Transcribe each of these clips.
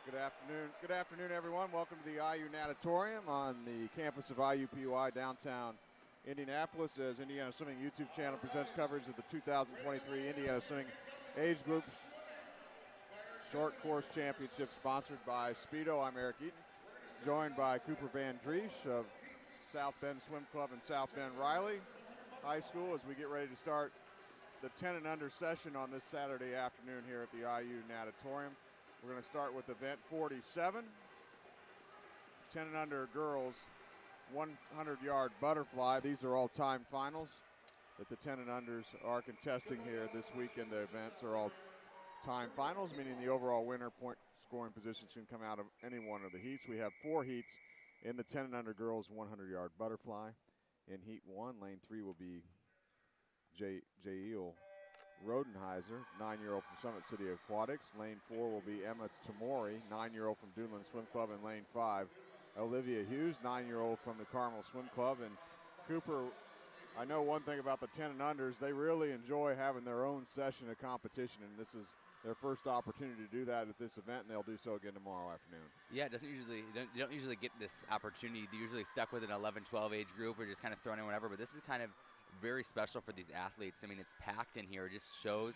Good afternoon, everyone. Welcome to the IU Natatorium on the campus of IUPUI downtown Indianapolis, as Indiana Swimming YouTube channel presents coverage of the 2023 Indiana Swimming Age Groups Short Course Championship, sponsored by Speedo. I'm Eric Eaton, joined by Cooper Van Driesch of South Bend Swim Club in South Bend Riley High School, as we get ready to start the 10 and under session on this Saturday afternoon here at the IU Natatorium. We're going to start with event 47, 10 and under girls 100-yard butterfly. These are all time finals that the 10 and unders are contesting here this weekend. The events are all time finals, meaning the overall winner point scoring position can come out of any one of the heats. We have 4 heats in the 10 and under girls 100-yard butterfly. In heat 1, lane 3 will be Jael Rodenheiser, 9-year-old from Summit City Aquatics. Lane 4 will be Emma Tamori, 9-year-old from Duneland Swim Club. In lane 5, Olivia Hughes, 9-year-old from the Carmel Swim Club. And Cooper, I know one thing about the 10 and unders, they really enjoy having their own session of competition, and this is their first opportunity to do that at this event, and they'll do so again tomorrow afternoon. Yeah, it doesn't usually, you don't usually get this opportunity. They're usually stuck with an 11-12 age group or just kind of thrown in whatever, but this is kind of very special for these athletes. I mean, it's packed in here. It just shows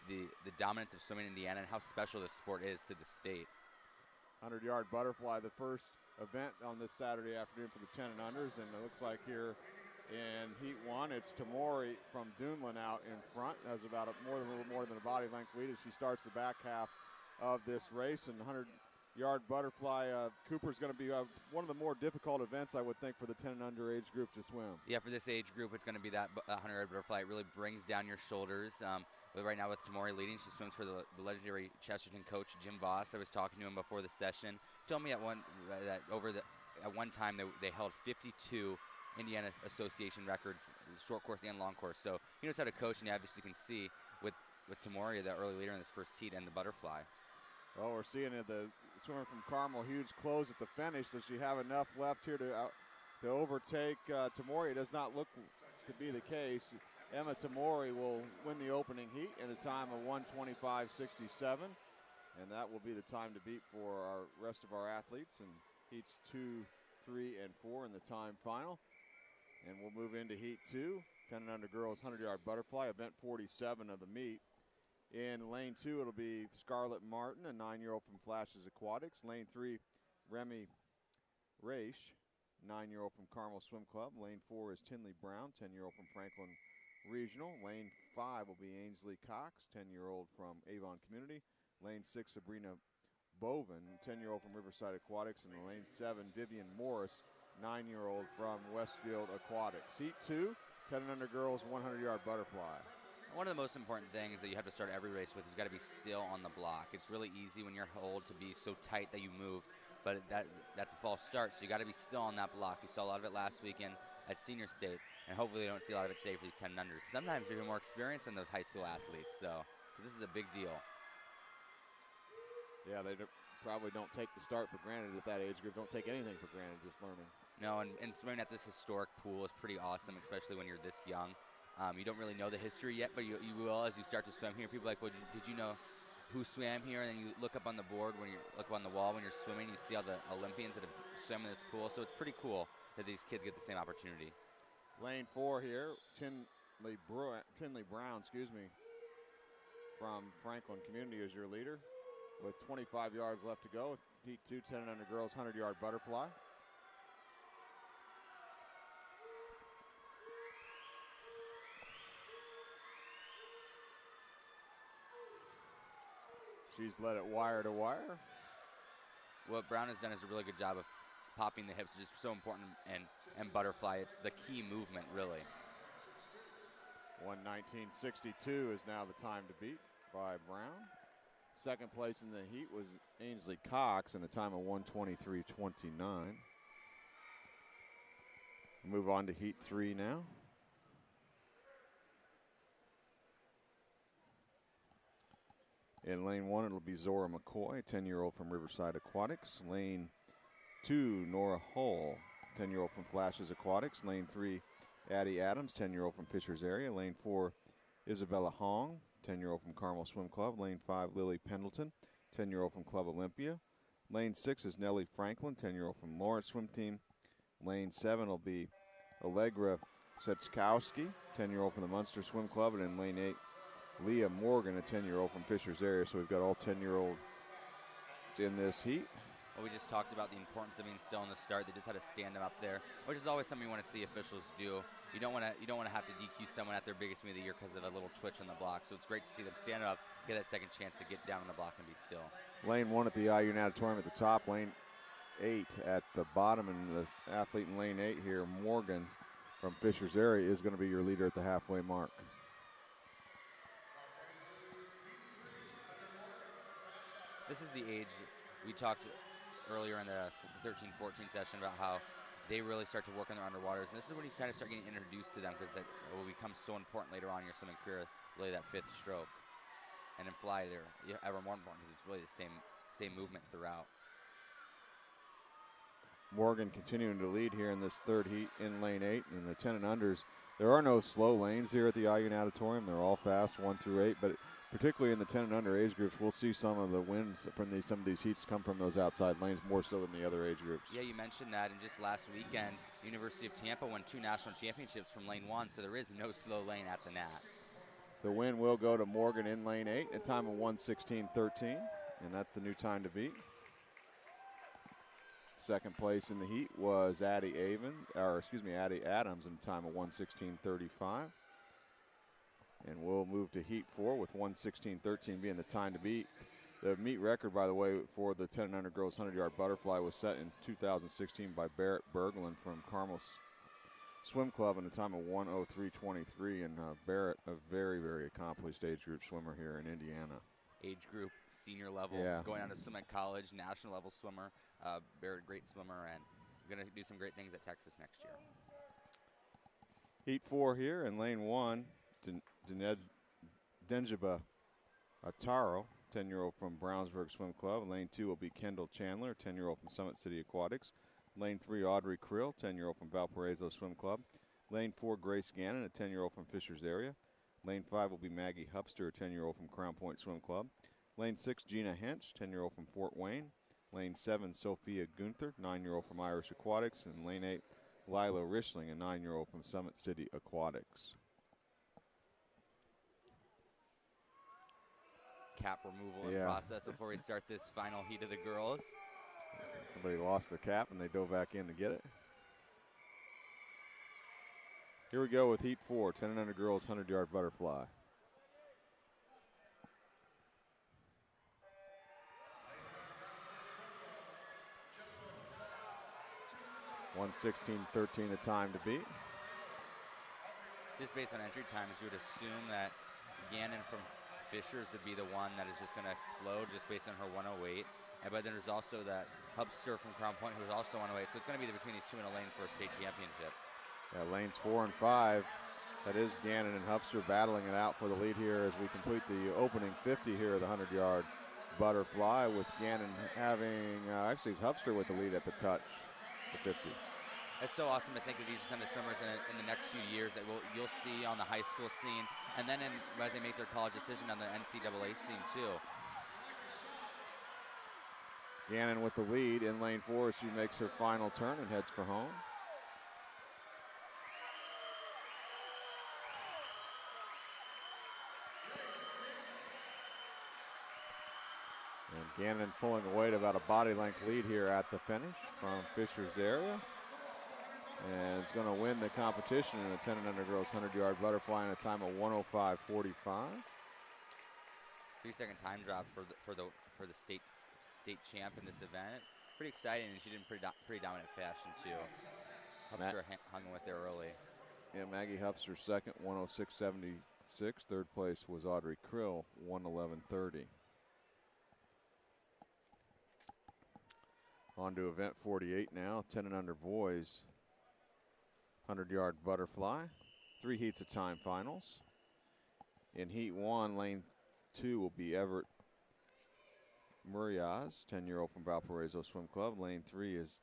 the dominance of swimming in Indiana and how special this sport is to the state. 100-yard butterfly, the first event on this Saturday afternoon for the 10 and unders, and it looks like here in heat 1, it's Tamori from Duneland out in front. Has about a little more than a body length lead as she starts the back half of this race. And 100-yard butterfly, Cooper's going to be one of the more difficult events, I would think, for the 10 and under age group to swim. Yeah, for this age group, it's going to be that 100-yard butterfly. It really brings down your shoulders. Right now with Tamori leading, she swims for the legendary Chesterton coach, Jim Voss. I was talking to him before the session. He told me at one time they held 52 Indiana Association records, short course and long course. So he knows how to coach, and you obviously can see with Tamori, the early leader in this first heat, and the butterfly. Well, we're seeing the swimmer from Carmel Hughes close at the finish. Does she have enough left here to overtake Tamori? It does not look to be the case. Emma Tamori will win the opening heat in a time of 1:25.67, and that will be the time to beat for our rest of our athletes in heats 2, 3, and 4 in the time final. And we'll move into heat 2, 10 and under girls 100-yard butterfly, event 47 of the meet. In lane 2, it'll be Scarlett Martin, a 9-year-old from Flashes Aquatics. Lane 3, Remy Raish, 9-year-old from Carmel Swim Club. Lane 4 is Tinley Brown, 10-year-old from Franklin Regional. Lane 5 will be Ainsley Cox, 10-year-old from Avon Community. Lane 6, Sabrina Boven, 10-year-old from Riverside Aquatics. And in lane 7, Vivian Morris, 9-year-old from Westfield Aquatics. Heat 2, 10 and under girls 100-yard butterfly. One of the most important things that you have to start every race with is got to be still on the block. It's really easy when you're holed to be so tight that you move, but that's a false start, so you got to be still on that block. We saw a lot of it last weekend at Senior State, and hopefully we don't see a lot of it today for these 10 and unders. Sometimes you're more experienced than those high school athletes, so because this is a big deal. Yeah, they probably don't take the start for granted at that age group. Don't take anything for granted, just learning. No, and swimming at this historic pool is pretty awesome, especially when you're this young. You don't really know the history yet, but you will as you start to swim here. People are like, well, did you know who swam here? And then you look up on the board, when you look up on the wall when you're swimming, you see all the Olympians that have swum in this pool. So it's pretty cool that these kids get the same opportunity. Lane 4 here, Tinley Brown, from Franklin Community is your leader, with 25 yards left to go. Heat 2, 10 and under girls 100-yard butterfly. She's led it wire to wire. What Brown has done is a really good job of popping the hips, just so important, and butterfly. It's the key movement, really. 1:19.62 is now the time to beat by Brown. Second place in the heat was Ainsley Cox in a time of 1:23.29. Move on to heat 3 now. In lane 1, it'll be Zora McCoy, 10-year-old from Riverside Aquatics. Lane 2, Nora Hull, 10-year-old from Flashes Aquatics. Lane 3, Addie Adams, 10-year-old from Fishers area. Lane 4, Isabella Hong, 10-year-old from Carmel Swim Club. Lane 5, Lily Pendleton, 10-year-old from Club Olympia. Lane 6 is Nellie Franklin, 10-year-old from Lawrence Swim Team. Lane 7 will be Allegra Setskowski, 10-year-old from the Munster Swim Club. And in lane 8, Leah Morgan, a 10-year-old from Fishers area. So we've got all 10-year-olds in this heat. Well, we just talked about the importance of being still in the start. They just had to stand them up there, which is always something you want to see officials do. You don't want to have to DQ someone at their biggest meet of the year because of a little twitch on the block. So it's great to see them stand up, get that second chance to get down on the block and be still. Lane 1 at the IU Natatorium at the top. Lane 8 at the bottom, and the athlete in lane 8 here, Morgan from Fishers area, is going to be your leader at the halfway mark. This is the age we talked earlier in the 13-14 session about how they really start to work on their underwaters. And this is when you kind of start getting introduced to them, because that will become so important later on in your swimming career, really that fifth stroke. And in fly, they're ever more important because it's really the same movement throughout. Morgan continuing to lead here in this third heat in lane 8. And the 10 and unders, there are no slow lanes here at the IU Natatorium. They're all fast, 1 through 8. But particularly in the 10 and under age groups, we'll see some of the wins from some of these heats come from those outside lanes more so than the other age groups. Yeah, you mentioned that. And just last weekend, University of Tampa won 2 national championships from lane 1, so there is no slow lane at the Nat. The win will go to Morgan in lane 8, a time of 1:16.13, and that's the new time to beat. Second place in the heat was Addie Adams in a time of 1:16.35. And we'll move to heat 4 with 1:16.13 being the time to beat. The meet record, by the way, for the 10 and under girls 100-yard butterfly was set in 2016 by Barrett Berglund from Carmel Swim Club in a time of 1:03.23. And Barrett, a very, very accomplished age group swimmer here in Indiana. Age group, senior level, going on to swim at college, national level swimmer. Barrett, great swimmer, and going to do some great things at Texas next year. Heat 4 here in lane 1. Denjiba Ataro, 10-year-old from Brownsburg Swim Club. Lane 2 will be Kendall Chandler, 10-year-old from Summit City Aquatics. Lane 3, Audrey Krill, 10-year-old from Valparaiso Swim Club. Lane 4, Grace Gannon, a 10-year-old from Fishers area. Lane 5 will be Maggie Hupster, a 10-year-old from Crown Point Swim Club. Lane 6, Gina Hench, 10-year-old from Fort Wayne. Lane 7, Sophia Gunther, 9-year-old from Irish Aquatics. And lane 8, Lila Rishling, a 9-year-old from Summit City Aquatics. Cap removal in process before we start this final heat of the girls. Somebody lost their cap and they dove back in to get it. Here we go with heat 4, 10 and under girls 100-yard butterfly. (1:16.13) the time to beat. Just based on entry times, you would assume that Gannon from Fishers would be the one that is just going to explode just based on her 108. But then there's also that Hubster from Crown Point who's also 108. So it's going to be between these two in a lane for a state championship. Yeah, lanes 4 and 5. That is Gannon and Hubster battling it out for the lead here as we complete the opening 50 here of the 100-yard butterfly, with Gannon having, actually it's Hubster with the lead at the touch, the 50. It's so awesome to think of these kind of swimmers in the next few years that you'll see on the high school scene, and then as they make their college decision on the NCAA scene too. Gannon with the lead in lane 4 as she makes her final turn and heads for home. And Gannon pulling away to about a body length lead here at the finish from Fishers area. And is going to win the competition in the 10 and under girls 100-yard butterfly in a time of 1:05.45. 3-second time drop for the state champ in this event. Pretty exciting, and she did in pretty dominant fashion too. Hubster hung with there early. Yeah, Maggie Hubster second, 1:06.76. Third place was Audrey Krill, 1:11.30. On to event 48 now, 10 and under boys 100-yard butterfly. 3 heats of time finals. In heat 1, lane 2 will be Everett Muriaz, 10-year-old from Valparaiso Swim Club. Lane 3 is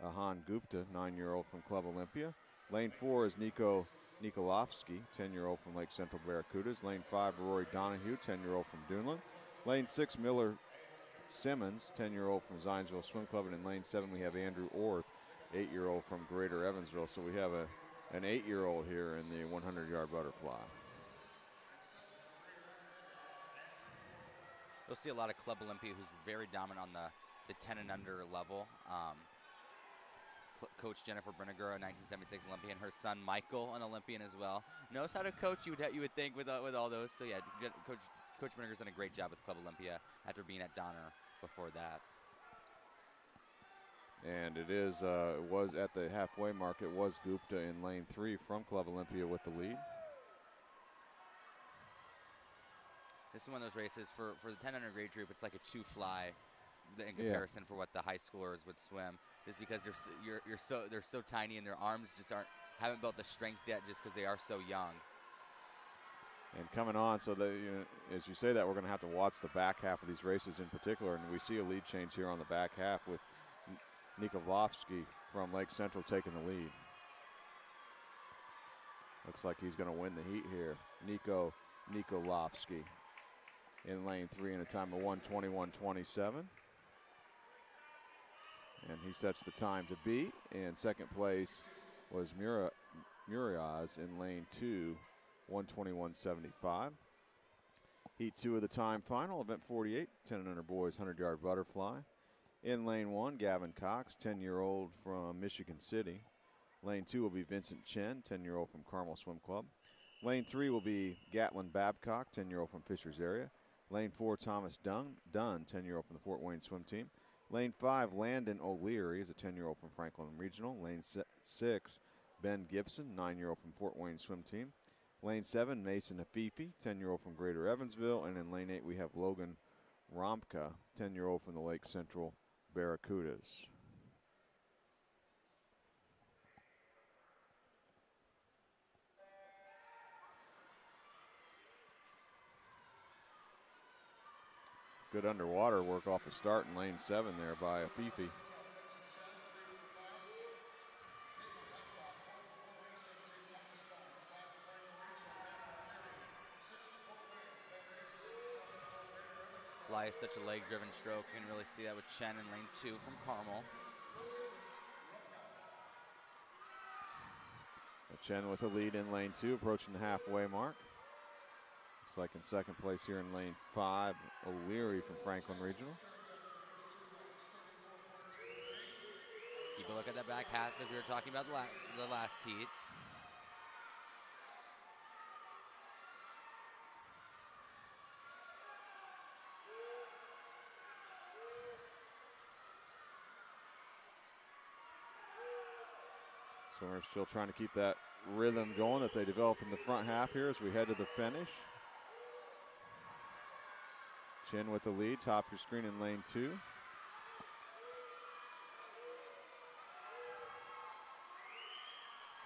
Ahan Gupta, 9-year-old from Club Olympia. Lane 4 is Nico Nikolovsky, 10-year-old from Lake Central Barracudas. Lane 5, Rory Donahue, 10-year-old from Duneland. Lane 6, Miller Simmons, 10-year-old from Zionsville Swim Club. And in lane 7, we have Andrew Orth, 8-year-old from Greater Evansville. So we have an 8-year-old here in the 100-yard butterfly. You'll see a lot of Club Olympia who's very dominant on the 10 and under level. Coach Jennifer Brinegar, a 1976 Olympian. Her son Michael, an Olympian as well, knows how to coach. You would think with all those. So yeah, Coach Brinegar's done a great job with Club Olympia after being at Donner before that. And it was at the halfway mark. It was Gupta in lane 3 from Club Olympia with the lead. This is one of those races for the 10 under grade group. It's like a 2-fly in comparison for what the high schoolers would swim, is because they're so tiny and their arms just haven't built the strength yet, just because they are so young. And coming on, so as you say that, we're going to have to watch the back half of these races in particular, and we see a lead change here on the back half with Nikolovsky from Lake Central taking the lead. Looks like he's going to win the heat here. Nikolovsky in lane 3 in a time of 1:21.27. And he sets the time to beat. And second place was Muriaz in lane 2, 1:21.75. Heat 2 of the time final, event 48, 10 and under boys, 100-yard butterfly. In lane 1, Gavin Cox, 10-year-old from Michigan City. Lane 2 will be Vincent Chen, 10-year-old from Carmel Swim Club. Lane 3 will be Gatlin Babcock, 10-year-old from Fishers area. Lane 4, Thomas Dunn, 10-year-old from the Fort Wayne swim team. Lane 5, Landon O'Leary is a 10-year-old from Franklin Regional. Lane 6, Ben Gibson, 9-year-old from Fort Wayne swim team. Lane 7, Mason Afifi, 10-year-old from Greater Evansville. And in lane 8, we have Logan Romka, 10-year-old from the Lake Central Barracudas. Good underwater work off the start in lane 7 there by Afifi. Fly is such a leg-driven stroke. You can really see that with Chen in lane 2 from Carmel. Chen with the lead in lane 2, approaching the halfway mark. Looks like in second place here in lane 5, O'Leary from Franklin Regional. Keep a look at that back half as we were talking about the last heat. Swimmers still trying to keep that rhythm going that they developed in the front half here as we head to the finish. Chen with the lead, top your screen in lane 2. So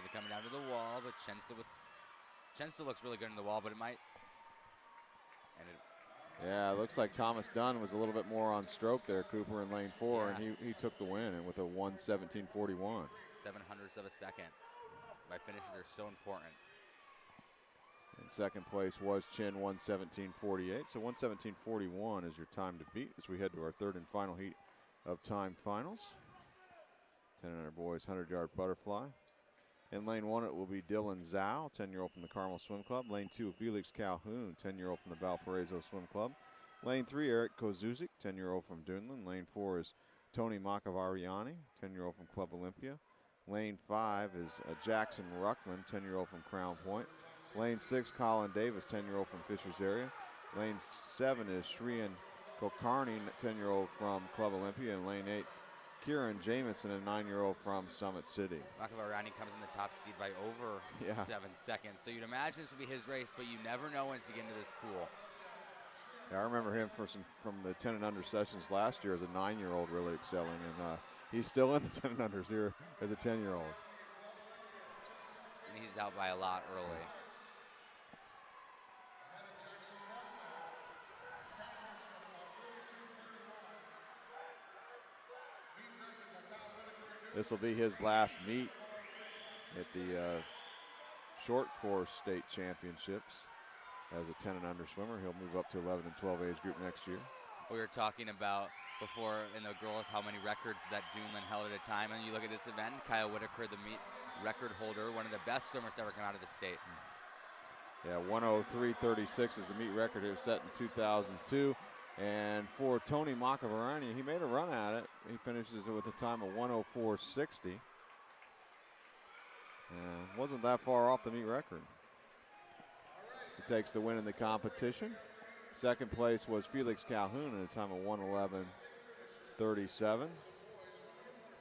they're coming down to the wall, but Chen still looks really good in the wall, but it might. Yeah, it looks like Thomas Dunn was a little bit more on stroke there, Cooper, in lane 4, yeah. and he took the win and with a 1:17.41. 0.07 of a second. My finishes are so important. In second place was Chen, 1:17.48. So 1:17.41 is your time to beat as we head to our third and final heat of time finals. 10 and under boys, 100-yard butterfly. In lane 1, it will be Dylan Zhao, 10-year-old from the Carmel Swim Club. Lane 2, Felix Calhoun, 10-year-old from the Valparaiso Swim Club. Lane 3, Eric Kozuzik, 10-year-old from Dunedin. Lane 4 is Tony Makavariani, 10-year-old from Club Olympia. Lane 5 is Jackson Ruckman, 10-year-old from Crown Point. Lane 6, Colin Davis, 10-year-old from Fishers area. Lane 7 is Shriyan Kulkarni, 10-year-old from Club Olympia. And lane 8, Kieran Jamison, a 9-year-old from Summit City. Makavariani comes in the top seed by over 7 seconds. So you'd imagine this would be his race, but you never know once you get into this pool. Yeah, I remember him from the 10 and under sessions last year as a 9-year-old really excelling. And he's still in the 10 and unders here as a 10-year-old. And he's out by a lot early. This will be his last meet at the short course state championships as a 10 and under swimmer. He'll move up to 11 and 12 age group next year. we were talking about before in the girls how many records that Junelin held at a time. And you look at this event, Kyle Whitaker, the meet record holder, one of the best swimmers to ever come out of the state. Yeah, 103.36 is the meet record. It was set in 2002. And for Tony Makavarani, he made a run at it. He finishes it with a time of 104.60. Wasn't that far off the meet record. He takes the win in the competition. Second place was Felix Calhoun at a time of 111.37.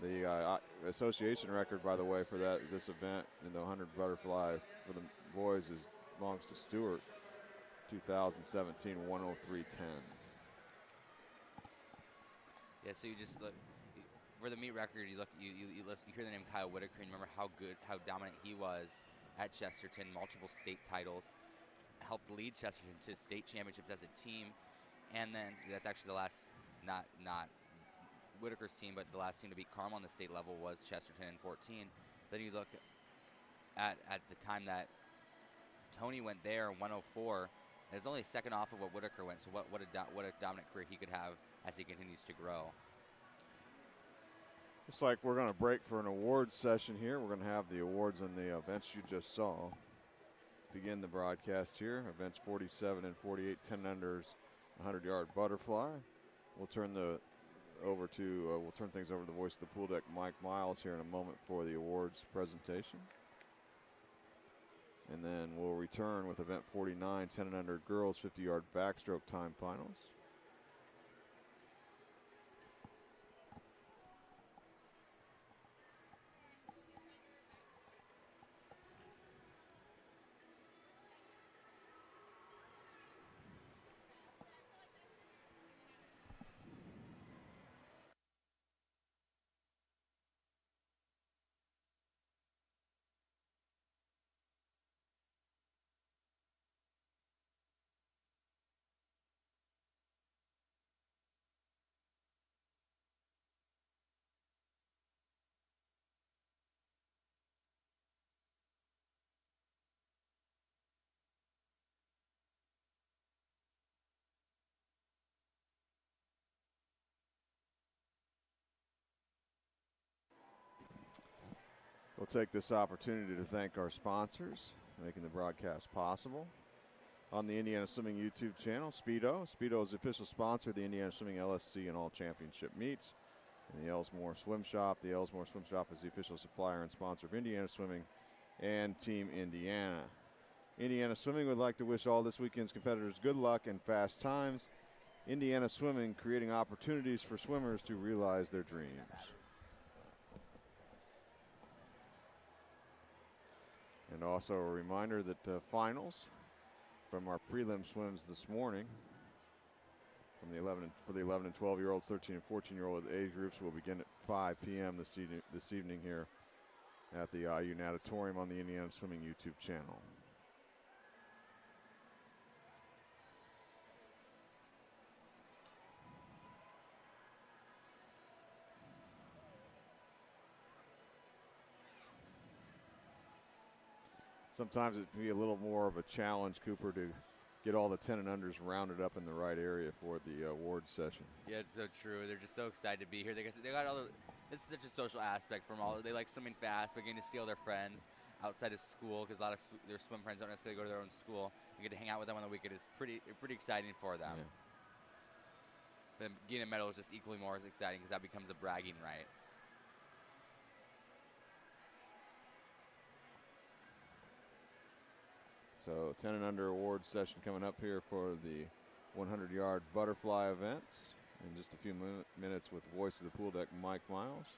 The association record, by the way, for this event in the 100 butterfly for the boys belongs to Stewart, 2017, 103.10. Yeah, so you just look for the meet record. You hear the name Kyle Whitaker, and remember how dominant he was at Chesterton. Multiple state titles, helped lead Chesterton to state championships as a team, and then that's actually the last, not Whitaker's team, but the last team to beat Carmel on the state level was Chesterton in 14. Then you look at the time that Tony went there in 104. It's only a second off of what Whitaker went. So what a dominant career he could have as he continues to grow. Looks like we're going to break for an awards session here. We're going to have the awards on the events you just saw. Begin the broadcast here. Events 47 and 48, 10 unders, 100-yard butterfly. We'll turn things over to the voice of the pool deck, Mike Miles, here in a moment for the awards presentation. And then we'll return with event 49, 10 and under girls 50-yard backstroke time finals. We'll take this opportunity to thank our sponsors, making the broadcast possible. On the Indiana Swimming YouTube channel, Speedo. Speedo is the official sponsor of the Indiana Swimming LSC and all championship meets. And the Ellsmore Swim Shop. The Ellsmore Swim Shop is the official supplier and sponsor of Indiana Swimming and Team Indiana. Indiana Swimming would like to wish all this weekend's competitors good luck and fast times. Indiana Swimming, creating opportunities for swimmers to realize their dreams. And also a reminder that finals from our prelim swims this morning for the 11 and 12-year-olds, 13 and 14-year-old age groups will begin at 5 p.m. this evening here at the IU Natatorium on the Indiana Swimming YouTube channel. Sometimes it can be a little more of a challenge, Cooper, to get all the 10 and unders rounded up in the right area for the award session. Yeah, it's so true. They're just so excited to be here. They got all the, it's such a social aspect from all. They like swimming fast, but getting to see all their friends outside of school, because a lot of their swim friends don't necessarily go to their own school. You get to hang out with them on the weekend. It's pretty exciting for them. Yeah. But getting a medal is just equally more as exciting, because that becomes a bragging right. So 10 and under awards session coming up here for the 100-yard butterfly events in just a few minutes with the voice of the pool deck, Mike Miles.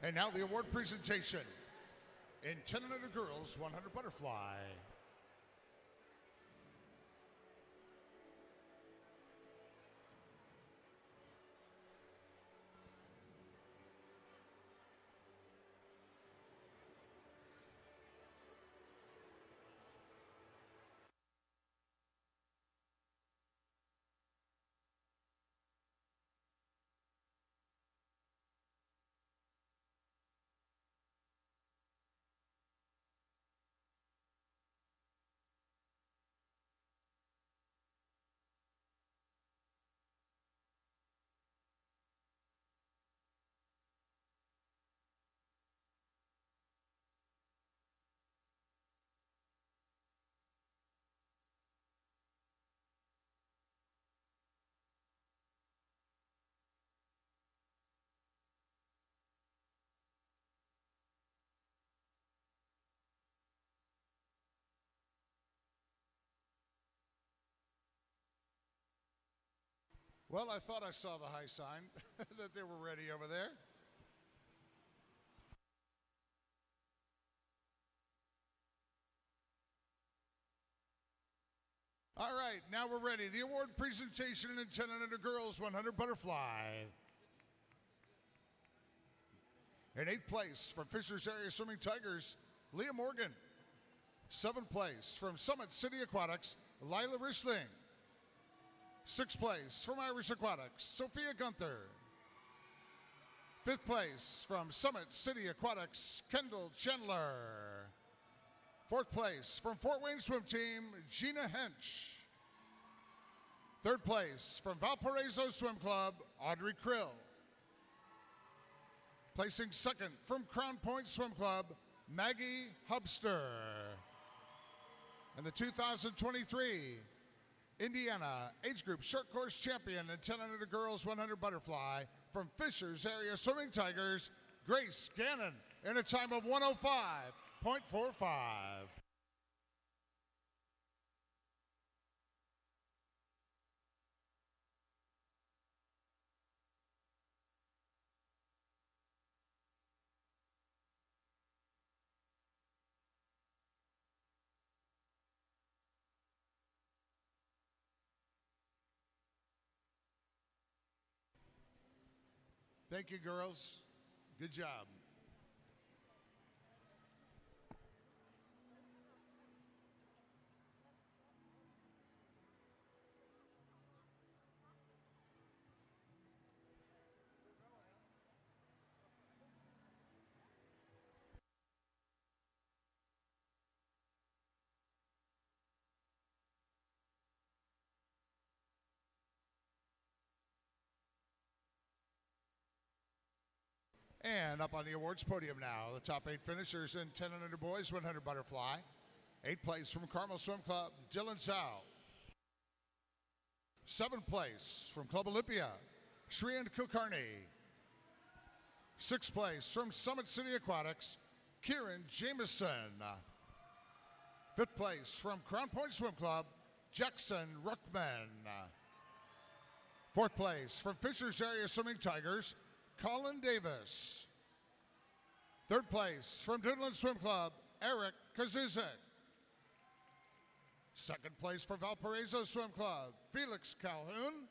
And now the award presentation in 10 and under girls 100 butterfly. Well, I thought I saw the high sign that they were ready over there. All right, now we're ready. The award presentation in 10 and under girls 100 butterfly. In 8th place from Fishers Area Swimming Tigers, Leah Morgan. 7th place from Summit City Aquatics, Lila Rishling. 6th place from Irish Aquatics, Sophia Gunther. 5th place from Summit City Aquatics, Kendall Chandler. 4th place from Fort Wayne Swim Team, Gina Hench. 3rd place from Valparaiso Swim Club, Audrey Krill. Placing 2nd from Crown Point Swim Club, Maggie Hubster. And the 2023 Indiana Age Group Short Course Champion in 10 under girls 100 butterfly from Fishers Area Swimming Tigers, Grace Gannon, in a time of 105.45. Thank you, girls. Good job. And up on the awards podium now, the top 8 finishers in 10 and under boys 100 butterfly. 8th place from Carmel Swim Club, Dylan Zhao. 7th place from Club Olympia, Shreyan Kulkarni. 6th place from Summit City Aquatics, Kieran Jameson. 5th place from Crown Point Swim Club, Jackson Ruckman. 4th place from Fishers Area Swimming Tigers, Colin Davis. 3rd place from Dunland Swim Club, Eric Kazizik. 2nd place for Valparaiso Swim Club, Felix Calhoun.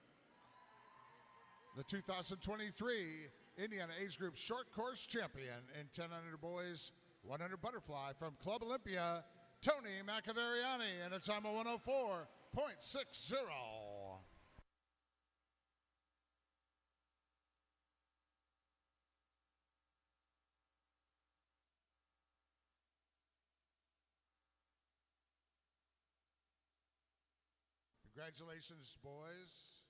The 2023 Indiana Age Group Short Course Champion in 10 under boys 100 butterfly from Club Olympia, Tony Macaveriani, and a time of 104.60. Congratulations, boys.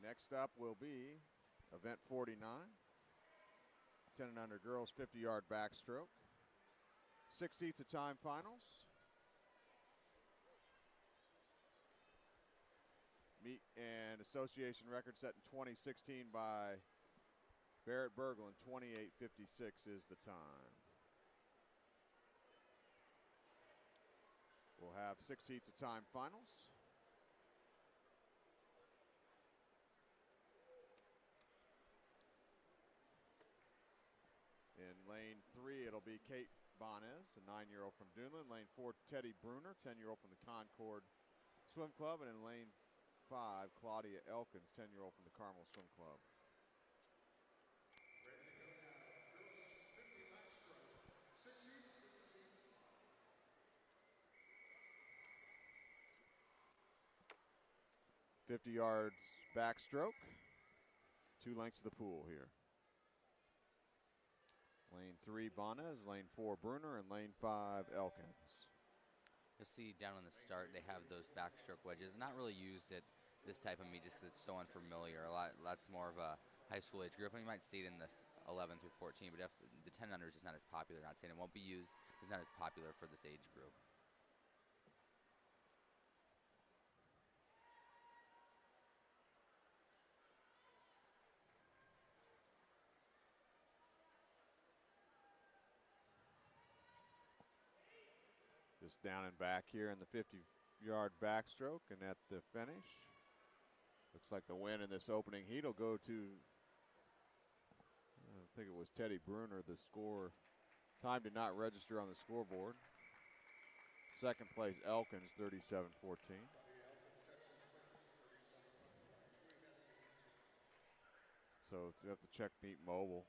Next up will be event 49. 10 and under girls 50-yard backstroke. 6 heats of time finals. Meet and association record set in 2016 by Barrett Berglund. 28:56 is the time. We'll have 6 heats of time finals. In lane 3, it'll be Kate Bones, a 9-year-old from Dunlin. Lane 4, Teddy Bruner, 10-year-old from the Concord Swim Club. And in lane 5, Claudia Elkins, 10-year-old from the Carmel Swim Club. .50 yards backstroke. 2 lengths of the pool here. Lane 3, Bones. Lane 4, Bruner. And lane 5, Elkins. You'll see down on the start, they have those backstroke wedges. Not really used at this type of meet just because it's so unfamiliar. That's more of a high school age group. And you might see it in the 11 through 14, but the 10 under is just not as popular. Not saying it won't be used. It's not as popular for this age group. Just down and back here in the 50-yard backstroke, and at the finish, looks like the win in this opening heat will go to, I think it was Teddy Bruner. The score, time did not register on the scoreboard. Second place, Elkins, 37-14. So you have to check Meet Mobile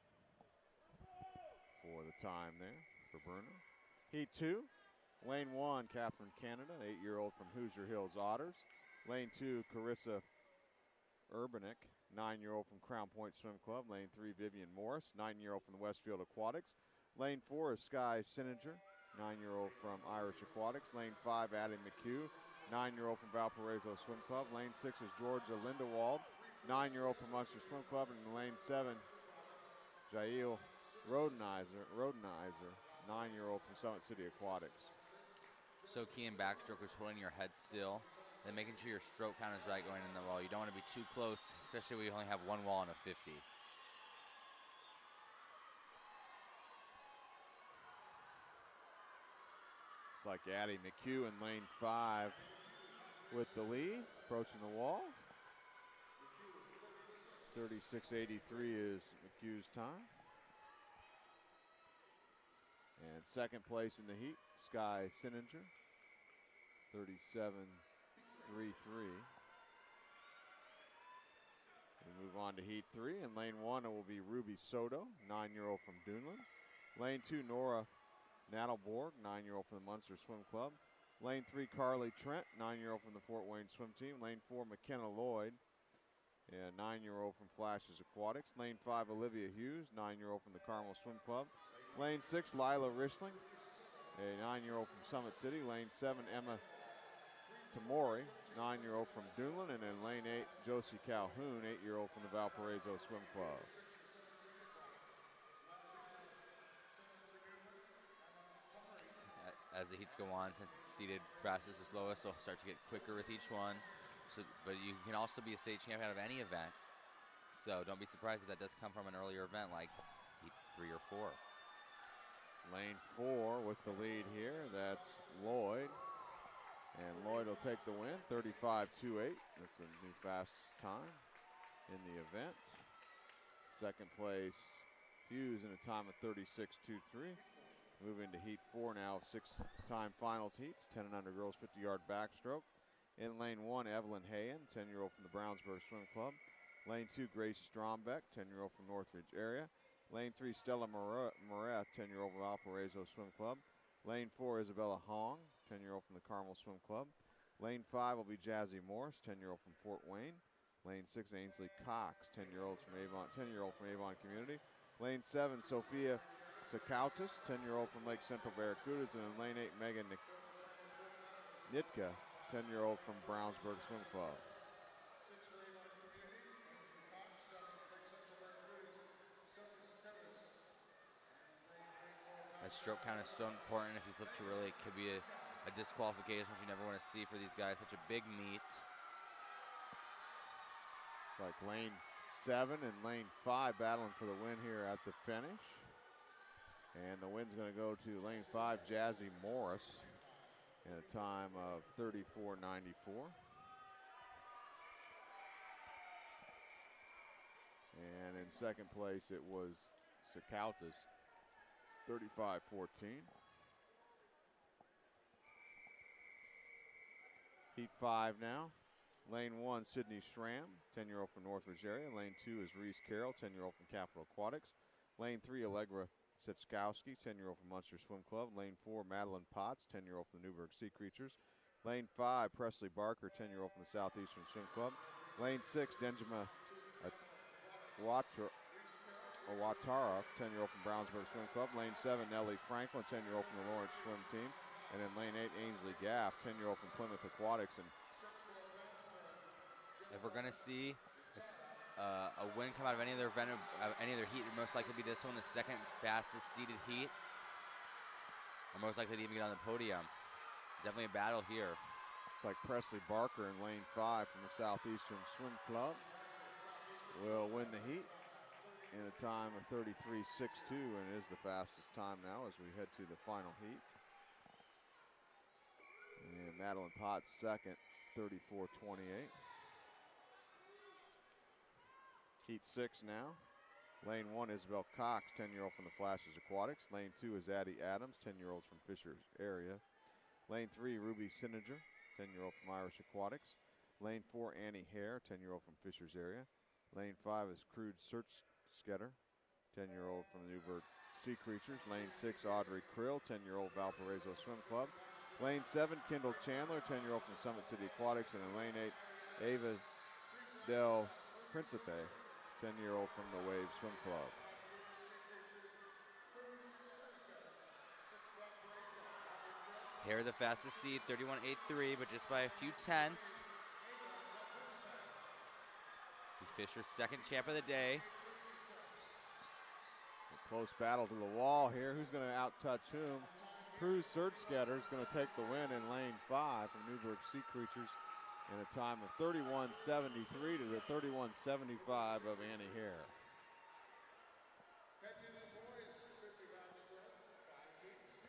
for the time there for Bruner. Heat 2. Lane 1, Catherine Canada, 8-year-old from Hoosier Hills Otters. Lane 2, Carissa Urbanick, 9-year-old from Crown Point Swim Club. Lane 3, Vivian Morris, 9-year-old from the Westfield Aquatics. Lane 4 is Sky Sininger, 9-year-old from Irish Aquatics. Lane 5, Addie McHugh, 9-year-old from Valparaiso Swim Club. Lane 6 is Georgia Lindewald, 9-year-old from Munster Swim Club. And in lane 7, Jael Rodenizer, 9-year-old from Summit City Aquatics. So key in backstroke is holding your head still and making sure your stroke count is right going in the wall. You don't want to be too close, especially when you only have one wall in a 50. It's like Addie McHugh in lane 5 with the lead, approaching the wall. 36:83 is McHugh's time. And second place in the heat, Sky Sininger, 37:33. We move on to heat 3. In lane 1, it will be Ruby Soto, 9-year-old from Dunlin. Lane 2, Nora Nadelborg, 9-year-old from the Munster Swim Club. Lane 3, Carly Trent, 9-year-old from the Fort Wayne Swim Team. Lane 4, McKenna Lloyd, a 9-year-old from Flashes Aquatics. Lane 5, Olivia Hughes, 9-year-old from the Carmel Swim Club. Lane 6, Lila Rishling, a 9-year-old from Summit City. Lane 7, Emma Tamori, 9-year-old from Dunlin. And in lane 8, Josie Calhoun, 8-year-old from the Valparaiso Swim Club. As the heats go on, since it's seated fastest to slowest, they'll start to get quicker with each one. So, but you can also be a state champion out of any event. So don't be surprised if that does come from an earlier event like heats 3 or 4. Lane 4 with the lead here, that's Lloyd. And Lloyd will take the win, 35:28. That's the new fastest time in the event. Second place, Hughes in a time of 36:23. Moving to heat 4 now, 6-time finals heats, 10 and under girls 50-yard backstroke. In lane 1, Evelyn Hayen, 10-year-old from the Brownsburg Swim Club. Lane 2, Grace Strombeck, 10-year-old from Northridge area. Lane 3, Stella Moret, 10-year-old from Valparaiso Swim Club. Lane 4, Isabella Hong, 10-year-old from the Carmel Swim Club. Lane 5 will be Jazzy Morris, 10-year-old from Fort Wayne. Lane 6, Ainsley Cox, 10-year-old from Avon Community. Lane 7, Sophia Sakautis, 10-year-old from Lake Central Barracudas. And in lane 8, Megan Nitka, 10-year-old from Brownsburg Swim Club. A stroke count is so important. If you flip too early, it could be a disqualification, which you never want to see for these guys. Such a big meet. It's like lane 7 and lane 5 battling for the win here at the finish. And the win's going to go to lane 5, Jazzy Morris, in a time of 34.94. And in second place, it was Sakautas, 35.14. Heat 5 now. Lane 1, Sydney Schramm, 10-year-old from Northridge area. Lane 2 is Reese Carroll, 10-year-old from Capital Aquatics. Lane 3, Allegra Sitskowski, 10-year-old from Munster Swim Club. Lane 4, Madeline Potts, 10-year-old from the Newburgh Sea Creatures. Lane 5, Presley Barker, 10-year-old from the Southeastern Swim Club. Lane 6, Denjima Watara, 10-year-old from Brownsburg Swim Club. Lane 7, Nellie Franklin, 10-year-old from the Lawrence Swim Team. And then lane 8, Ainsley Gaff, 10-year-old from Plymouth Aquatics. And if we're gonna see a win come out of any other event, any other heat, it would most likely be this one, the second fastest seeded heat. Or most likely to even get on the podium. Definitely a battle here. It's like Presley Barker in lane 5 from the Southeastern Swim Club will win the heat in a time of 33.62, and is the fastest time now as we head to the final heat. And Madeline Potts second, 34.28. Heat 6 now. Lane 1, Isabel Cox, 10-year-old from the Flashes Aquatics. Lane 2 is Addie Adams, 10-year-olds from Fisher's area. Lane 3, Ruby Sininger, 10-year-old from Irish Aquatics. Lane 4, Annie Hare, 10-year-old from Fisher's area. Lane 5 is Crude Search Sketter, 10-year-old from the Newburgh Sea Creatures. Lane 6, Audrey Krill, 10-year-old Valparaiso Swim Club. Lane 7, Kendall Chandler, 10-year-old from Summit City Aquatics. And in lane 8, Ava Del Principe, 10-year-old from the Wave Swim Club. Here the fastest seed, 31.83, but just by a few tenths. Fisher's second champ of the day. A close battle to the wall here. Who's going to out-touch whom? Cruz Search Scatter is going to take the win in lane 5 from Newburgh Sea Creatures in a time of 31.73 to the 31.75 of Annie Hare.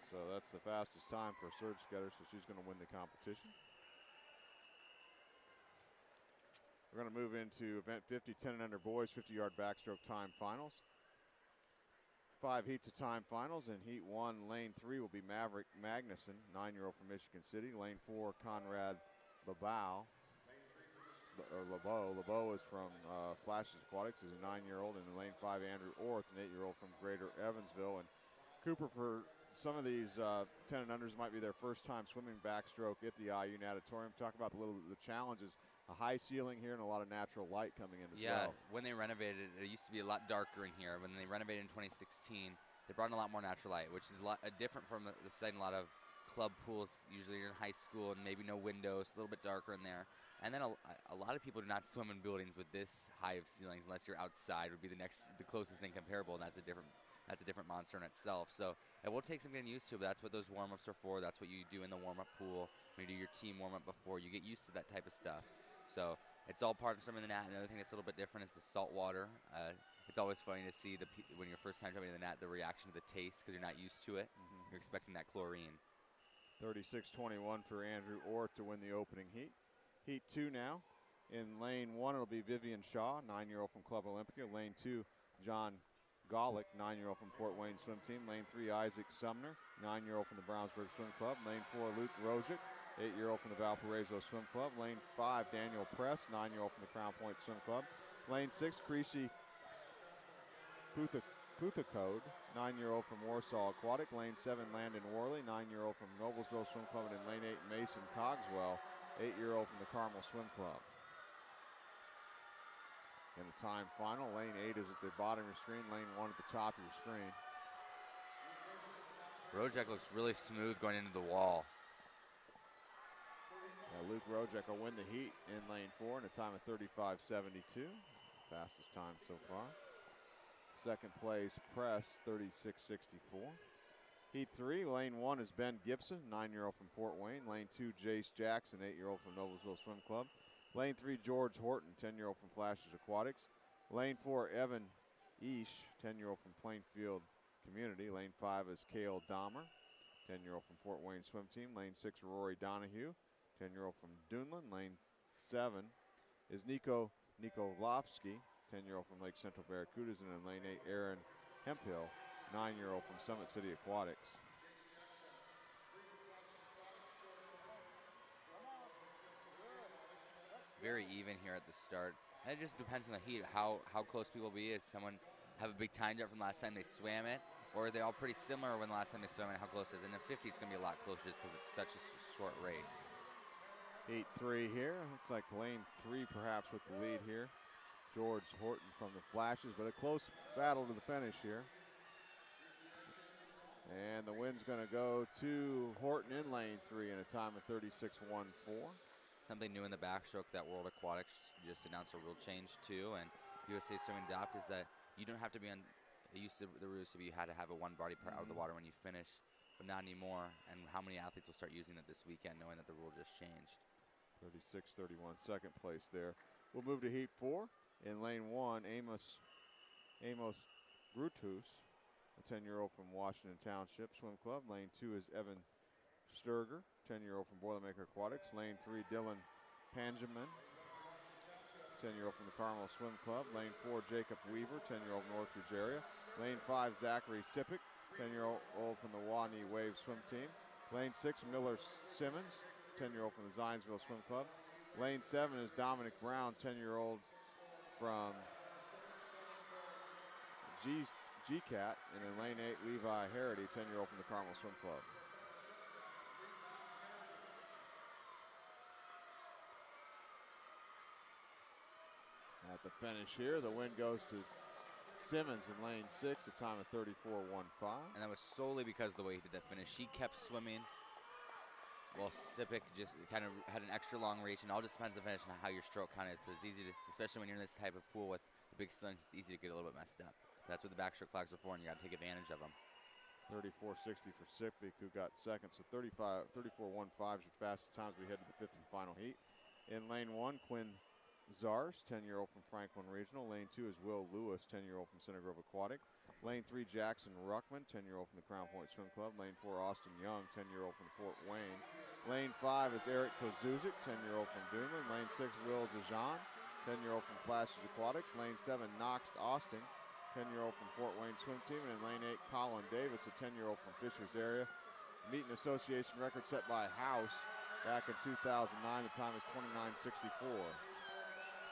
So that's the fastest time for Surge Scatter, so she's going to win the competition. We're going to move into event 50, 10 and under boys, 50-yard backstroke time finals. 5 heats of time finals. In heat 1, lane 3 will be Maverick Magnuson, 9-year-old from Michigan City. Lane 4, Conrad LeBeau. LeBeau is from Flashes Aquatics, is a 9-year-old. And in lane 5, Andrew Orth, an 8-year-old from Greater Evansville. And Cooper, for some of these 10 and unders, might be their first time swimming backstroke at the IU Natatorium. Talk about the challenges. A high ceiling here and a lot of natural light coming in as well. Yeah, when they renovated it, used to be a lot darker in here. When they renovated in 2016, they brought in a lot more natural light, which is a lot different from the setting. A lot of club pools, usually you're in high school and maybe no windows, a little bit darker in there. And then a lot of people do not swim in buildings with this high of ceilings unless you're outside. Would be the closest thing comparable, and that's a different monster in itself. So it will take some getting used to, but that's what those warm-ups are for. That's what you do in the warm-up pool. When you do your team warm-up before, you get used to that type of stuff. So it's all part of swimming in the net. Another thing that's a little bit different is the salt water. It's always funny to see when you're first time jumping in the net, the reaction to the taste because you're not used to it. You're expecting that chlorine. 36-21 for Andrew Orth to win the opening heat. Heat 2 now. In lane 1, it'll be Vivian Shaw, 9-year-old from Club Olympia. Lane 2, John Golick, 9-year-old from Fort Wayne Swim Team. Lane 3, Isaac Sumner, 9-year-old from the Brownsburg Swim Club. Lane 4, Luke Rozic, 8-year-old from the Valparaiso Swim Club. Lane 5, Daniel Press, 9-year-old from the Crown Point Swim Club. Lane 6, Creasy Puthacode, 9-year-old from Warsaw Aquatic. Lane 7, Landon Worley, 9-year-old from Noblesville Swim Club. And in lane 8, Mason Cogswell, 8-year-old from the Carmel Swim Club. In the time final, lane 8 is at the bottom of your screen, lane 1 at the top of your screen. Rojek looks really smooth going into the wall. Luke Rojek will win the heat in lane 4 in a time of 35.72. Fastest time so far. Second place, Press, 36.64. Heat 3, lane 1 is Ben Gibson, 9-year-old from Fort Wayne. Lane 2, Jace Jackson, 8-year-old from Noblesville Swim Club. Lane 3, George Horton, 10-year-old from Flashes Aquatics. Lane 4, Evan Eash, 10-year-old from Plainfield Community. Lane 5 is Cale Dahmer, 10-year-old from Fort Wayne Swim Team. Lane 6, Rory Donahue, 10-year-old from Duneland. Lane 7 is Nico Lovsky, 10-year-old from Lake Central Barracudas. And in lane 8, Aaron Hemphill, 9-year-old from Summit City Aquatics. Very even here at the start. And it just depends on the heat, how close people will be. Does someone have a big time jump from last time they swam it? Or are they all pretty similar when the last time they swam it, how close it is? And the 50 is going to be a lot closer just because it's such a short race. Heat 3 here. Looks like lane 3 perhaps with the lead here. George Horton from the Flashes, but a close battle to the finish here. And the win's going to go to Horton in lane 3 in a time of 36.14. Something new in the backstroke that World Aquatics just announced a rule change too, and USA Swimming adopt is that you don't have to be on. It used to, the rules to be you had to have a one body part out of the water when you finish, but not anymore. And how many athletes will start using that this weekend, knowing that the rule just changed? 36-31, second place there. We'll move to Heat 4. In lane 1, Amos Grutus, a 10-year-old from Washington Township Swim Club. Lane 2 is Evan Sturger, 10-year-old from Boilermaker Aquatics. Lane 3, Dylan Panjamin, 10-year-old from the Carmel Swim Club. Lane 4, Jacob Weaver, 10-year-old from Northridge area. Lane 5, Zachary Sipic, 10-year-old from the Wawnee Wave Swim Team. Lane 6, Miller Simmons, 10-year-old from the Zionsville Swim Club. Lane 7 is Dominic Brown, 10-year-old from GCAT. And in lane 8, Levi Harity, 10-year-old from the Carmel Swim Club. At the finish here, the win goes to Simmons in lane 6, a time of 34.15. And that was solely because of the way he did that finish. She kept swimming while Sipic just kind of had an extra long reach, and all just depends on the finish and how your stroke kind of is. It's easy to, especially when you're in this type of pool with the big slings, it's easy to get a little bit messed up. That's what the backstroke flags are for, and you got to take advantage of them. 34.60 for Sipic, who got second. So 34.15 is your fastest times we head to the fifth and final heat. In lane 1, Quinn Zars, 10-year-old from Franklin Regional. Lane 2 is Will Lewis, 10-year-old from Center Grove Aquatic. Lane 3, Jackson Ruckman, 10-year-old from the Crown Point Swim Club. Lane 4, Austin Young, 10-year-old from Fort Wayne. Lane 5 is Eric Kozuzik, 10-year-old from Duneland. Lane 6, Will Dijon, 10-year-old from Flashes Aquatics. Lane 7, Knox Austin, 10-year-old from Fort Wayne Swim Team. And in lane 8, Colin Davis, a 10-year-old from Fishers area. Meeting association record set by House back in 2009. The time is 29.64.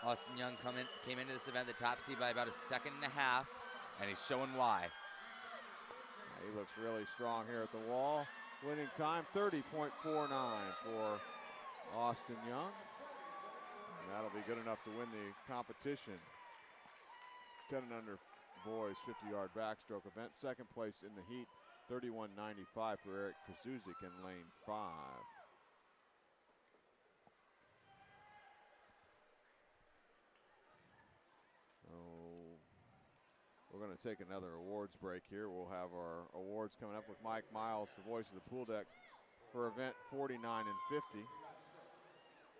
Austin Young came into this event the top seed by about a second and a half, and he's showing why. He looks really strong here at the wall. Winning time 30.49 for Austin Young. And that'll be good enough to win the competition. 10 and under boys 50-yard backstroke event. Second place in the heat, 31.95 for Eric Kozuzik in lane 5. We're going to take another awards break here. We'll have our awards coming up with Mike Miles, the voice of the pool deck, for event 49 and 50.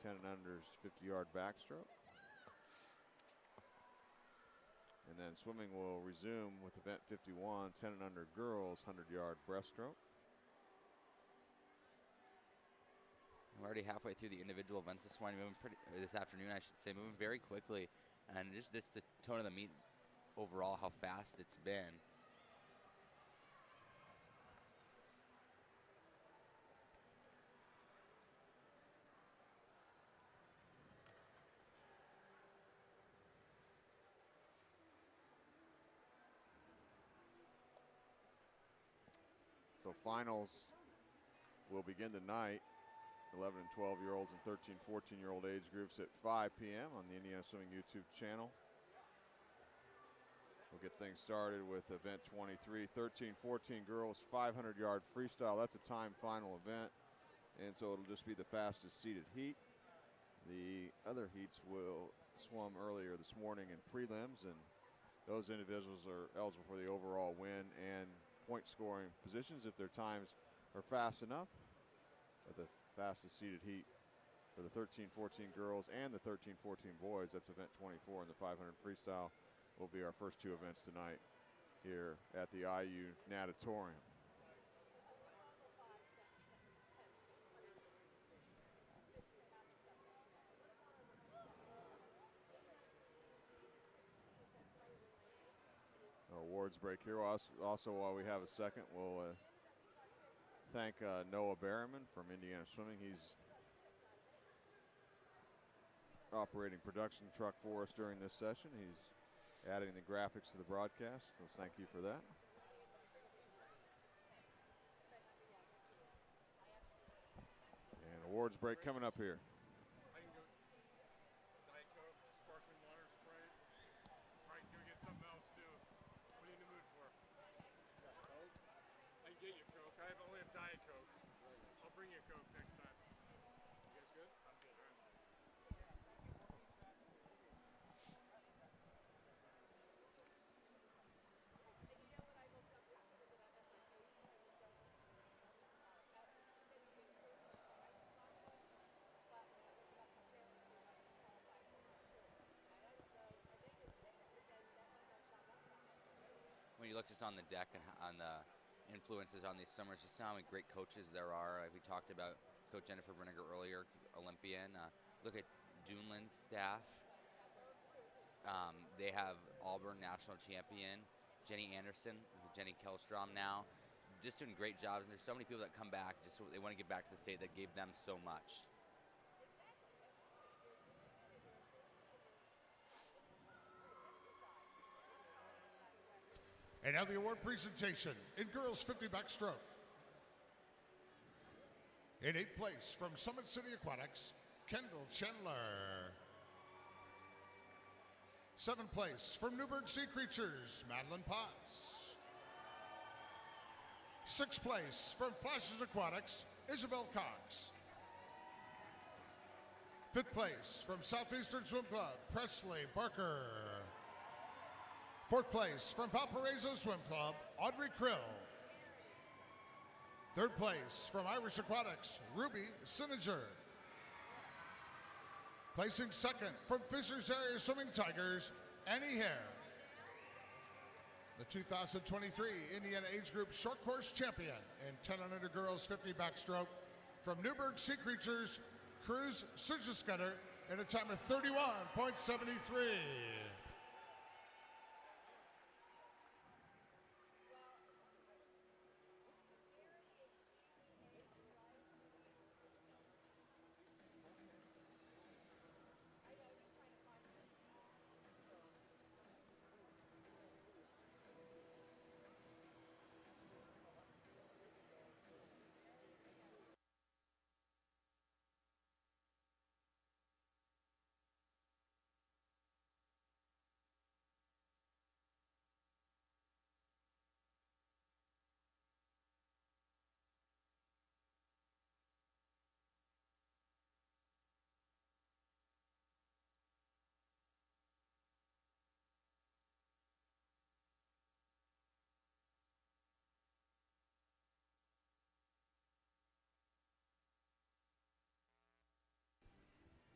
10 and under's 50-yard backstroke. And then swimming will resume with event 51, 10 and under girls, 100-yard breaststroke. We're already halfway through the individual events this morning, this afternoon, I should say, moving very quickly. And just the tone of the meet overall, how fast it's been. So finals will begin tonight. 11 and 12-year-olds and 13, 14-year-old age groups at 5 p.m. on the Indiana Swimming YouTube channel. We'll get things started with event 23, 13, 14 girls, 500-yard freestyle. That's a time final event, and so it'll just be the fastest seeded heat. The other heats will swim earlier this morning in prelims, and those individuals are eligible for the overall win and point scoring positions if their times are fast enough. At the fastest seeded heat for the 13-14 girls and the 13-14 boys, that's event 24 in the 500 freestyle, will be our first two events tonight here at the IU Natatorium. Awards break here. Also, while we have a second, we'll thank Noah Berriman from Indiana Swimming. He's operating production truck for us during this session. He's adding the graphics to the broadcast. Let's thank you for that. And awards break coming up here. I can go Diet Coke, sparkling water, Sprite. All right, go get something else too. What are you in the mood for? Coke? I can get you Coke. I only have Diet Coke. I'll bring you a Coke next time. You guys good? I'm good. All right. When you look just on the deck and on the influences on these summers, just how many great coaches there are. We talked about Coach Jennifer Brinegar earlier, Olympian. Look at Duneland's staff. They have Auburn national champion, Jenny Anderson, Jenny Kellstrom now, just doing great jobs. And there's so many people that come back, just so they want to get back to the state that gave them so much. And now the award presentation in girls 50 backstroke. In 8th place from Summit City Aquatics, Kendall Chandler. 7th place from Newburgh Sea Creatures, Madeline Potts. 6th place from Flashes Aquatics, Isabel Cox. 5th place from Southeastern Swim Club, Presley Barker. 4th place from Valparaiso Swim Club, Audrey Krill. 3rd place from Irish Aquatics, Ruby Sininger. Placing 2nd from Fishers Area Swimming Tigers, Annie Hare. The 2023 Indiana Age Group Short Course Champion in 10 and under girls 50 backstroke from Newburgh Sea Creatures, Cruz Sugiscutter in a time of 31.73.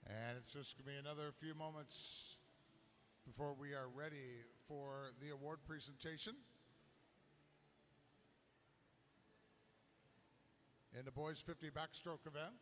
And it's just going to be another few moments before we are ready for the award presentation. In the boys 50 backstroke event.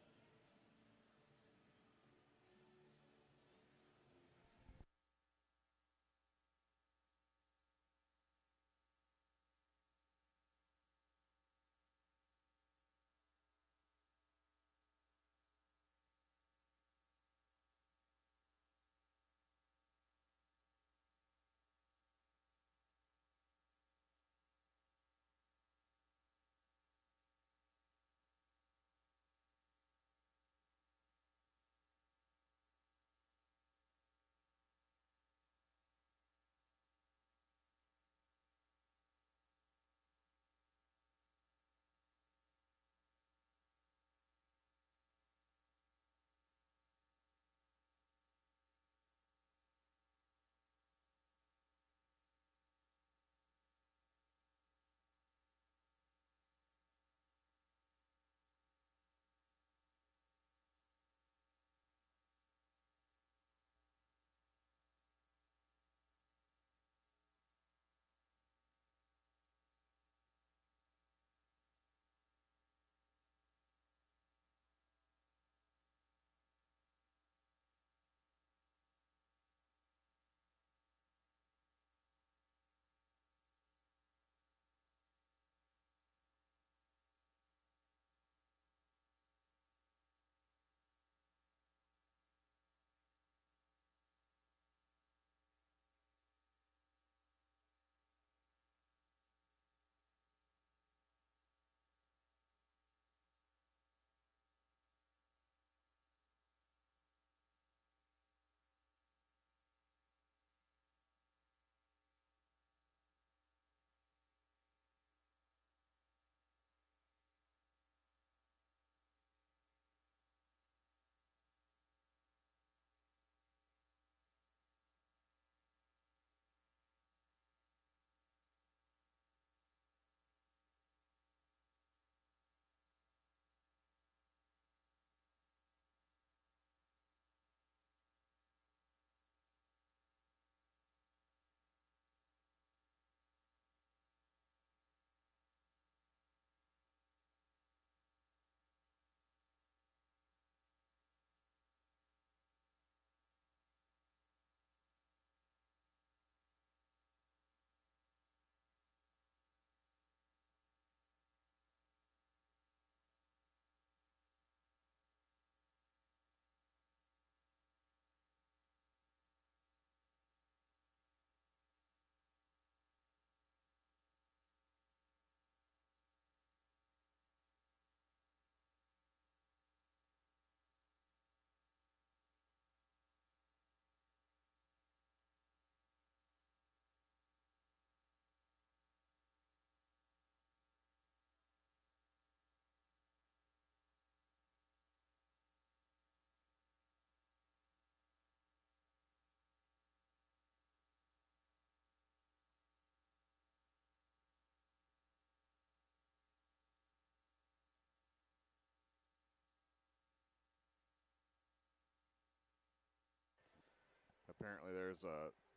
apparently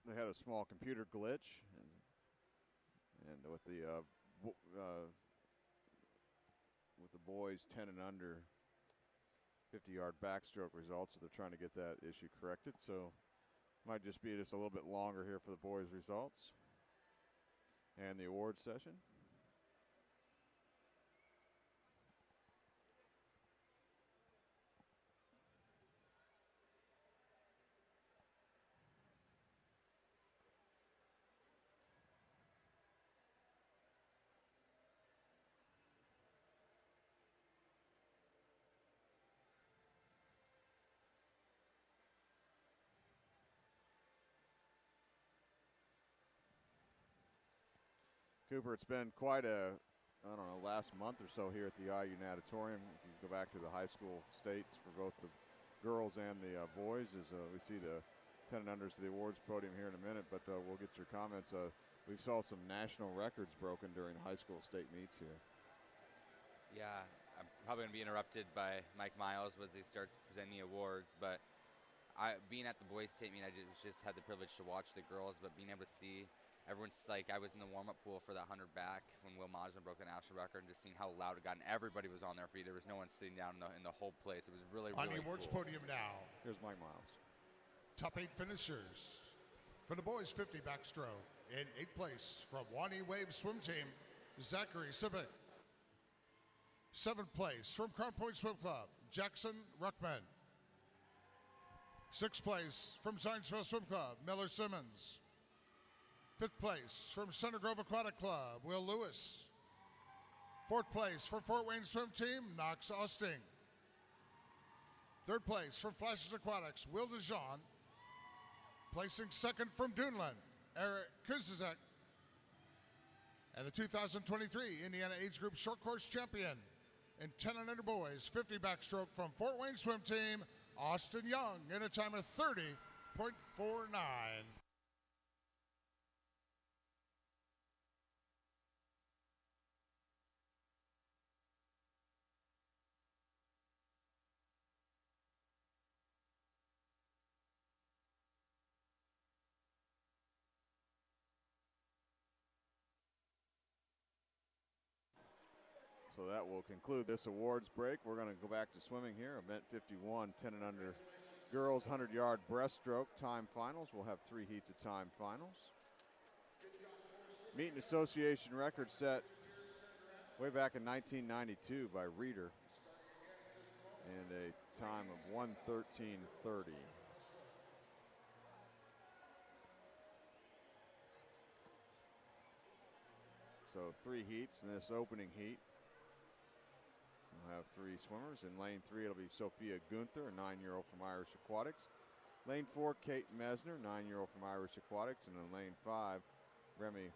they had a small computer glitch, and with the boys 10 and under 50-yard backstroke results, so they're trying to get that issue corrected. So might just be a little bit longer here for the boys' results and the award session. Cooper, it's been quite a, last month or so here at the IU Natatorium. If you go back to the high school states for both the girls and the boys, as we see the 10 and unders to the awards podium here in a minute, but we'll get your comments. We saw some national records broken during the high school state meets here. Yeah, I'm probably going to be interrupted by Mike Miles as he starts presenting the awards, but being at the boys' state meet, I just had the privilege to watch the girls, but being able to see everyone's like, I was in the warm-up pool for that 100 back when Will Modgman broke the national record, and just seeing how loud it got, and everybody was on their feet. There was no one sitting down in the whole place. It was really, really cool. On the awards podium now. Here's Mike Miles. Top 8 finishers for the boys 50 backstroke. In 8th place from Wani Wave Swim Team, Zachary Civic. 7th place from Crown Point Swim Club, Jackson Ruckman. 6th place from Zionsville Swim Club, Miller Simmons. 5th place from Center Grove Aquatic Club, Will Lewis. 4th place from Fort Wayne Swim Team, Knox Austin. 3rd place from Flashes Aquatics, Will DeJean. Placing 2nd from Duneland, Eric Kuzizek. And the 2023 Indiana Age Group Short Course Champion in 10 and under boys, 50 backstroke from Fort Wayne Swim Team, Austin Young, in a time of 30.49. So that will conclude this awards break. We're going to go back to swimming here. Event 51, 10 and under girls 100-yard breaststroke time finals. We'll have 3 heats of time finals. Meet and association record set way back in 1992 by Reeder, and a time of 1:13:30. So 3 heats in this opening heat. We'll have 3 swimmers. In lane 3, it'll be Sophia Gunther, a 9-year-old from Irish Aquatics. Lane 4, Kate Mesner, 9-year-old from Irish Aquatics. And in lane 5, Remy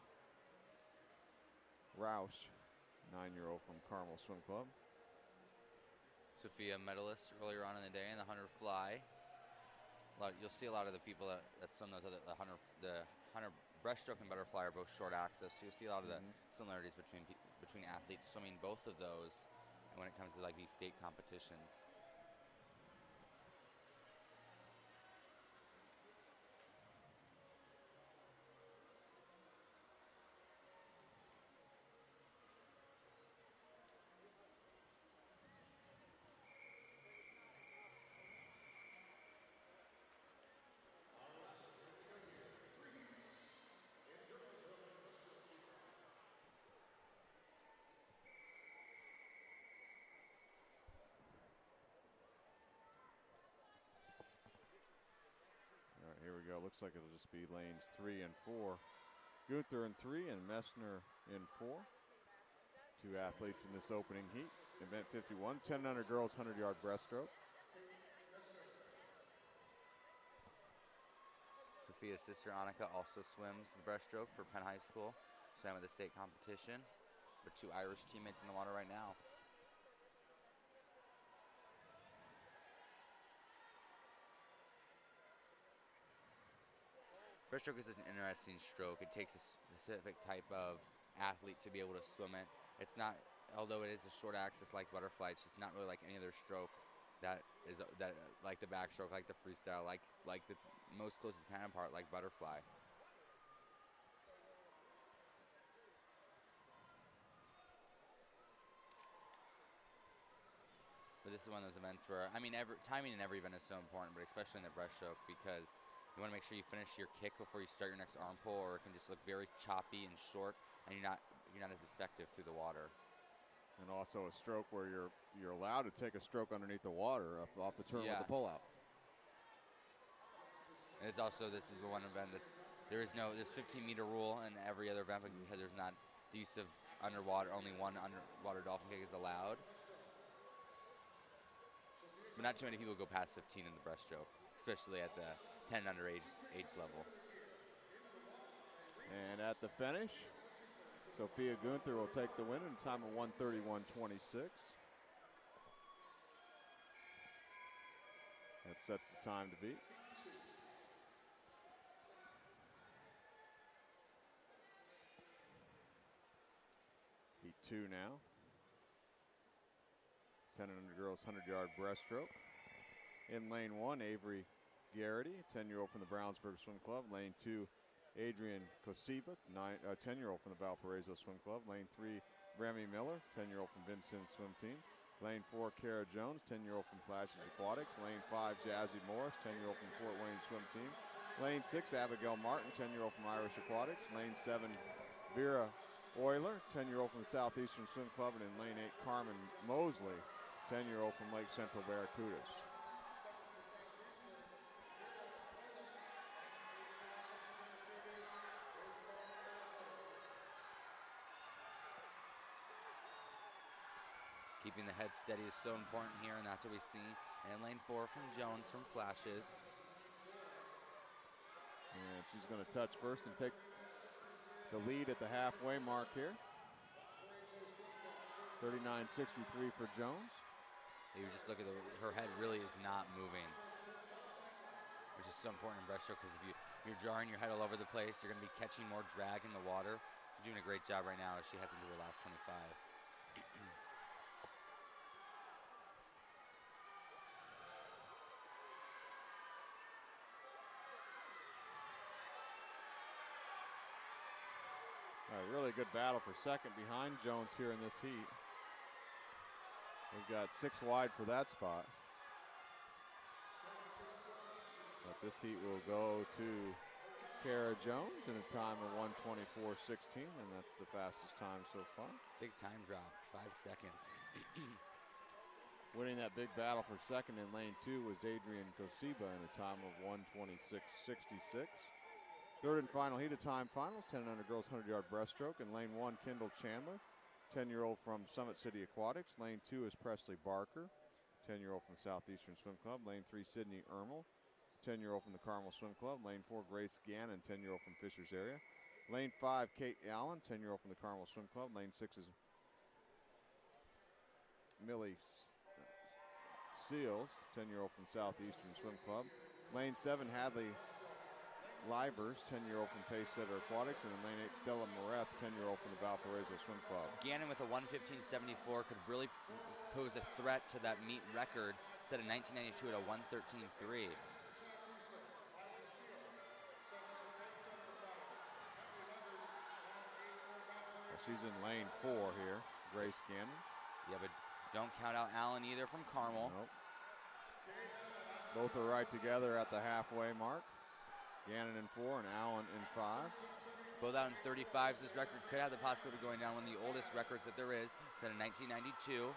Roush, 9-year-old from Carmel Swim Club. Sophia, medalist earlier on in the day in the 100 fly. You'll see a lot of the people that swim those other, the 100 breaststroke and butterfly are both short axis. So you'll see a lot of the similarities between athletes swimming both of those when it comes to like these state competitions. Here we go. Looks like it'll just be lanes 3 and 4. Gunther in 3 and Messner in 4. 2 athletes in this opening heat. Event 51, 10 under girls 100-yard breaststroke. Sophia's sister Annika also swims the breaststroke for Penn High School. Swam at the state competition. With 2 Irish teammates in the water right now. Breaststroke is an interesting stroke. It takes a specific type of athlete to be able to swim it. It's not, although it is a short axis like butterfly, it's just not really like any other stroke that is like the backstroke, like the freestyle, like the most closest counterpart, like butterfly. But this is one of those events where, I mean, timing in every event is so important, but especially in the breaststroke, because you want to make sure you finish your kick before you start your next arm pull, or it can just look very choppy and short, and you're not as effective through the water. And also a stroke where you're allowed to take a stroke underneath the water off the turn with the pullout. And it's also, this is the one event that's, there's 15-meter rule in every other event because there's not the use of underwater, only one underwater dolphin kick is allowed. But not too many people go past 15 in the breaststroke, especially at the 10 under age level. And at the finish, Sophia Gunther will take the win in a time of 1:31.26. That sets the time to beat. Heat 2 now. 10 and under girls 100-yard breaststroke. In lane 1, Avery Garrity, 10-year-old from the Brownsburg Swim Club. Lane 2, Adrian Kosiba, 10-year-old from the Valparaiso Swim Club. Lane 3, Remy Miller, 10-year-old from Vincent Swim Team. Lane 4, Kara Jones, 10-year-old from Flashes Aquatics. Lane 5, Jazzy Morris, 10-year-old from Fort Wayne Swim Team. Lane 6, Abigail Martin, 10-year-old from Irish Aquatics. Lane 7, Vera Euler, 10-year-old from the Southeastern Swim Club. And in lane 8, Carmen Mosley, 10-year-old from Lake Central Barracudas. Keeping the head steady is so important here, and that's what we see. And lane 4 from Jones from Flashes. And she's going to touch first and take the lead at the halfway mark here. 39.63 for Jones. You just look at her head really is not moving, which is so important in breaststroke because if you're jarring your head all over the place, you're going to be catching more drag in the water. She's doing a great job right now as she heads into her last 25. A really good battle for second behind Jones here in this heat. We've got 6 wide for that spot. But this heat will go to Kara Jones in a time of 1:24.16, and that's the fastest time so far. Big time drop, 5 seconds. Winning that big battle for second in lane 2 was Adrian Kosiba in a time of 1:26.66. Third and final heat of time finals, 10 and under girls 100-yard breaststroke. In lane 1, Kendall Chandler, 10-year-old from Summit City Aquatics. Lane 2 is Presley Barker, 10-year-old from Southeastern Swim Club. Lane 3, Sydney Ermel, 10-year-old from the Carmel Swim Club. Lane 4, Grace Gannon, 10-year-old from Fishers area. Lane 5, Kate Allen, 10-year-old from the Carmel Swim Club. Lane 6 is Millie Seals, 10-year-old from Southeastern Swim Club. Lane 7, Hadley Libers, 10-year-old from Pace Setter Aquatics. And in lane 8, Stella Moretz, 10-year-old from the Valparaiso Swim Club. Gannon with a 1:15.74 could really pose a threat to that meet record set in 1992 at a 1:13.3. She's in lane 4 here, Grace Gannon. Yeah, but don't count out Allen either from Carmel. Nope. Both are right together at the halfway mark. Gannon in 4 and Allen in 5. Both out in 35s. This record could have the possibility of going down, one of the oldest records that there is, set in 1992.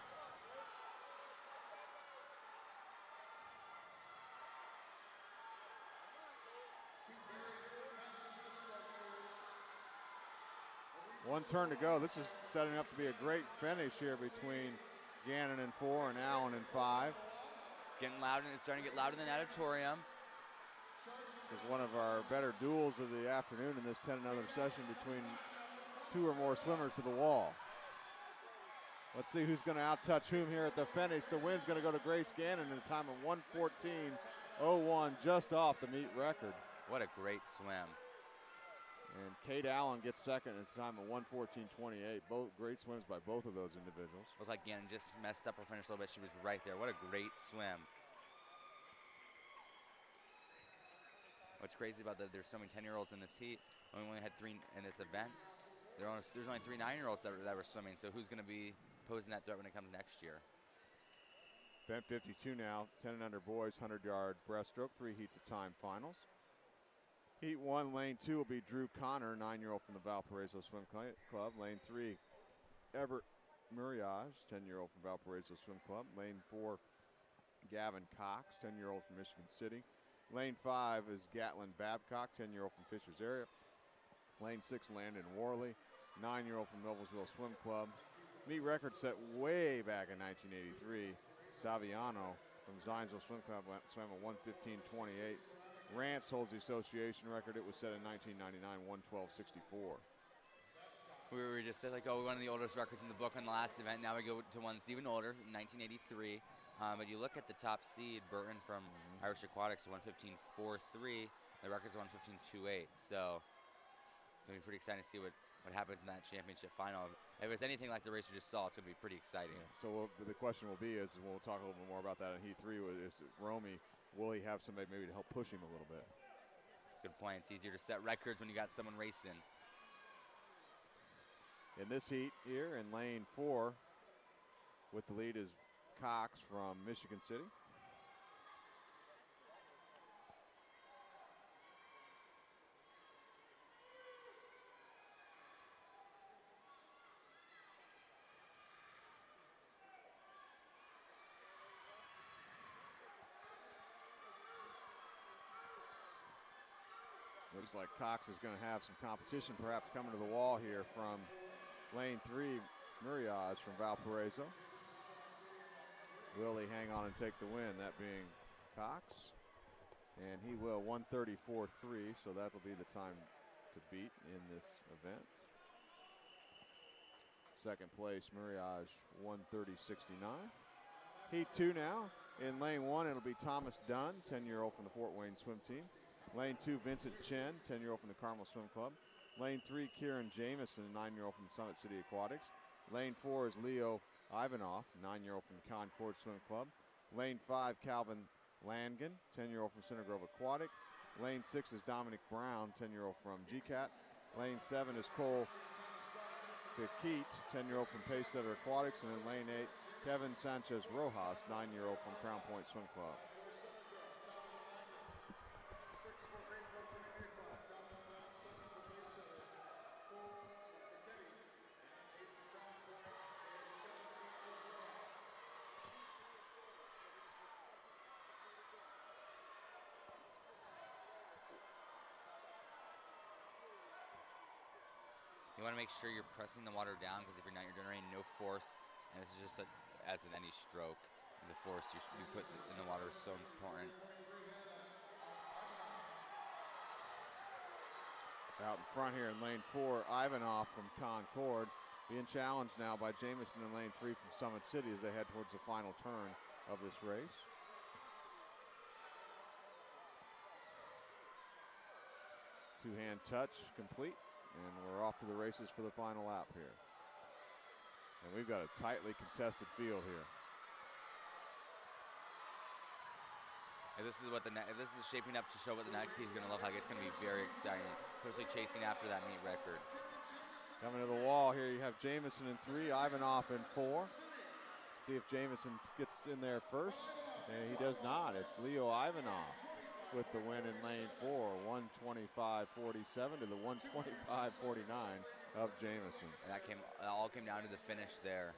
One turn to go. This is setting up to be a great finish here between Gannon in 4 and Allen in 5. It's getting loud, and it's starting to get louder in the auditorium. This is one of our better duels of the afternoon in this 10 and under session between 2 or more swimmers to the wall. Let's see who's going to out-touch whom here at the finish. The win's going to go to Grace Gannon in a time of 1:14.01, just off the meet record. What a great swim. And Kate Allen gets second at a time of 1:14.28. Both great swims by both of those individuals. Looked like Gannon just messed up her finish a little bit. She was right there. What a great swim. What's crazy about that, there's so many 10-year-olds in this heat. We only had 3 in this event. There's only 3 9-year-olds that were swimming, so who's going to be posing that threat when it comes next year? Event 52 now, 10 and under boys, 100-yard breaststroke, 3 heats of time finals. Heat 1, lane 2 will be Drew Connor, 9-year-old from the Valparaiso Swim Club. Lane 3, Everett Muriage, 10-year-old from Valparaiso Swim Club. Lane 4, Gavin Cox, 10-year-old from Michigan City. Lane 5 is Gatlin Babcock, 10-year-old from Fishers area. Lane 6, Landon Worley, 9-year-old from Noblesville Swim Club. Meet record set way back in 1983. Saviano from Zionsville Swim Club swam at 1:15.28. Rance holds the association record. It was set in 1999, 1:12.64. We were just said, like, oh, one of the oldest records in the book on the last event. Now we go to one that's even older, 1983. But you look at the top seed, Burton from Irish Aquatics, 1:15.43. The record's 1:15.28. So it's going to be pretty exciting to see what happens in that championship final. If it's anything like the race you just saw, it's going to be pretty exciting. Yeah. So the question will be is, we'll talk a little bit more about that in Heat 3, is Romy, will he have somebody maybe to help push him a little bit? Good point. It's easier to set records when you got someone racing. In this heat here in lane 4, with the lead is Cox from Michigan City. Looks like Cox is going to have some competition perhaps coming to the wall here from lane 3, Muriaz from Valparaiso. Will he hang on and take the win? That being Cox. And he will, 1:34.3, so that'll be the time to beat in this event. Second place, Muriaz, 1:30.69. Heat 2 now. In lane 1, it'll be Thomas Dunn, 10-year-old from the Fort Wayne swim team. Lane 2, Vincent Chen, 10-year-old from the Carmel Swim Club. Lane 3, Kieran Jamison, 9-year-old from the Summit City Aquatics. Lane 4 is Leo Ivanoff, 9-year-old from the Concord Swim Club. Lane 5, Calvin Langen, 10-year-old from Center Grove Aquatic. Lane 6 is Dominic Brown, 10-year-old from GCAT. Lane 7 is Cole Kikit, 10-year-old from Pacesetter Aquatics. And in lane 8, Kevin Sanchez Rojas, 9-year-old from Crown Point Swim Club. You want to make sure you're pressing the water down, because if you're not, you're generating no force. And this is just as with any stroke, the force you put in the water is so important. Out in front here in lane 4, Ivanoff from Concord being challenged now by Jamison in lane 3 from Summit City as they head towards the final turn of this race. Two-hand touch complete, and we're off to the races for the final lap here. And we've got a tightly contested field here. If this is shaping up to show what the next heat is going to look like, it's going to be very exciting, especially chasing after that meet record. Coming to the wall here, you have Jamison in 3, Ivanoff in 4. See if Jamison gets in there first. And he does not. It's Leo Ivanoff with the win in lane 4, 1:25.47 to the 1:25.49 of Jamison. And that all came down to the finish there.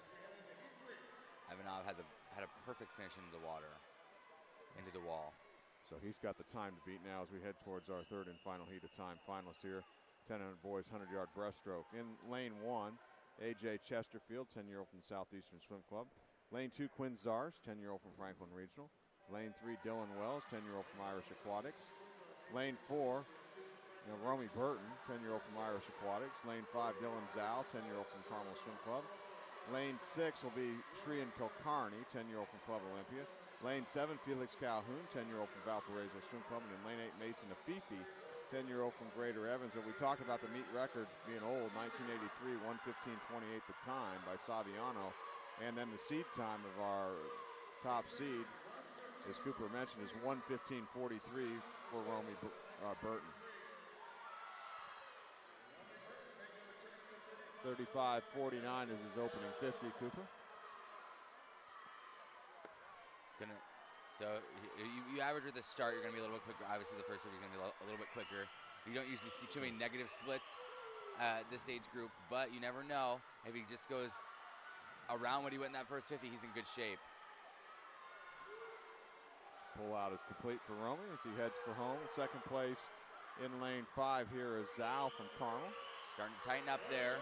Ivanoff had a perfect finish into the water, into the wall. So he's got the time to beat now as we head towards our third and final heat of time finals here. 1000 boys 100-yard breaststroke. In lane 1, AJ Chesterfield, 10-year-old from the Southeastern Swim Club. Lane 2, Quinn Zars, 10-year-old from Franklin Regional. Lane 3, Dylan Wells, 10-year-old from Irish Aquatics. Lane 4, Romy Burton, 10-year-old from Irish Aquatics. Lane 5, Dylan Zhao, 10-year-old from Carmel Swim Club. Lane 6 will be Shrian Kilcarney, 10-year-old from Club Olympia. Lane 7, Felix Calhoun, 10-year-old from Valparaiso Swim Club. And in lane 8, Mason Afifi, 10-year-old from Greater Evansville. We talked about the meet record being old, 1983, 1:15:28 the time by Saviano. And then the seed time of our top seed, as Cooper mentioned, is 1:15:43 for Romy Burton. 35:49 is his opening 50, Cooper. So you average with the start, you're going to be a little bit quicker. Obviously, the first 50 is going to be a little bit quicker. You don't usually see too many negative splits at this age group, but you never know. If he just goes around what he went in that first 50, he's in good shape. Pull out is complete for Romy as he heads for home. Second place in lane 5 here is Zal from Carmel. Starting to tighten up there.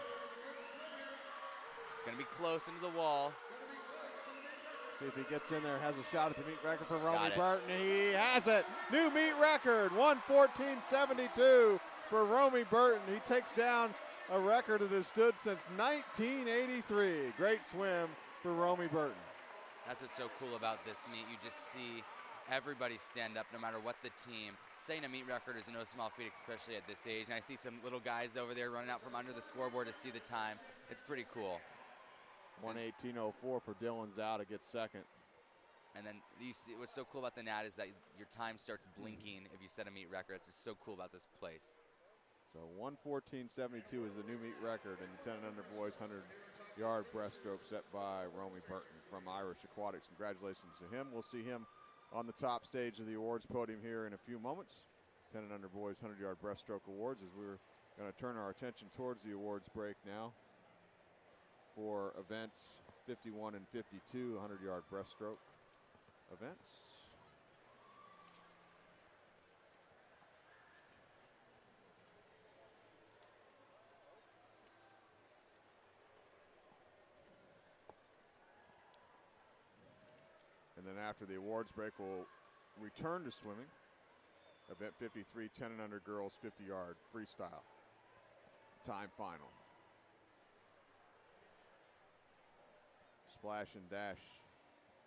It's going to be close into the wall. See if he gets in there, has a shot at the meet record for Romy Burton. He has it. New meet record, 1:14:72 for Romy Burton. He takes down a record that has stood since 1983. Great swim for Romy Burton. That's what's so cool about this meet. You just see everybody stand up no matter what the team. Setting a meet record is no small feat, especially at this age. And I see some little guys over there running out from under the scoreboard to see the time. It's pretty cool. 1:18:04 for Dylan Zhao to get second. And then you see what's so cool about the NAT is that your time starts blinking if you set a meet record. That's what's so cool about this place. So 1:14:72 is the new meet record in the 10 and under boys 100-yard breaststroke set by Romy Burton from Irish Aquatics. Congratulations to him. We'll see him on the top stage of the awards podium here in a few moments. 10 and under boys 100-yard breaststroke awards, as we're going to turn our attention towards the awards break now for events 51 and 52 100-yard breaststroke events. And then after the awards break, we'll return to swimming. Event 53, 10 and under girls 50-yard freestyle time final. Splash and dash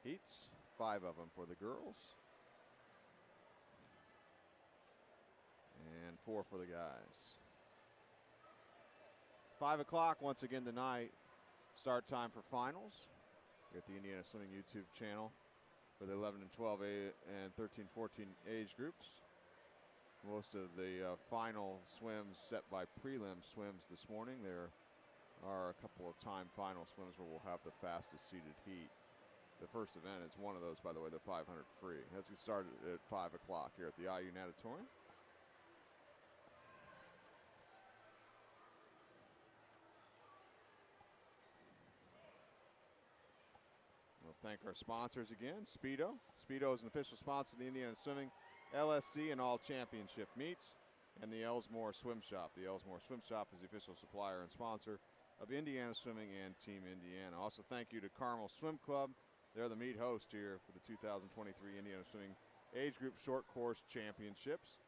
heats, 5 of them for the girls. And 4 for the guys. 5 o'clock once again tonight, start time for finals. We got the Indiana Swimming YouTube channel for the 11 and 12 and 13, 14 age groups. Most of the final swims set by prelim swims this morning. There are a couple of time final swims where we'll have the fastest seated heat. The first event is one of those, by the way, the 500 free. That's we started at 5 o'clock here at the IU Natatorium. We'll thank our sponsors again. Speedo. Speedo is an official sponsor of the Indiana Swimming, LSC, and all championship meets. And the Ellsmore Swim Shop. The Ellsmore Swim Shop is the official supplier and sponsor of Indiana Swimming and Team Indiana. Also, thank you to Carmel Swim Club. They're the meet host here for the 2023 Indiana Swimming Age Group Short Course Championships.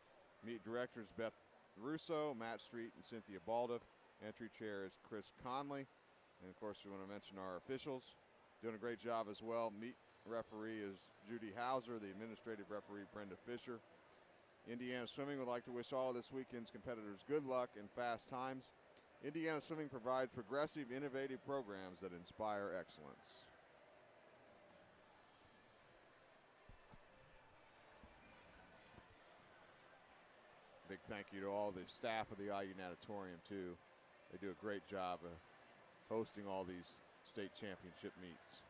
Meet directors Beth Russo, Matt Street, and Cynthia Baldiff. Entry chair is Chris Conley. And, of course, we want to mention our officials. Doing a great job as well. Meet referee is Judy Hauser. The administrative referee, Brenda Fisher. Indiana Swimming would like to wish all of this weekend's competitors good luck and fast times. Indiana Swimming provides progressive, innovative programs that inspire excellence. Big thank you to all the staff of the IU Natatorium, too. They do a great job of hosting all these state championship meets.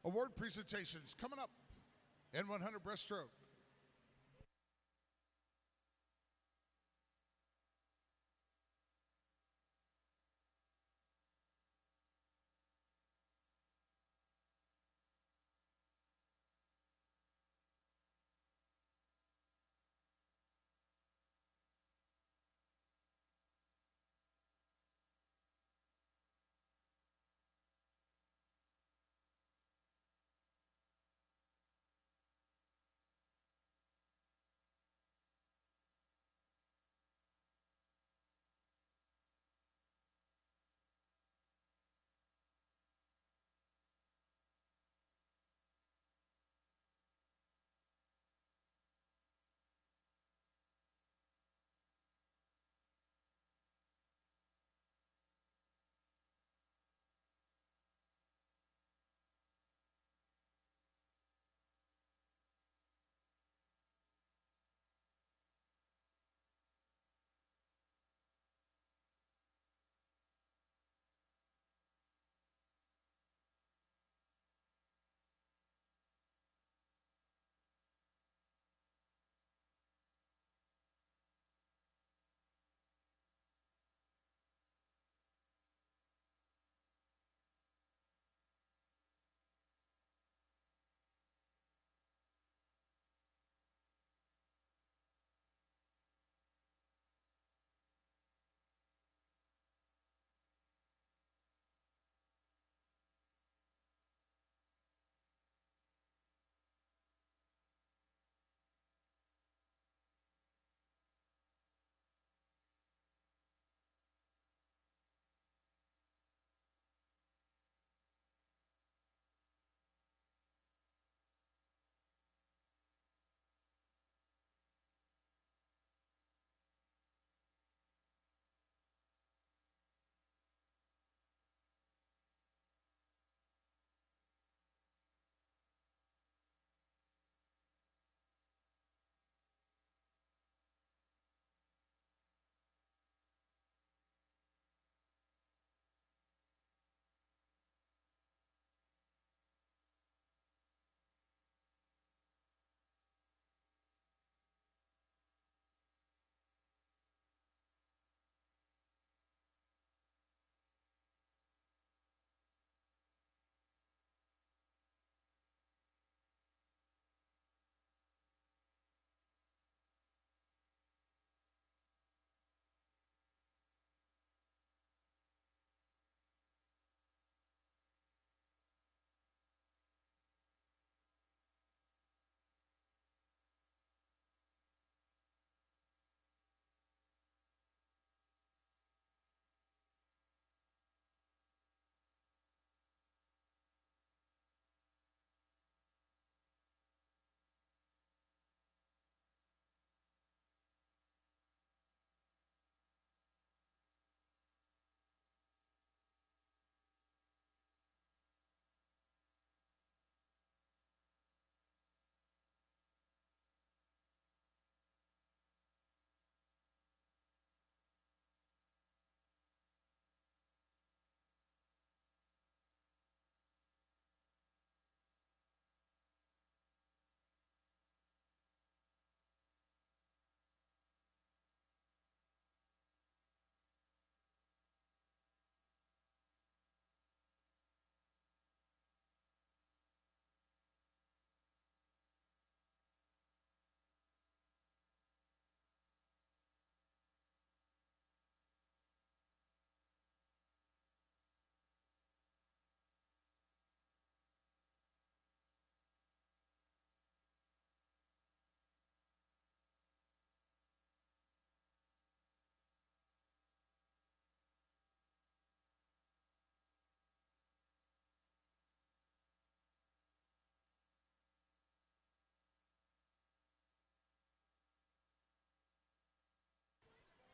Award presentations coming up in 100 breaststroke.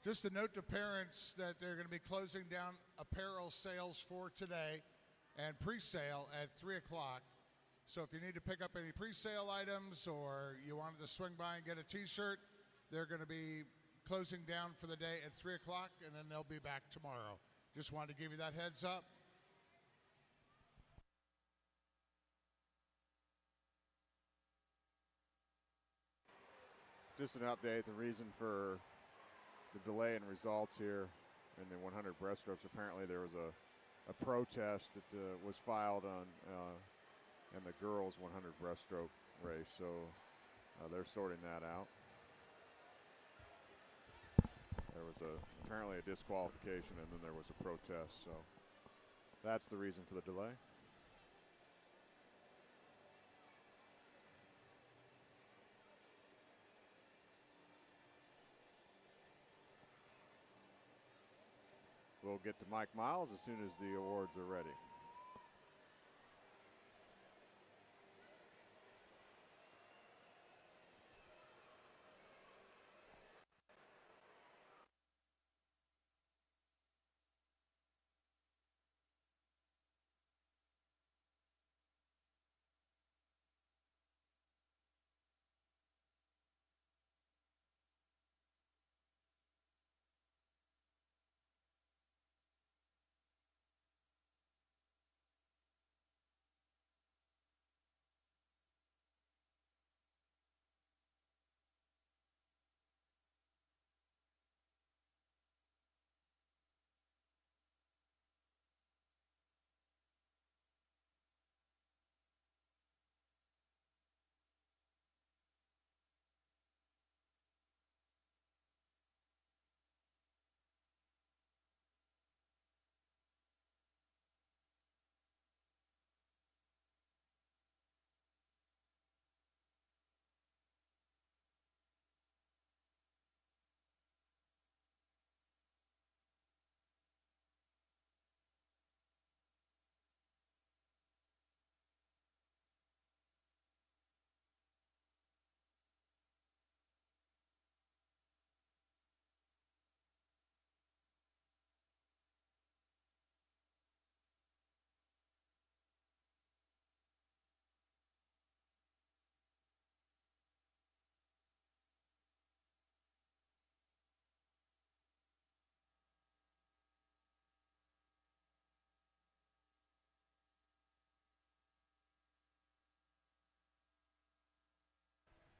Just a note to parents that they're going to be closing down apparel sales for today and pre-sale at 3 o'clock. So if you need to pick up any pre-sale items or you wanted to swing by and get a t-shirt, they're going to be closing down for the day at 3 o'clock, and then they'll be back tomorrow. Just wanted to give you that heads up. Just an update, the reason for the delay in results here in the 100 breaststrokes, apparently there was a protest that was filed on in the girls 100 breaststroke race, so they're sorting that out. There was apparently a disqualification, and then there was a protest, so that's the reason for the delay. We'll get to Mike Miles as soon as the awards are ready.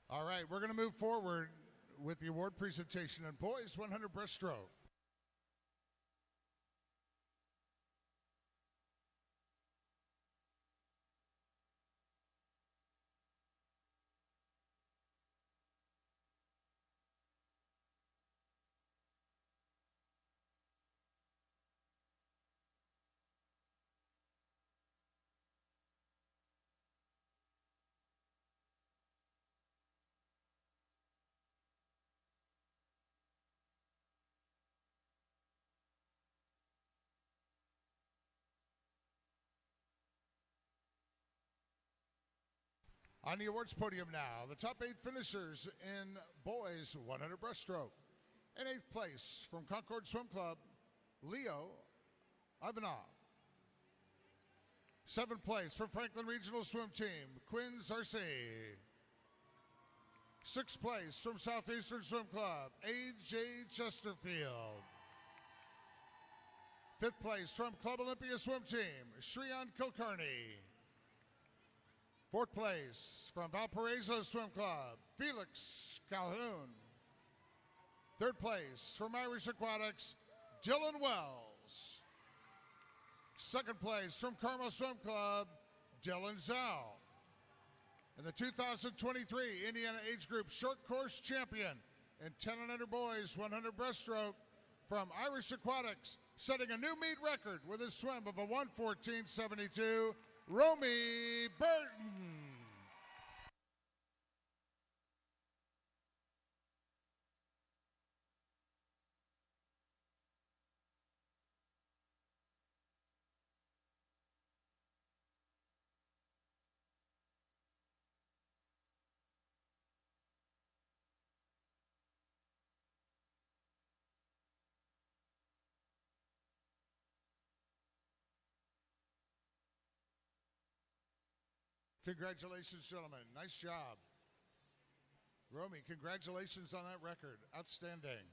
All right, we're going to move forward with the award presentation in boys 100 breaststroke. On the awards podium now, the top 8 finishers in boys 100 breaststroke. In 8th place from Concord Swim Club, Leo Ivanov. 7th place from Franklin Regional Swim Team, Quinn Zarce. 6th place from Southeastern Swim Club, A.J. Chesterfield. 5th place from Club Olympia Swim Team, Shreyan Kulkarni. 4th place from Valparaiso Swim Club, Felix Calhoun. 3rd place from Irish Aquatics, Dylan Wells. 2nd place from Carmel Swim Club, Dylan Zhao. And the 2023 Indiana Age Group Short Course Champion in 10 and under boys 100 breaststroke from Irish Aquatics, setting a new meet record with a swim of a 1:14.72, Romy Burton. Congratulations, gentlemen. Nice job. Romy, congratulations on that record. Outstanding.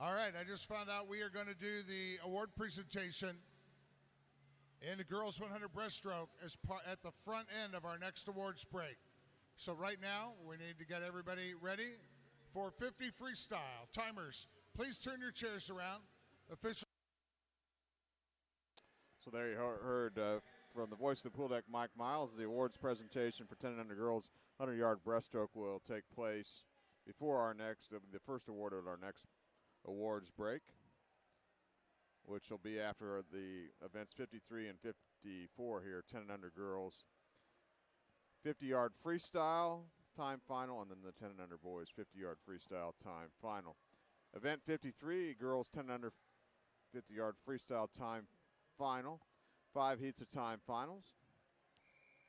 All right, I just found out we are going to do the award presentation in the girls 100 breaststroke at the front end of our next awards break. So right now, we need to get everybody ready for 50 freestyle. Timers, please turn your chairs around. Official. So there you heard from the voice of the pool deck, Mike Miles. The awards presentation for 10 and under girls 100-yard breaststroke will take place before the first award at our next awards break, which will be after the events 53 and 54 here, 10 and under girls. 50-yard freestyle time final, and then the 10 and under boys 50-yard freestyle time final. Event 53, girls 10 and under 50-yard freestyle time final. 5 heats of time finals.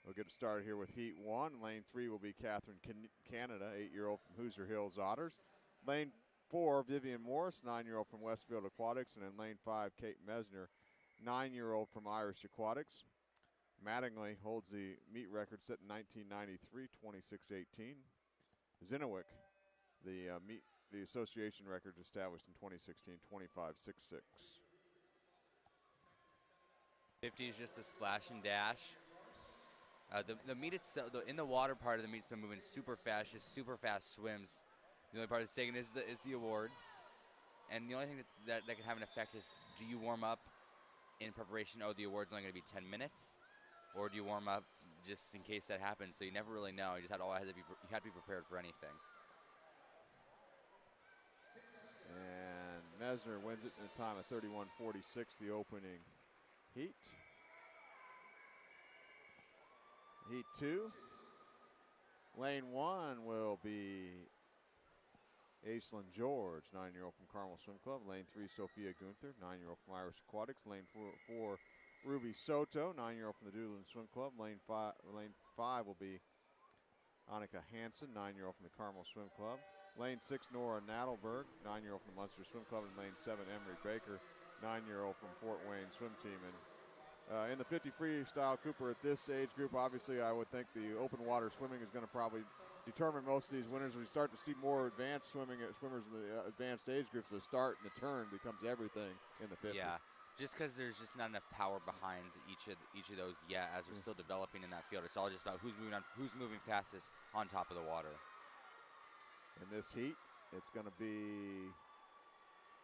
We'll get started here with heat 1. Lane 3 will be Catherine Canada, 8-year-old from Hoosier Hills Otters. Lane 4, Vivian Morris, 9-year-old from Westfield Aquatics. And in lane 5, Kate Mesner, 9-year-old from Irish Aquatics. Mattingly holds the meet record set in 1993, 26:18. Zinowicz, the association record established in 2016, 25:66. 50 is just a splash and dash. The meet itself, in the water part of the meet's been moving super fast, just super fast swims. The only part that's taken is the awards. And the only thing that can have an effect is, do you warm up in preparation? Oh, the award's only going to be 10 minutes? Or do you warm up just in case that happens? So you never really know. You had to be prepared for anything. And Mesner wins it in a time of 31:46, the opening heat. Heat 2. Lane 1 will be Aislinn George, 9-year-old from Carmel Swim Club. Lane 3, Sophia Gunther, 9-year-old from Irish Aquatics. Lane 4, Ruby Soto, 9-year-old from the Doodland Swim Club. Lane 5 will be Annika Hansen, 9-year-old from the Carmel Swim Club. Lane 6, Nora Nadelberg, 9-year-old from the Munster Swim Club. And lane 7, Emery Baker, 9-year-old from Fort Wayne Swim Team. And in the 50 freestyle Cooper at this age group, obviously I would think the open water swimming is going to probably determine most of these winners. We start to see more advanced swimmers in the advanced age groups. The start and the turn becomes everything in the 50. Yeah, just because there's just not enough power behind each of those yet, as they're still developing in that field. It's all just about who's moving fastest on top of the water. In this heat, it's going to be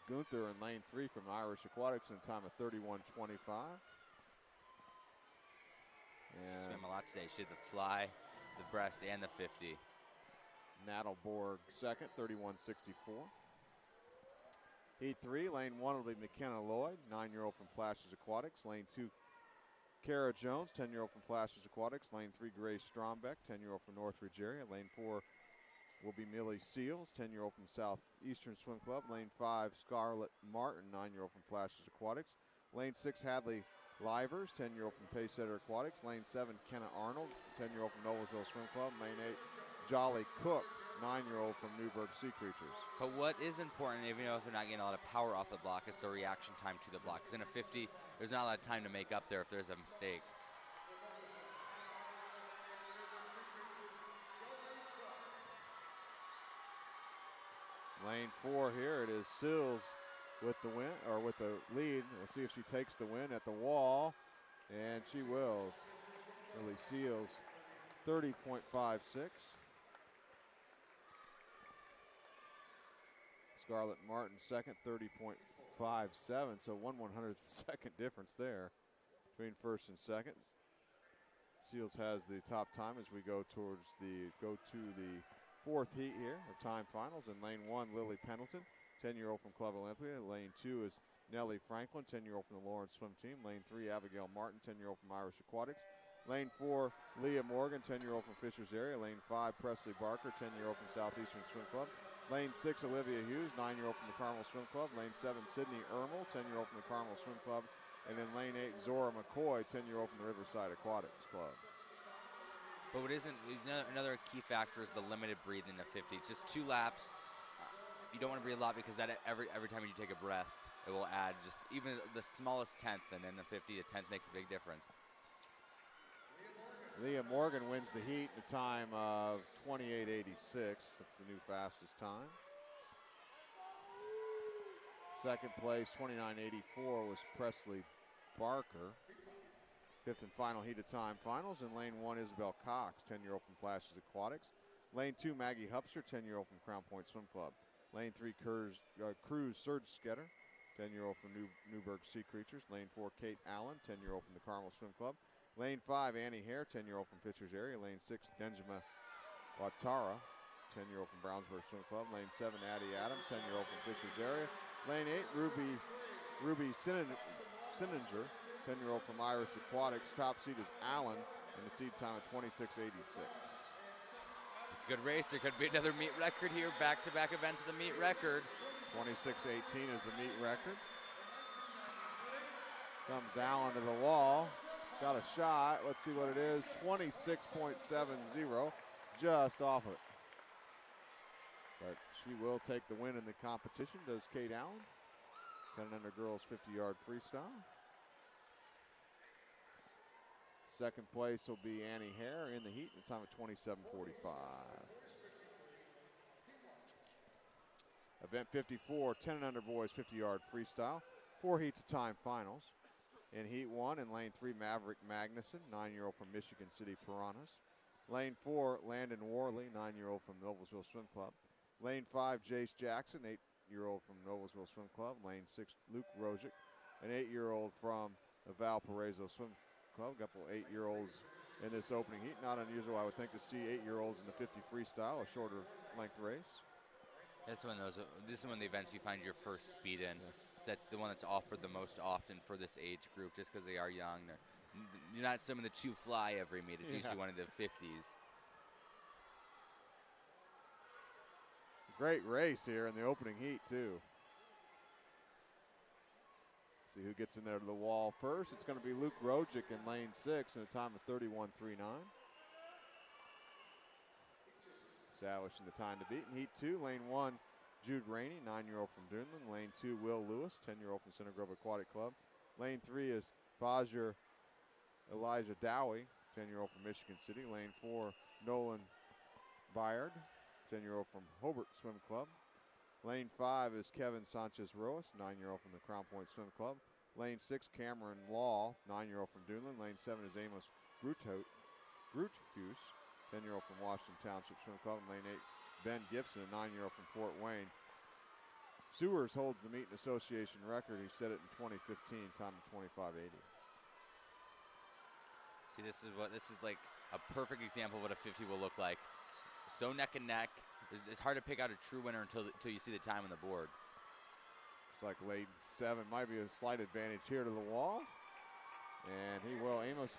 Gunther in lane 3 from Irish Aquatics in a time of 31:25. She swam a lot today. She did the fly, the breast, and the 50. Nadelborg second, 31:64. Heat 3, lane 1 will be McKenna Lloyd, 9-year-old from Flashes Aquatics. Lane 2, Kara Jones, 10-year-old from Flashes Aquatics. Lane 3, Grace Strombeck, 10-year-old from Northridge area. Lane 4 will be Millie Seals, 10-year-old from Southeastern Swim Club. Lane 5, Scarlett Martin, 9-year-old from Flashes Aquatics. Lane 6, Hadley Livers, 10-year-old from Pacesetter Aquatics. Lane 7, Kenna Arnold, 10-year-old from Noblesville Swim Club. Lane 8, Jolly Cook, 9-year-old from Newburgh Sea Creatures. But what is important, even though if they're not getting a lot of power off the block, is the reaction time to the block. Because in a 50, there's not a lot of time to make up there if there's a mistake. Lane 4 here, it is Sills with the win, or with the lead. We'll see if she takes the win at the wall, and she will. Millie Seals, 30.56. Scarlett Martin second, 30.57. So 1/100th second difference there between first and second. Seals has the top time as we go to the fourth heat here of time finals. In lane 1, Lily Pendleton, 10-year-old from Club Olympia. Lane 2 is Nellie Franklin, 10-year-old from the Lawrence Swim Team. Lane 3, Abigail Martin, 10-year-old from Irish Aquatics. Lane 4, Leah Morgan, 10-year-old from Fishers area. Lane 5, Presley Barker, 10-year-old from Southeastern Swim Club. Lane 6, Olivia Hughes, 9-year-old from the Carmel Swim Club. Lane 7, Sydney Ermel, 10-year-old from the Carmel Swim Club. And in lane 8, Zora McCoy, 10-year-old from the Riverside Aquatics Club. But what isn't another key factor is the limited breathing of 50. It's just 2 laps. You don't want to breathe a lot because that every time you take a breath, it will add just even the smallest tenth, and in the 50, the tenth makes a big difference. Leah Morgan wins the heat in a time of 28:86. That's the new fastest time. Second place, 29.84, was Presley Barker. Fifth and final heat of time finals. In lane 1, Isabel Cox, 10-year-old from Flashes Aquatics. Lane 2, Maggie Hupster, 10-year-old from Crown Point Swim Club. Lane 3, Cruz Surge Sketter, 10-year-old from Newburgh Sea Creatures. Lane 4, Kate Allen, 10-year-old from the Carmel Swim Club. Lane 5, Annie Hare, 10-year-old from Fishers Area. Lane 6, Denjima Watara, 10-year-old from Brownsburg Swim Club. Lane 7, Addie Adams, 10-year-old from Fishers Area. Lane 8, Ruby Sininger, 10-year-old from Irish Aquatics. Top seed is Allen, and the seed time of 26.86. It's a good race. There could be another meet record here. Back-to-back events of the meet record. 26.18 is the meet record. Comes Allen to the wall. Got a shot. Let's see what it is. 26.70, just off of it. But she will take the win in the competition, does Kate Allen. 10 under girls 50-yard freestyle. Second place will be Annie Hare in the heat in a time of 27.45. Event 54, 10 and under boys 50-yard freestyle. 4 heats of time finals. In heat 1, in lane 3, Maverick Magnuson, 9-year-old from Michigan City Piranhas. Lane 4, Landon Worley, 9-year-old from Noblesville Swim Club. Lane 5, Jace Jackson, 8-year-old from Noblesville Swim Club. Lane 6, Luke Rozic, an 8-year-old from the Valparaiso Swim Club. A couple 8-year-olds in this opening heat. Not unusual, I would think, to see 8-year-olds in the 50 freestyle, a shorter length race. This is one of the events you find your first speed in. So that's the one that's offered the most often for this age group, just because they are young. You're not swimming the 2 fly every meet. It's usually one of the 50s. Great race here in the opening heat, too. See who gets in there to the wall first. It's going to be Luke Rojic in lane 6 in a time of 31.39. Establishing the time to beat. In heat 2, lane 1, Jude Rainey, 9-year-old from Dunedin. Lane 2, Will Lewis, 10-year-old from Center Grove Aquatic Club. Lane 3 is Fajr Elijah Dowie, 10-year-old from Michigan City. Lane 4, Nolan Byard, 10-year-old from Hobart Swim Club. Lane 5 is Kevin Sanchez-Roas, 9-year-old from the Crown Point Swim Club. Lane 6, Cameron Law, 9-year-old from Dunedin. Lane 7 is Amos Groothus, 10-year-old from Washington Township Swim Club. And lane 8, Ben Gibson, a 9-year-old from Fort Wayne. Sewers holds the meet and association record. He set it in 2015, time of 25.80. See, this is like a perfect example of what a 50 will look like. So neck and neck. It's hard to pick out a true winner until you see the time on the board. It's like lane 7 might be a slight advantage here to the wall. And he will. Amos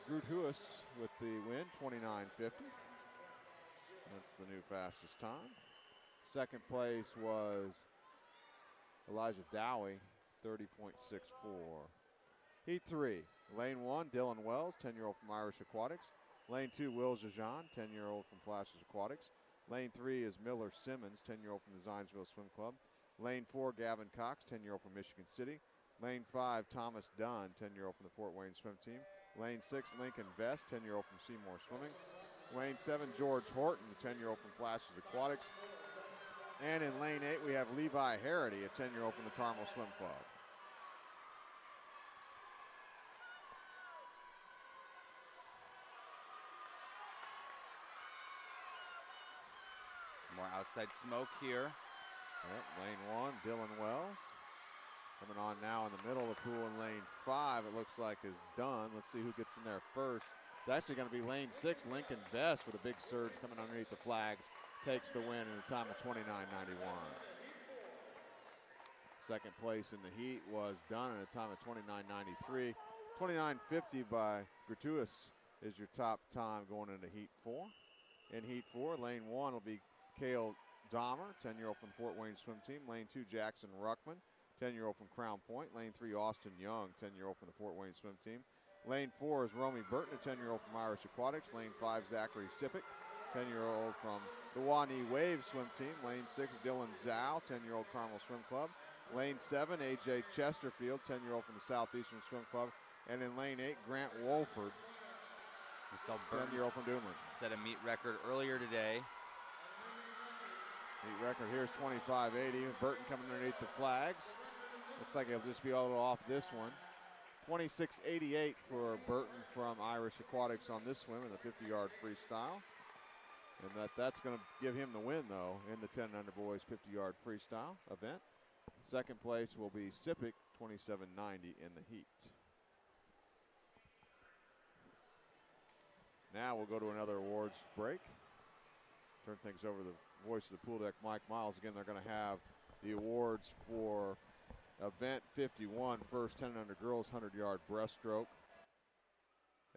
Groothus with the win, 29.50. That's the new fastest time. Second place was Elijah Dowie, 30.64. Heat 3, lane 1, Dylan Wells, 10-year-old from Irish Aquatics. Lane 2, Will Jajan, 10-year-old from Flashes Aquatics. Lane 3 is Miller Simmons, 10-year-old from the Zionsville Swim Club. Lane 4, Gavin Cox, 10-year-old from Michigan City. Lane 5, Thomas Dunn, 10-year-old from the Fort Wayne Swim Team. Lane 6, Lincoln Best, 10-year-old from Seymour Swimming. Lane 7, George Horton, 10-year-old from Flashes Aquatics. And in lane 8, we have Levi Harity, a 10-year-old from the Carmel Swim Club. More outside smoke here. Yep, lane 1, Dylan Wells. Coming on now in the middle of the pool in lane 5, it looks like is done. Let's see who gets in there first. It's actually going to be lane 6, Lincoln Best, with a big surge coming underneath the flags. Takes the win in a time of 29.91. Second place in the heat was done in a time of 29.93. 29.50 by Gratuitous is your top time going into heat 4. In heat 4, lane 1 will be Cale Dahmer, 10-year-old from Fort Wayne Swim Team. Lane 2, Jackson Ruckman, 10-year-old from Crown Point. Lane 3, Austin Young, 10-year-old from the Fort Wayne Swim Team. Lane 4 is Romy Burton, a 10-year-old from Irish Aquatics. Lane 5, Zachary Sipic, 10-year-old from the Wawnee Wave Swim Team. Lane 6, Dylan Zhao, 10-year-old Carmel Swim Club. Lane 7, A.J. Chesterfield, 10-year-old from the Southeastern Swim Club. And in lane 8, Grant Wolford, We saw Burton 10-year-old from Dunedin. set a meet record earlier today. Heat record here is 25.80. Burton coming underneath the flags. Looks like it'll just be a little off this one. 26.88 for Burton from Irish Aquatics on this swim in the 50-yard freestyle. And that's going to give him the win, though, in the 10 under boys 50-yard freestyle event. Second place will be Sippick, 27.90 in the heat. Now we'll go to another awards break. Turn things over to the voice of the pool deck, Mike Miles. Again, they're going to have the awards for event 51, first 10 under girls 100-yard breaststroke.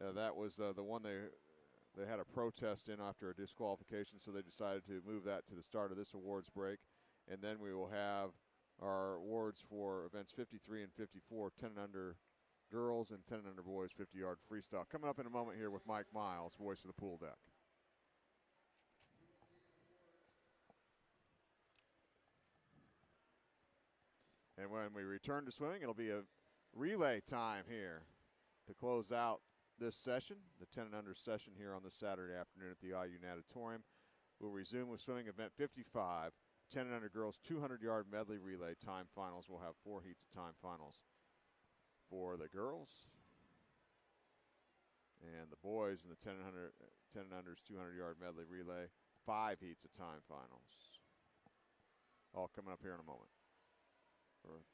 That was the one they had a protest in after a disqualification, so they decided to move that to the start of this awards break. And then we will have our awards for events 53 and 54, 10 under girls and 10 under boys 50-yard freestyle. Coming up in a moment here with Mike Miles, voice of the pool deck. And when we return to swimming, it'll be a relay time here to close out this session, the 10 and under session here on this Saturday afternoon at the IU Natatorium. We'll resume with swimming event 55, 10 and under girls 200-yard medley relay time finals. We'll have 4 heats of time finals for the girls. And the boys in the 10 and unders 200-yard medley relay, 5 heats of time finals. All coming up here in a moment.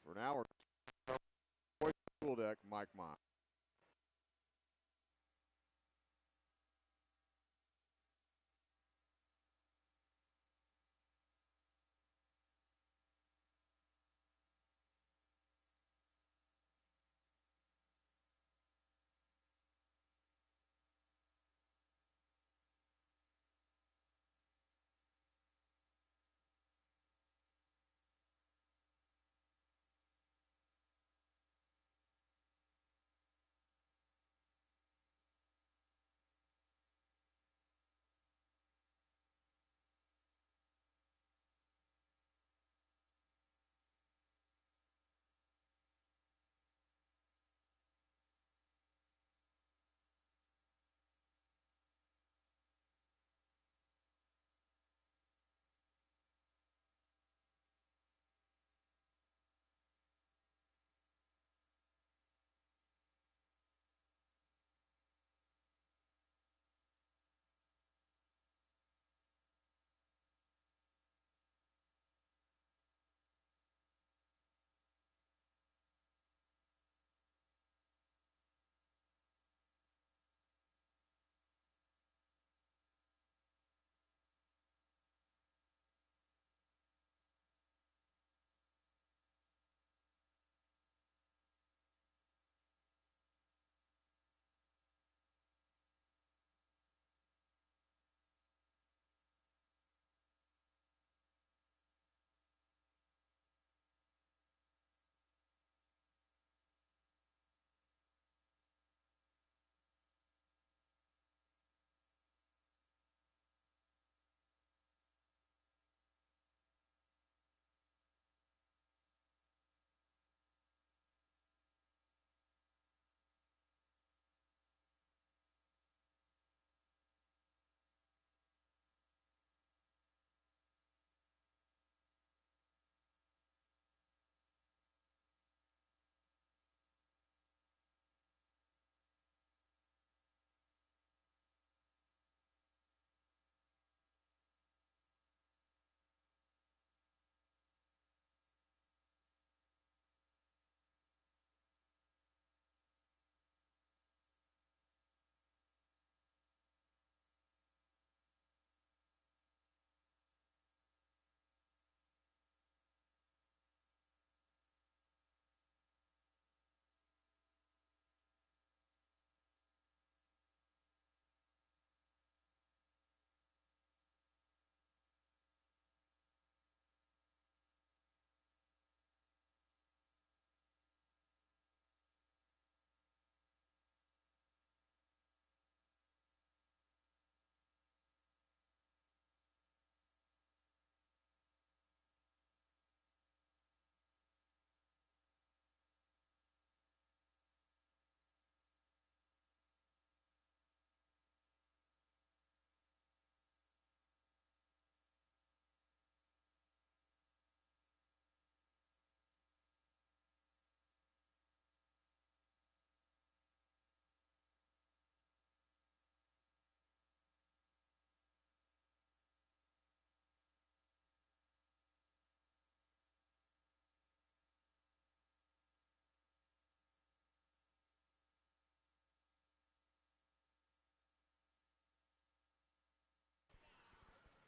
For now, we're voice of the pool deck, Mike Miles.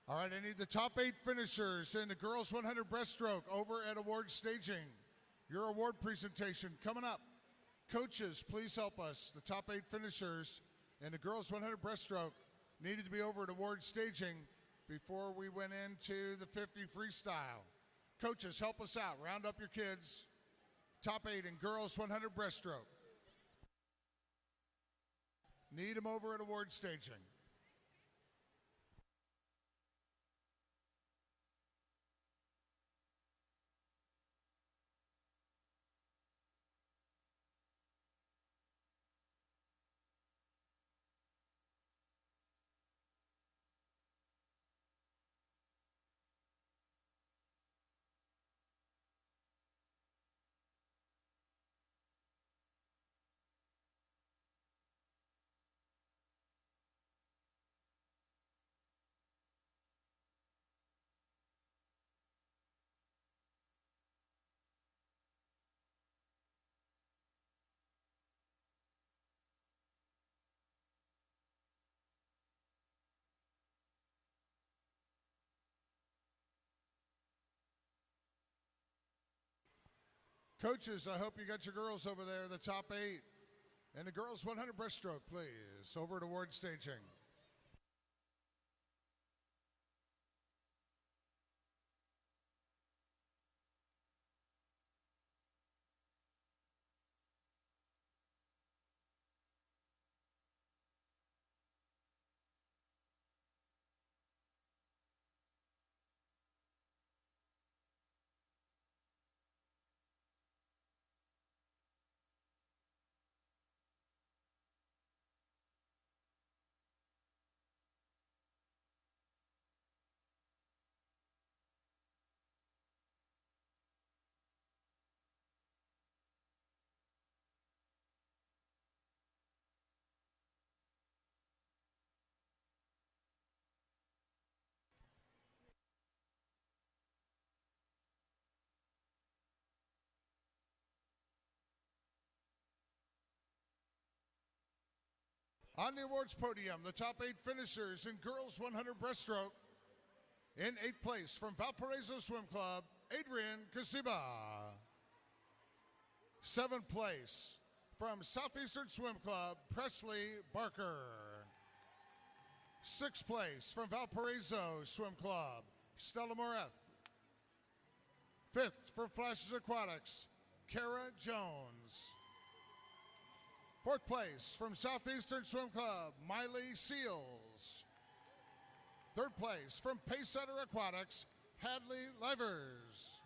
All right, I need the top 8 finishers in the girls 100 breaststroke over at award staging. Your award presentation coming up. Coaches, please help us. The top 8 finishers in the girls 100 breaststroke needed to be over at award staging before we went into the 50 freestyle. Coaches, help us out. Round up your kids. Top 8 in girls 100 breaststroke. Need them over at award staging. Coaches, I hope you got your girls over there, the top 8. And the girls 100 breaststroke, please, over at award staging. On the awards podium, the top 8 finishers in girls 100 breaststroke. In 8th place from Valparaiso Swim Club, Adrian Casiba. 7th place from Southeastern Swim Club, Presley Barker. 6th place from Valparaiso Swim Club, Stella Moreth. 5th from Flashes Aquatics, Kara Jones. 4th place from Southeastern Swim Club, Miley Seals. 3rd place from Pacesetter Aquatics, Hadley Livers.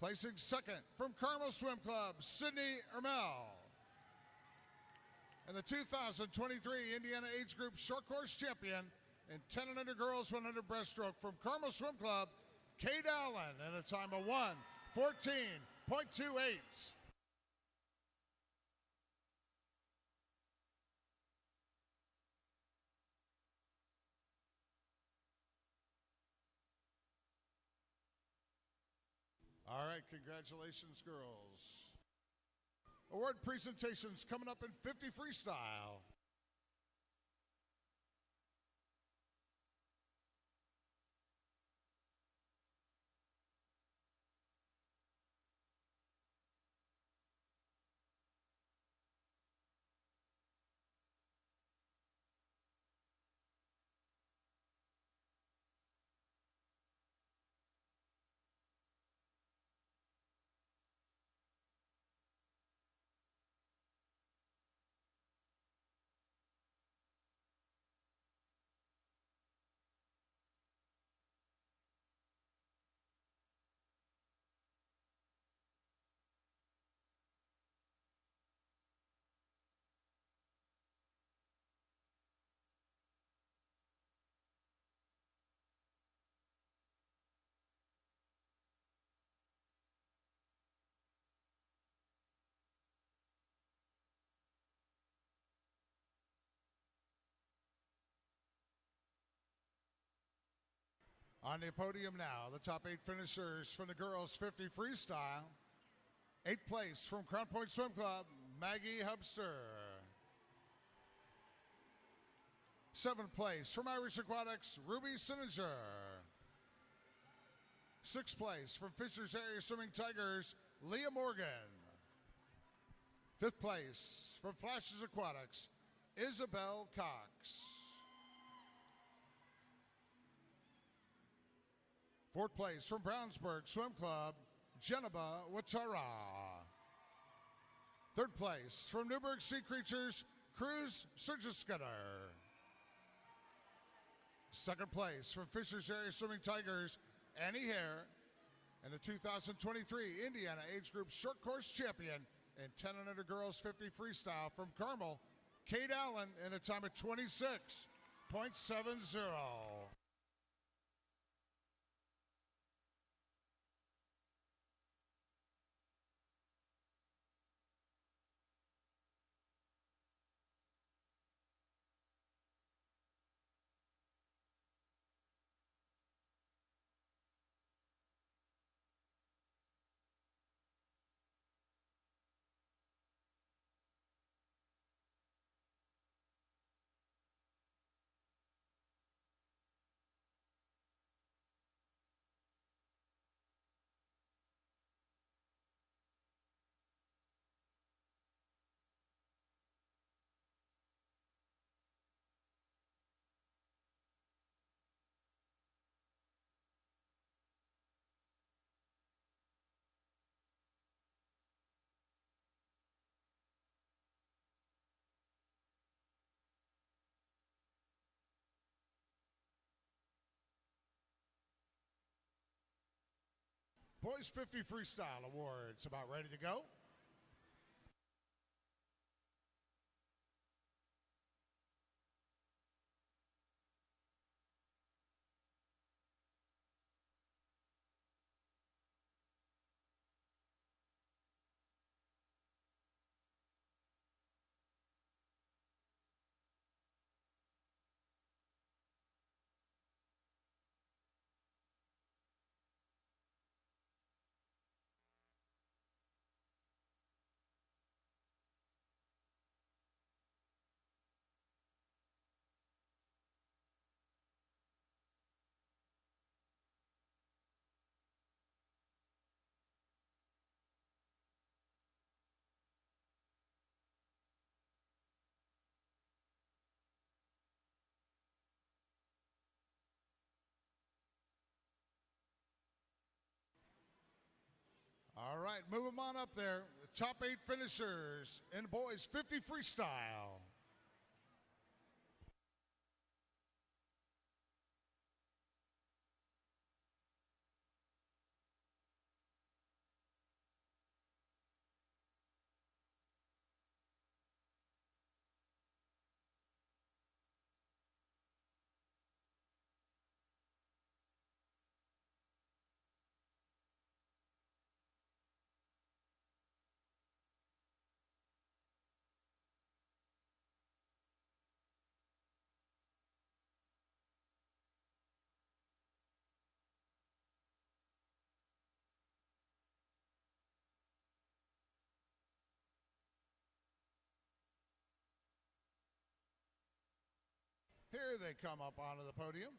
Placing 2nd from Carmel Swim Club, Sydney Ermel. And the 2023 Indiana Age Group Short Course Champion in 10 and under girls 100 breaststroke from Carmel Swim Club, Kate Allen, and a time of 1:14.28. All right, congratulations, girls. Award presentations coming up in 50 freestyle. On the podium now, the top 8 finishers from the girls 50 freestyle. 8th place from Crown Point Swim Club, Maggie Hubster. Seventh place from Irish Aquatics, Ruby Sininger. Sixth place from Fishers Area Swimming Tigers, Leah Morgan. Fifth place from Flashes Aquatics, Isabel Cox. Fourth place from Brownsburg Swim Club, Geneva Watara. Third place from Newburgh Sea Creatures, Cruz Surgiscutter. Second place from Fishers Area Swimming Tigers, Annie Hare. And the 2023 Indiana Age Group Short Course Champion and 10 and under girls 50 freestyle from Carmel, Kate Allen, in a time of 26.70. Boys 50 Freestyle Awards about ready to go. All right, move them on up there. The top 8 finishers in boys 50 freestyle. Here they come up onto the podium.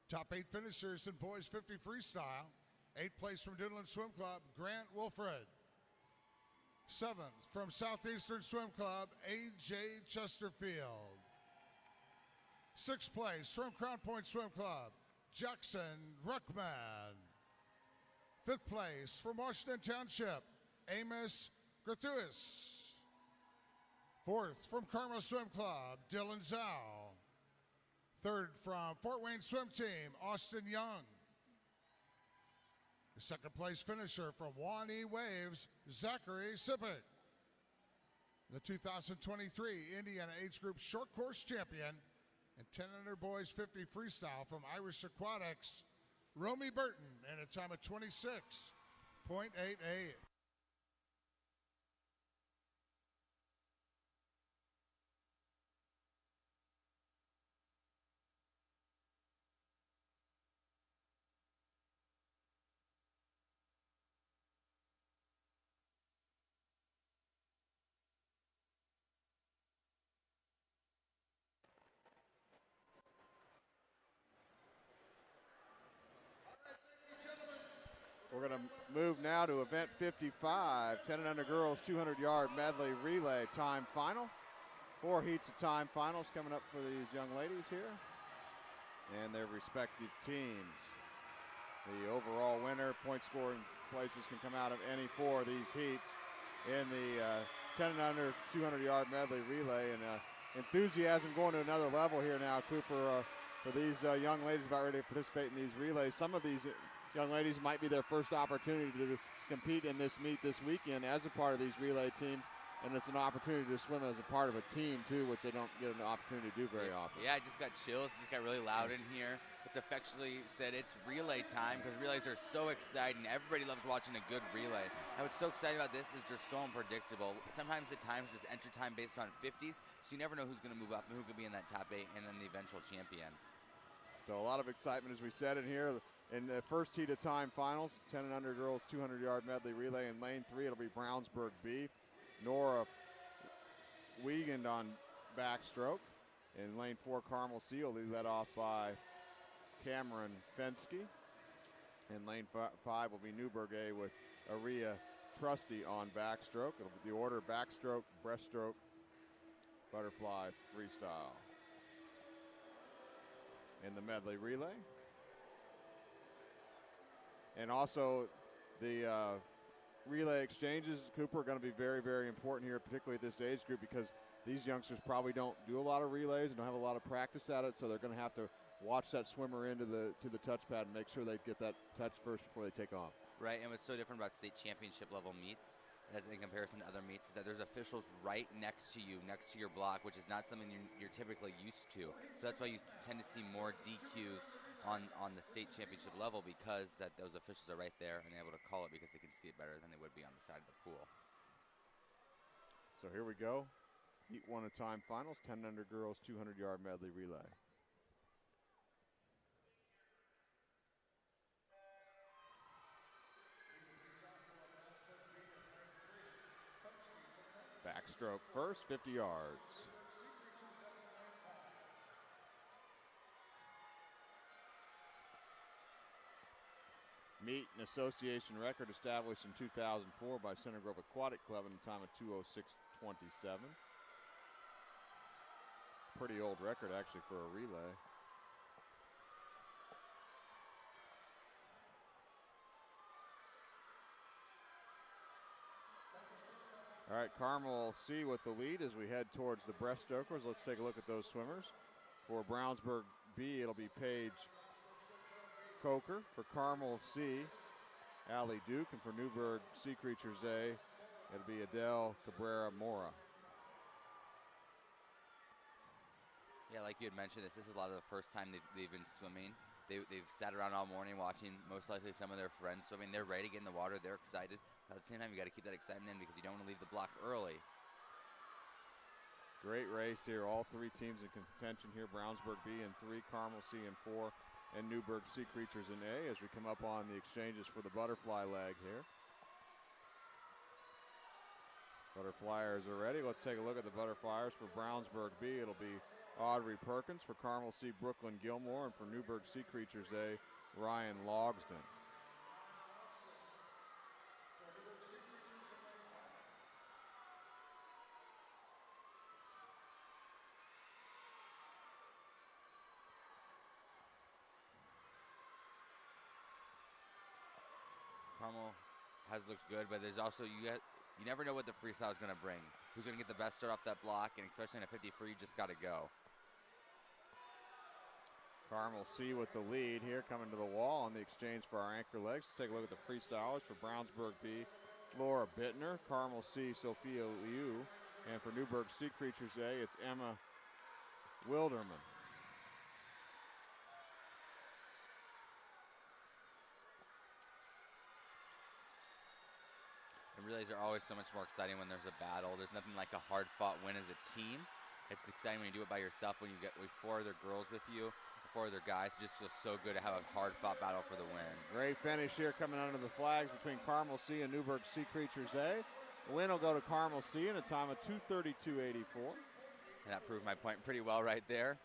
Top 8 finishers in boys 50 freestyle. 8th place from Dinland Swim Club, Grant Wilfred. 7th from Southeastern Swim Club, A.J. Chesterfield. 6th place from Crown Point Swim Club, Jackson Ruckman. 5th place from Washington Township, Amos Gratuitous. 4th from Carmel Swim Club, Dylan Zhao. 3rd from Fort Wayne Swim Team, Austin Young. The 2nd place finisher from Wani Waves, Zachary Sippick. The 2023 Indiana Age Group Short Course Champion and 10 under boys 50 freestyle from Irish Aquatics, Romy Burton, in a time of 26.88. We're going to move now to event 55, 10 and under girls 200-yard medley relay time final. 4 heats of time finals coming up for these young ladies here and their respective teams. The overall winner, point scoring places can come out of any 4 of these heats in the 10 and under 200-yard medley relay. And enthusiasm going to another level here now, Cooper, for these young ladies about ready to participate in these relays. Some of these young ladies might be their first opportunity to compete in this meet this weekend as a part of these relay teams, and it's an opportunity to swim as a part of a team too, which they don't get an opportunity to do very often. Yeah, I just got chills. It just got really loud in here. It's affectionately said it's relay time because relays are so exciting. Everybody loves watching a good relay. And what's so exciting about this is they're so unpredictable. Sometimes at times just enter time based on 50s, so you never know who's going to move up and who could be in that top 8 and then the eventual champion. So a lot of excitement, as we said, in here. In the first heat of time finals, 10 and under girls 200-yard medley relay. In lane 3, it'll be Brownsburg B. Nora Wiegand on backstroke. In lane 4, Carmel C will be led off by Cameron Fensky. In lane 5 will be Newburgh A with Aria Trusty on backstroke. It'll be the order backstroke, breaststroke, butterfly, freestyle. In the medley relay. And also the relay exchanges, Cooper, are going to be very, very important here, particularly at this age group, because these youngsters probably don't do a lot of relays and don't have a lot of practice at it, so they're going to have to watch that swimmer into the touch pad and make sure they get that touch first before they take off. Right, and what's so different about state championship level meets as in comparison to other meets is that there's officials right next to you, next to your block, which is not something you're typically used to. So that's why you tend to see more DQs on the state championship level, because that those officials are right there and able to call it because they can see it better than they would be on the side of the pool. So here we go. Heat 1 of time finals, 10 under girls 200-yard medley relay. Backstroke first, 50 yards. Meet an association record established in 2004 by Center Grove Aquatic Club in a time of 2:06:27. Pretty old record, actually, for a relay. All right, Carmel C with the lead as we head towards the breaststrokers. Let's take a look at those swimmers. For Brownsburg B, it'll be Paige Coker. For Carmel C, Allie Duke. And for Newburgh Sea Creatures A, it'll be Adele Cabrera Mora. Yeah, like you had mentioned, this is a lot of the first time they've been swimming. They've sat around all morning watching most likely some of their friends swimming. They're ready to get in the water. They're excited. But at the same time, you got to keep that excitement in because you don't want to leave the block early. Great race here. All 3 teams in contention here. Brownsburg B in 3, Carmel C in 4, and Newburgh Sea Creatures in A as we come up on the exchanges for the butterfly leg here. Butterflyers are ready. Let's take a look at the butterflyers. For Brownsburg B, it'll be Audrey Perkins. For Carmel C, Brooklyn Gilmore. And for Newburgh Sea Creatures A, Ryan Logsden. Carmel has looked good, but there's also you never know what the freestyle is going to bring. Who's going to get the best start off that block, and especially in a 50 free, you just got to go. Carmel C with the lead here, coming to the wall on the exchange for our anchor legs. Let's take a look at the freestylers. For Brownsburg B, Laura Bittner. Carmel C, Sophia Liu. And for Newburgh Sea Creatures A, it's Emma Wilderman. Relays are always so much more exciting when there's a battle. There's nothing like a hard-fought win as a team. It's exciting when you do it by yourself, when you get with 4 other girls with you, 4 other guys. It just feels so good to have a hard-fought battle for the win. Great finish here coming under the flags between Carmel C and Newburgh Sea Creatures A. The win will go to Carmel C in a time of 2:32.84. And that proved my point pretty well right there,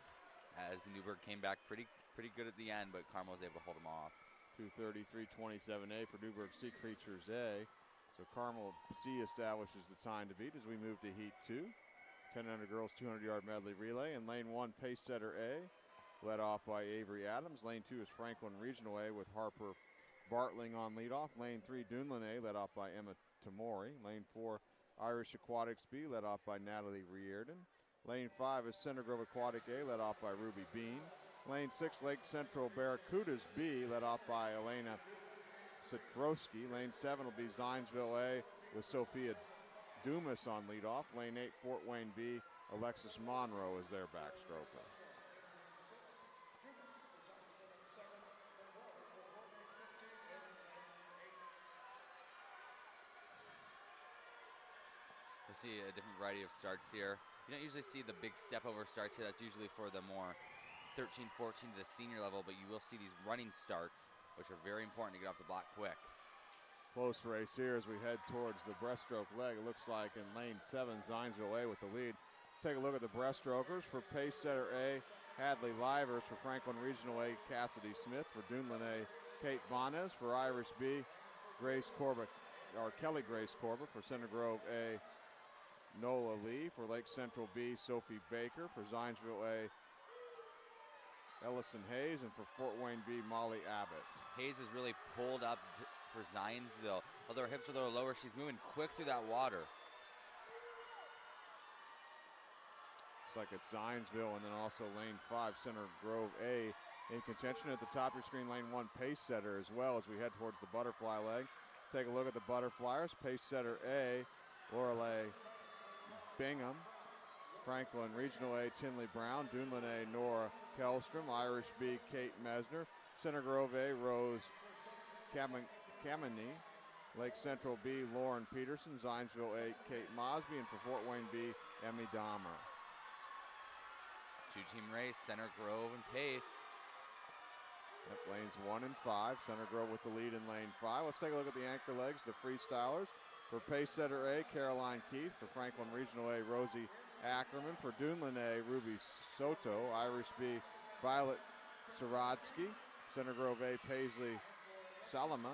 as Newburgh came back pretty good at the end, but Carmel was able to hold them off. 2:33:27A for Newburgh Sea Creatures A. So Carmel C establishes the time to beat as we move to Heat 2. 1000 girls 200-yard medley relay. In lane 1, pace setter A, led off by Avery Adams. Lane 2 is Franklin Regional A with Harper Bartling on leadoff. Lane 3, Dunlin A, led off by Emma Tamori. Lane 4, Irish Aquatics B, led off by Natalie Riordan. Lane 5 is Center Grove Aquatic A, led off by Ruby Bean. Lane 6, Lake Central Barracudas B, led off by Elena Citrowski. Lane 7 will be Zionsville A with Sophia Dumas on leadoff. Lane 8, Fort Wayne B, Alexis Monroe is their backstroker. We'll see a different variety of starts here. You don't usually see the big step over starts here. That's usually for the more 13, 14 to the senior level, but you will see these running starts, which are very important to get off the block quick. Close race here as we head towards the breaststroke leg. It looks like in lane 7, Zionsville A with the lead. Let's take a look at the breaststrokers. For pace setter A, Hadley Livers. For Franklin Regional A, Cassidy Smith. For Dunlin A, Kate Bonas. For Irish B, Grace Corbett, or Kelly Grace Corbett. For Center Grove A, Nola Lee. For Lake Central B, Sophie Baker. For Zionsville A, Ellison Hayes. And for Fort Wayne B, Molly Abbott. Hayes is really pulled up for Zionsville. Although her hips are a little lower, she's moving quick through that water. Looks like it's Zionsville and then also lane 5, Center Grove A in contention. At the top of your screen, lane 1, pace setter as well as we head towards the butterfly leg. Take a look at the butterflyers. Pace setter A, Lorelei Bingham. Franklin Regional A, Tinley Brown. Dunlin A, Nora Kellstrom. Irish B, Kate Mesner. Center Grove A, Rose Kameny. Lake Central B, Lauren Peterson. Zionsville A, Kate Mosby. And for Fort Wayne B, Emmy Dahmer. Two-team race, Center Grove and pace. Yep, lanes 1 and 5. Center Grove with the lead in lane 5. Let's take a look at the anchor legs, the freestylers. For pace setter A, Caroline Keith. For Franklin Regional A, Rosie Ackerman. For Dunlin A, Ruby Soto. Irish B, Violet Saradsky. Center Grove A, Paisley Salama.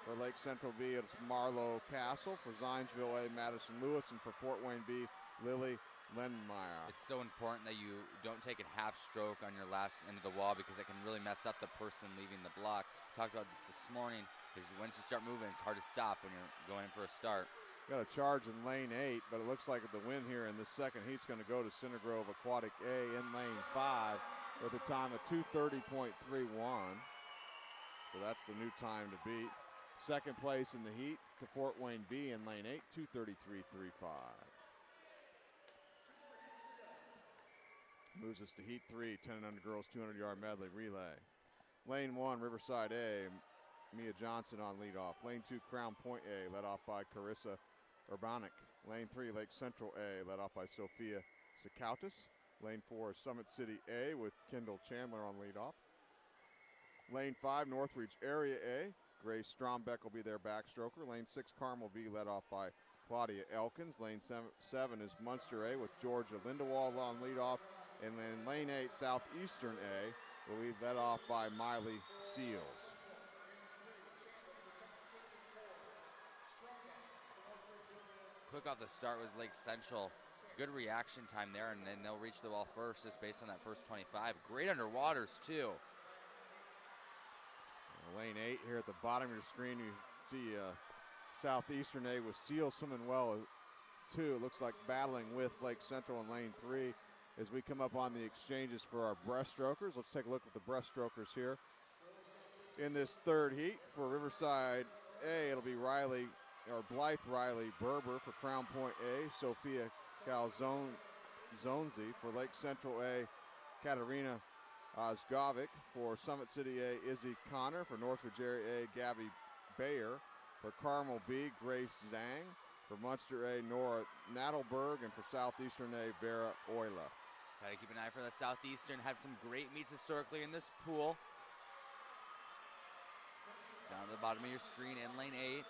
For Lake Central B, it's Marlo Castle. For Zionsville A, Madison Lewis. And for Fort Wayne B, Lily Lenmeyer. It's so important that you don't take a half stroke on your last end of the wall because it can really mess up the person leaving the block. Talked about this morning because once you start moving, it's hard to stop when you're going in for a start. Got a charge in lane 8, but it looks like the win here in this second heat's going to go to Center Grove Aquatic A in lane 5 with a time of 2:30.31. So that's the new time to beat. Second place in the heat to Fort Wayne B in lane 8, 2:33.35. Moves us to Heat 3, 10 and under girls 200-yard medley relay. Lane 1, Riverside A, Mia Johnson on leadoff. Lane 2, Crown Point A, led off by Carissa Urbanic. Lane 3, Lake Central A, led off by Sophia Sakautis. Lane 4, Summit City A with Kendall Chandler on leadoff. Lane 5, Northridge Area A, Grace Strombeck will be their backstroker. Lane 6, Carmel B, led off by Claudia Elkins. Lane 7 is Munster A with Georgia Lindewald on leadoff. And then lane 8, Southeastern A, will be led off by Miley Seals. Quick off the start was Lake Central. Good reaction time there, and then they'll reach the ball first just based on that first 25. Great underwaters, too. Lane 8 here at the bottom of your screen, you see Southeastern A with Seals swimming well, too. It looks like battling with Lake Central in lane 3. As we come up on the exchanges for our breaststrokers. Let's take a look at the breaststrokers here. In this third heat for Riverside A, it'll be Blythe Riley Berber. For Crown Point A, Sophia Calzonzi. For Lake Central A, Katarina Ozgovic. For Summit City A, Izzy Connor. For Northridge Area A, Gabby Bayer. For Carmel B, Grace Zhang. For Munster A, Nora Nadelberg. And for Southeastern A, Vera Euler. Got to keep an eye for the Southeastern. Had some great meets historically in this pool. Down to the bottom of your screen in lane 8.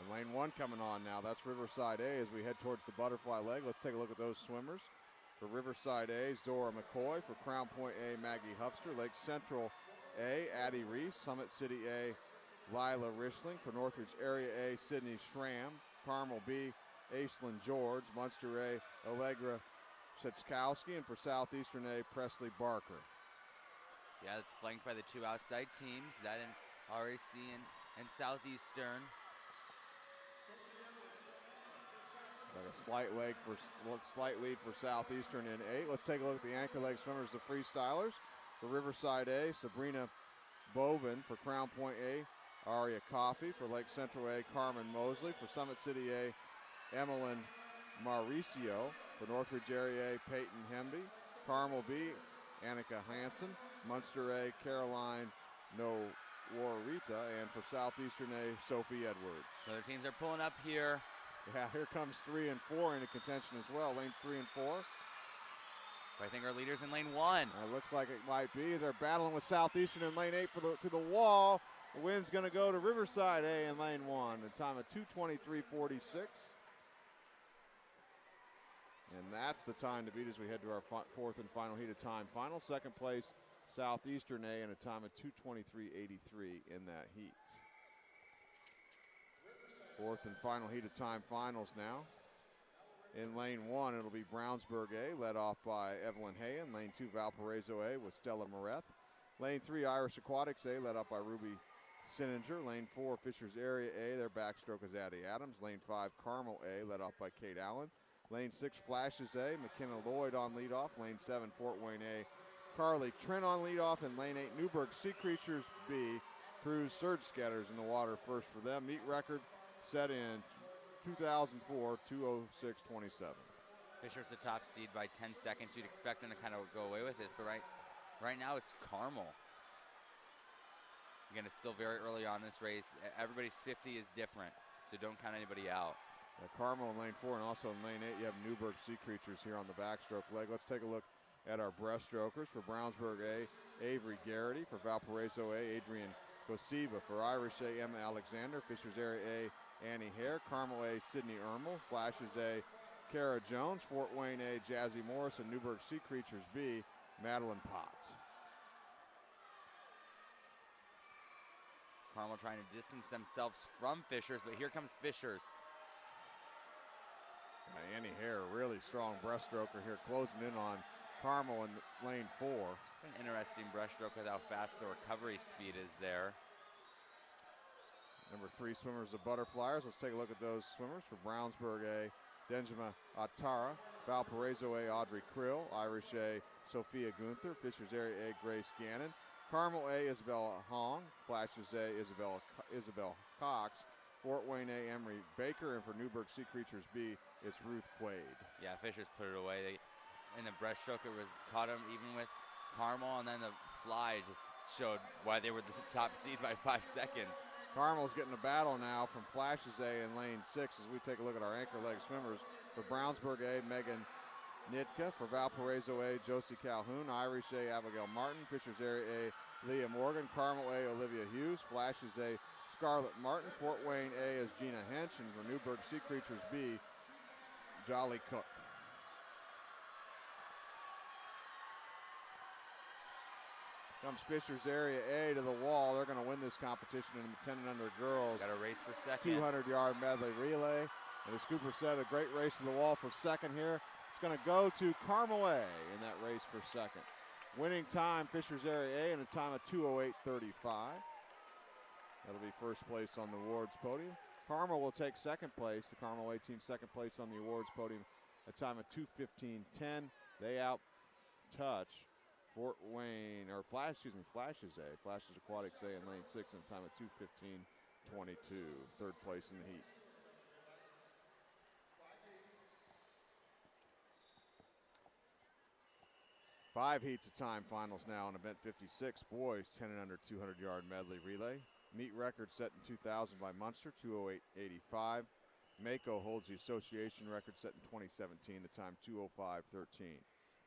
And lane 1 coming on now. That's Riverside A as we head towards the butterfly leg. Let's take a look at those swimmers. For Riverside A, Zora McCoy. For Crown Point A, Maggie Hufster. Lake Central A, Addie Reese. Summit City A, Lila Richling. For Northridge Area A, Sydney Schramm. Carmel B, Aislinn George. Munster A, Allegra Setskowski. And for Southeastern A, Presley Barker. Yeah, it's flanked by the two outside teams, that in RAC and Southeastern. Got a slight lead for Southeastern in 8. Let's take a look at the anchor leg swimmers, the freestylers. For Riverside A, Sabrina Bovin. For Crown Point A, Aria Coffey. For Lake Central A, Carmen Mosley. For Summit City A, Emmeline Mauricio. For Northridge Area A, Peyton Hemby. Carmel B, Annika Hansen. Munster A, Caroline Nowarita. And for Southeastern A, Sophie Edwards. So the teams are pulling up here. Yeah, here comes 3 and 4 into contention as well. Lanes 3 and 4. But I think our leaders in lane 1. Looks like it might be. They're battling with Southeastern in lane 8 to the wall. The wind's going to go to Riverside A in lane 1. A time of 2:23.46. And that's the time to beat as we head to our fourth and final heat of time final. Second place, Southeastern A, and a time of 2:23.83 in that heat. Fourth and final heat of time finals now. In lane 1, it'll be Brownsburg A, led off by Evelyn Hayen. Lane 2, Valparaiso A with Stella Moreth. Lane 3, Irish Aquatics A, led up by Ruby Sininger. Lane 4, Fishers Area A, their backstroke is Addie Adams. Lane 5, Carmel A, led off by Kate Allen. Lane 6, Flashes A, McKenna Lloyd on leadoff. Lane 7, Fort Wayne A, Carly Trent on leadoff. And lane 8, Newburgh Sea Creatures B, Cruise Surge Scatters in the water first for them. Meet record set in 2004, 2:06.27. Fisher's the top seed by 10 seconds. You'd expect them to kind of go away with this, but right now it's Carmel. Again, it's still very early on this race. Everybody's 50 is different, so don't count anybody out. Carmel in lane 4, and also in lane 8, you have Newburgh Sea Creatures here on the backstroke leg. Let's take a look at our breaststrokers. For Brownsburg A, Avery Garrity. For Valparaiso A, Adrian Kosiba. For Irish A, Emma Alexander. Fishers Area A, Annie Hare. Carmel A, Sydney Ermel. Flashes A, Kara Jones. Fort Wayne A, Jazzy Morris. And Newburgh Sea Creatures B, Madeline Potts. Carmel trying to distance themselves from Fishers, but here comes Fishers. Annie Hare, really strong breaststroker here, closing in on Carmel in lane 4. An interesting breaststroke with how fast the recovery speed is there. Number 3 swimmers, the Butterflyers. Let's take a look at those swimmers. For Brownsburg A, Denjima Atara. Valparaiso A, Audrey Krill. Irish A, Sophia Gunther. Fishers Area A, Grace Gannon. Carmel A, Isabella Hong. Flashes A, Isabel Cox. Fort Wayne A, Emery Baker. And for Newburgh Sea Creatures B, it's Ruth Quaid. Yeah, Fishers put it away. In the breaststroke, it was caught them even with Carmel, and then the fly just showed why they were the top seed by 5 seconds. Carmel's getting a battle now from Flashes A in lane 6 as we take a look at our anchor leg swimmers. For Brownsburg A, Megan Nitka. For Valparaiso A, Josie Calhoun. Irish A, Abigail Martin. Fishers Area A, Leah Morgan. Carmel A, Olivia Hughes. Flashes A, Scarlett Martin. Fort Wayne A is Gina Hench. And for Newburgh Sea Creatures B, Jolly Cook. Comes Fishers Area A to the wall. They're going to win this competition in the 10 and under girls. Got a race for second. 200-yard medley relay. And as Cooper said, a great race to the wall for second here. It's going to go to Carmel A in that race for second. Winning time, Fishers Area A, in a time of 2:08.35. That'll be first place on the awards podium. Carmel will take second place. The Carmel A team second place on the awards podium. A time of 2:15.10. They out-touch Fort Wayne, or Flashes A. Flashes Aquatics A in lane 6 in a time of 2:15.22. Third place in the heat. Five heats of time finals now in event 56. Boys 10 and under 200-yard medley relay. Meet record set in 2000 by Munster, 2:08.85. Mako holds the association record set in 2017, the time 2:05.13.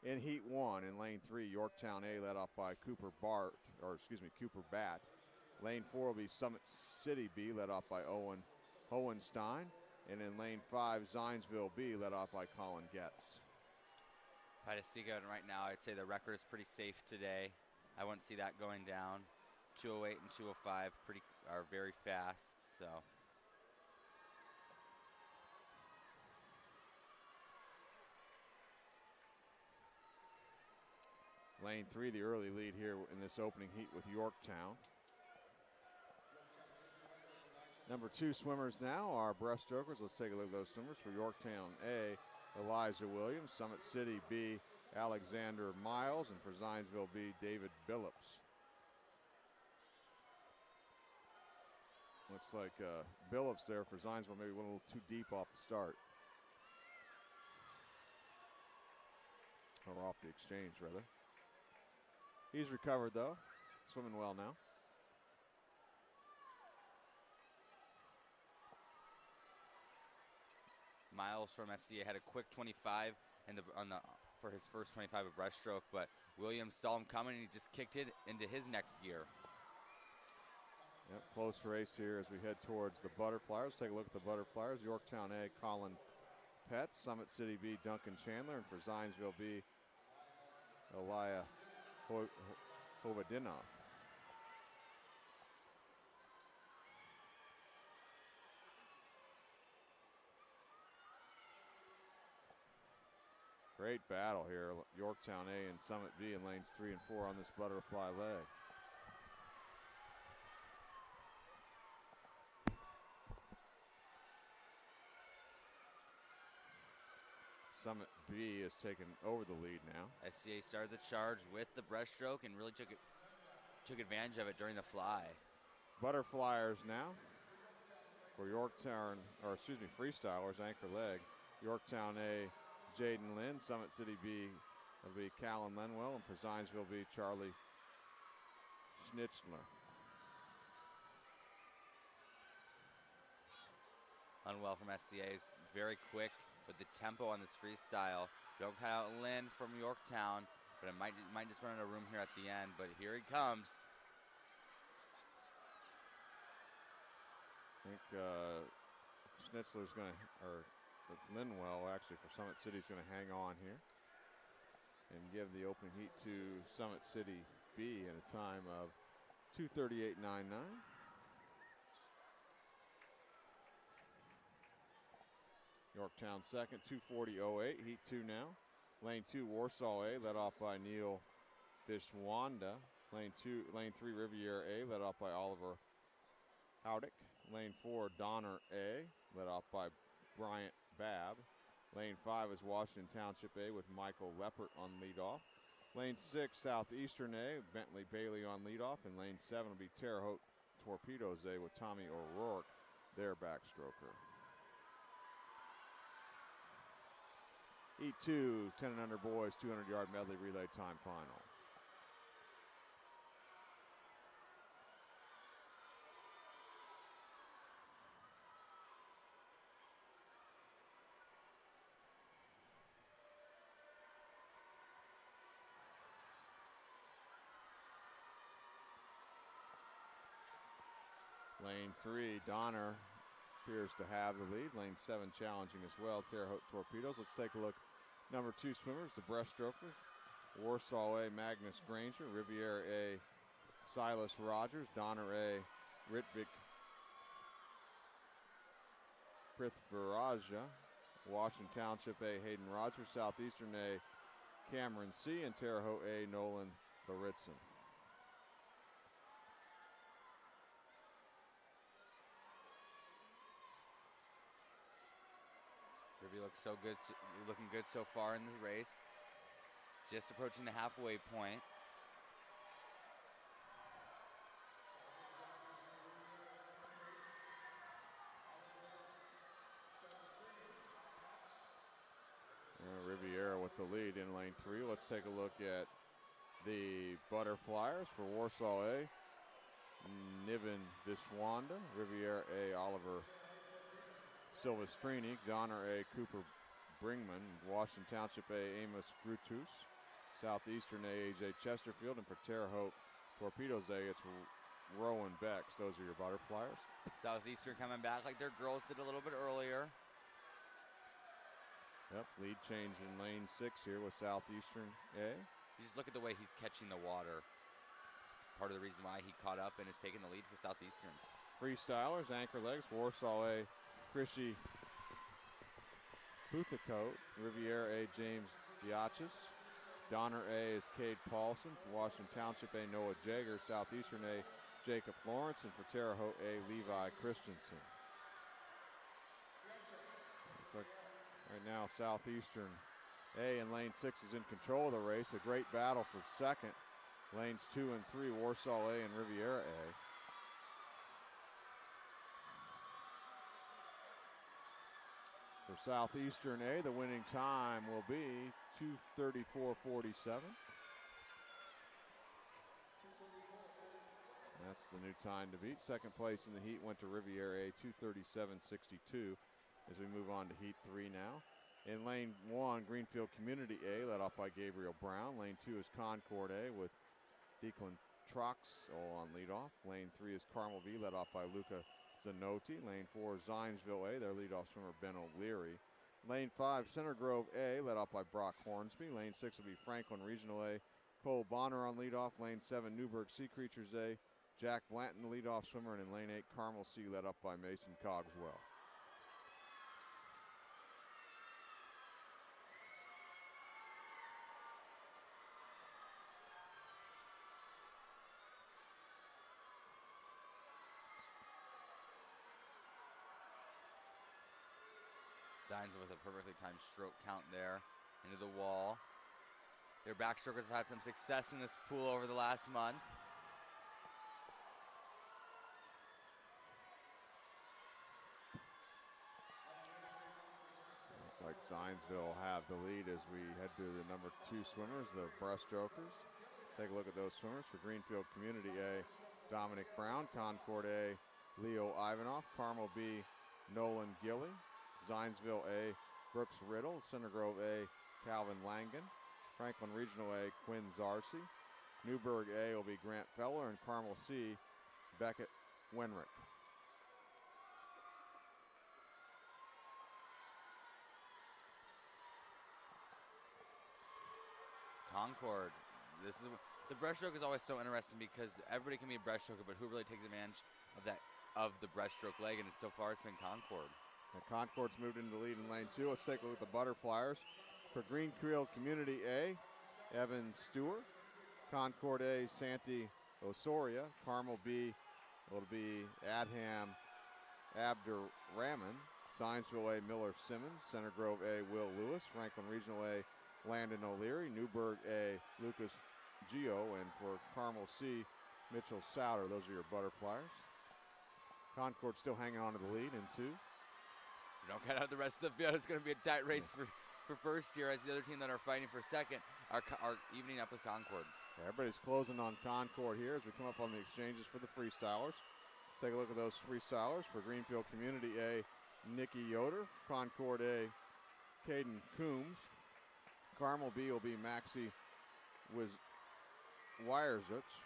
In Heat 1, in Lane 3, Yorktown A led off by Cooper Batt. Lane 4 will be Summit City B led off by Owen Hohenstein. And in Lane 5, Zionsville B led off by Colin Getz. If I had to speak out right now, I'd say the record is pretty safe today. I wouldn't see that going down. 208 and 205 are very fast, so. Lane 3, the early lead here in this opening heat with Yorktown. Number 2 swimmers now are breaststrokers. Let's take a look at those swimmers. For Yorktown A, Elijah Williams. Summit City B, Alexander Miles. And for Zionsville B, David Billups. Looks like Billups there for Zionsville maybe went a little too deep off the start. Or off the exchange, rather. He's recovered, though. Swimming well now. Miles from SCA had a quick 25 for his first 25 of breaststroke, but Williams saw him coming and he just kicked it into his next gear. Yep, close race here as we head towards the butterflies. Take a look at the butterflies. Yorktown A, Colin Petts. Summit City B, Duncan Chandler. And for Zionsville B, Elia Hovadinov. Great battle here. Yorktown A and Summit B in lanes 3 and 4 on this butterfly leg. Summit B has taken over the lead now. SCA started the charge with the breaststroke and really took advantage of it during the fly. Butterflyers now for Yorktown, or excuse me, freestylers, anchor leg. Yorktown A, Jaden Lynn. Summit City B will be Callan Lenwell. And for Zionsville B, Charlie Schnitzler. Unwell from SCA is very quick with the tempo on this freestyle. Don't cut out Lynn from Yorktown, but it might just run out of room here at the end. But here he comes. I think Schnitzler's going to, or Linwell actually for Summit City is going to hang on here and give the opening heat to Summit City B at a time of 2:38.99. Yorktown second, 2:40.08. Heat 2 now. Lane 2, Warsaw A, led off by Neil Vishwanda. Lane 3, Riviera A, led off by Oliver Howdick. Lane 4, Donner A, led off by Bryant Babb. Lane 5 is Washington Township A with Michael Leppert on leadoff. Lane 6, Southeastern A, Bentley Bailey on leadoff. And lane 7 will be Terre Haute Torpedoes A with Tommy O'Rourke, their backstroker. Heat 2, 10 and under boys, 200-yard medley relay time final. Lane 3, Donner appears to have the lead. Lane 7 challenging as well, Terre Haute Torpedoes. Let's take a look. Number 2 swimmers, the breaststrokers. Warsaw A, Magnus Granger. Riviera A, Silas Rogers. Donner A, Ritvik Prithvaraja. Washington Township A, Hayden Rogers. Southeastern A, Cameron C. And Terre Haute A, Nolan Laritson. Rivy looks so good, looking good so far in the race. Just approaching the halfway point. Riviera with the lead in lane 3. Let's take a look at the butterflyers for Warsaw A. Niven Vishwanda. Riviera A, Oliver Silvestrini. Donner A, Cooper Bringman. Washington Township A, Amos Grutus. Southeastern A, AJ Chesterfield. And for Terre Haute Torpedoes A, it's Rowan Becks. Those are your butterflyers. Southeastern coming back like their girls did a little bit earlier. Yep, lead change in lane 6 here with Southeastern A. You just look at the way he's catching the water. part of the reason why he caught up and is taking the lead for Southeastern. Freestylers, anchor legs, Warsaw A, Krishy Puthacote, Riviera A, James Diachis, Donner A is Cade Paulson, Washington Township A, Noah Jager, Southeastern A, Jacob Lawrence, and for Terre Haute A, Levi Christensen. It's like right now Southeastern A in lane 6 is in control of the race. A great battle for second. Lanes 2 and 3, Warsaw A and Riviera A. For Southeastern A, the winning time will be 2:34.47. That's the new time to beat. Second place in the heat went to Riviera A, 2:37.62. As we move on to heat 3 now. In lane 1, Greenfield Community A, led off by Gabriel Brown. Lane 2 is Concord A with Declan Trox on leadoff. Lane 3 is Carmel B, led off by Luca Zanotti. Lane 4 is Zionsville A, their leadoff swimmer Ben O'Leary. Lane 5, Center Grove A, led off by Brock Hornsby. Lane 6 will be Franklin Regional A, Cole Bonner on leadoff. Lane 7, Newburgh Sea Creatures A, Jack Blanton, the leadoff swimmer. And in lane 8, Carmel C, led up by Mason Cogswell. Zionsville with a perfectly timed stroke count there into the wall. Their backstrokers have had some success in this pool over the last month. It's like Zionsville will have the lead as we head to the number 2 swimmers, the breaststrokers. Take a look at those swimmers. For Greenfield Community A, Dominic Brown. Concord A, Leo Ivanoff. Carmel B, Nolan Gilly. Zionsville A, Brooks Riddle. Center Grove A, Calvin Langan. Franklin Regional A, Quinn Zarcy. Newburgh A will be Grant Feller, and Carmel C, Beckett Wenrick. Concord. The breaststroke is always so interesting because everybody can be a breaststroker, but who really takes advantage of the breaststroke leg? And so far, it's been Concord. And Concord's moved into the lead in lane 2. Let's take a look at the butterflyers. For Greenfield Community A, Evan Stewart. Concord A, Santi Osoria. Carmel B will be Adham Abderrahman. Zionsville A, Miller Simmons. Center Grove A, Will Lewis. Franklin Regional A, Landon O'Leary. Newburgh A, Lucas Gio. And for Carmel C, Mitchell Souter. Those are your butterflyers. Concord still hanging on to the lead in 2. You don't cut out the rest of the field. It's going to be a tight race for first here, as the other team that are fighting for second are evening up with Concord. Everybody's closing on Concord here as we come up on the exchanges for the freestylers. Take a look at those freestylers. For Greenfield Community A, Nikki Yoder. Concord A, Caden Coombs. Carmel B will be Maxie Wierzuch.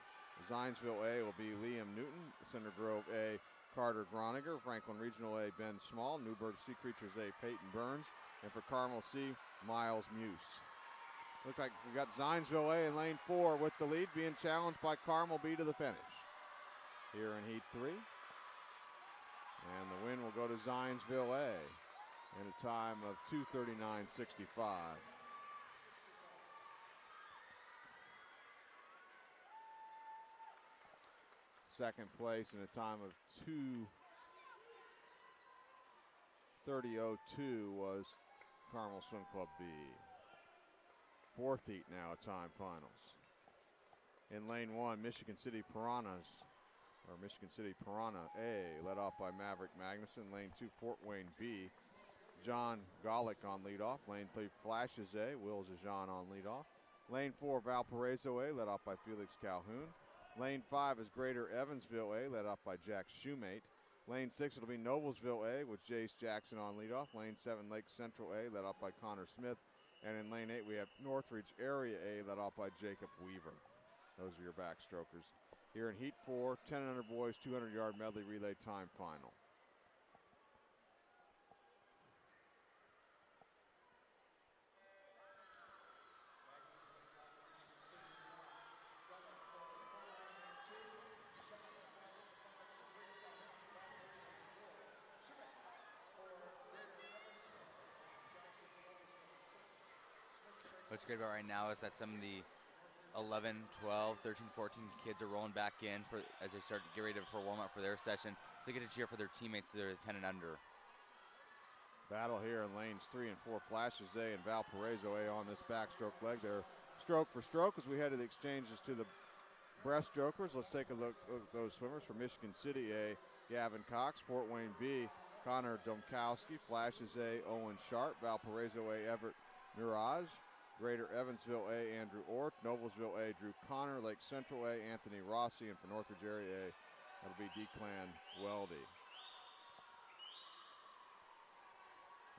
Zionsville A will be Liam Newton. Center Grove A, Carter Groniger. Franklin Regional A, Ben Small. Newburgh Sea Creatures A, Peyton Burns. And for Carmel C, Miles Muse. Looks like we got Zionsville A in lane 4 with the lead, being challenged by Carmel B to the finish. Here in heat 3. And the win will go to Zionsville A in a time of 2:39.65. Second place in a time of 2:30.02 was Carmel Swim Club B. Fourth heat now, time finals. In lane 1, Michigan City Piranha A, led off by Maverick Magnuson. Lane 2, Fort Wayne B, John Golick on leadoff. Lane 3, Flashes A, Will Zajan on leadoff. Lane 4, Valparaiso A, led off by Felix Calhoun. Lane 5 is Greater Evansville A, led off by Jack Shoemate. Lane 6, it'll be Noblesville A with Jace Jackson on leadoff. Lane 7, Lake Central A, led off by Connor Smith. And in lane 8, we have Northridge Area A, led off by Jacob Weaver. Those are your backstrokers. Here in heat 4, 10 boys, 200-yard medley relay time final. What's great about right now is that some of the 11, 12, 13, 14 kids are rolling back in for as they start to get ready for warm-up for their session, so they get to cheer for their teammates that are 10 and under. Battle here in lanes 3 and 4. Flashes A and Valparaiso A on this backstroke leg. They're stroke for stroke as we head to the exchanges to the breaststrokers. Let's take a look at those swimmers. From Michigan City A, Gavin Cox. Fort Wayne B, Connor Domkowski. Flashes A, Owen Sharp. Valparaiso A, Everett Mirage. Greater Evansville A, Andrew Ort. Noblesville A, Drew Connor. Lake Central A, Anthony Rossi. And for Northridge Area A, that'll be Declan Weldy.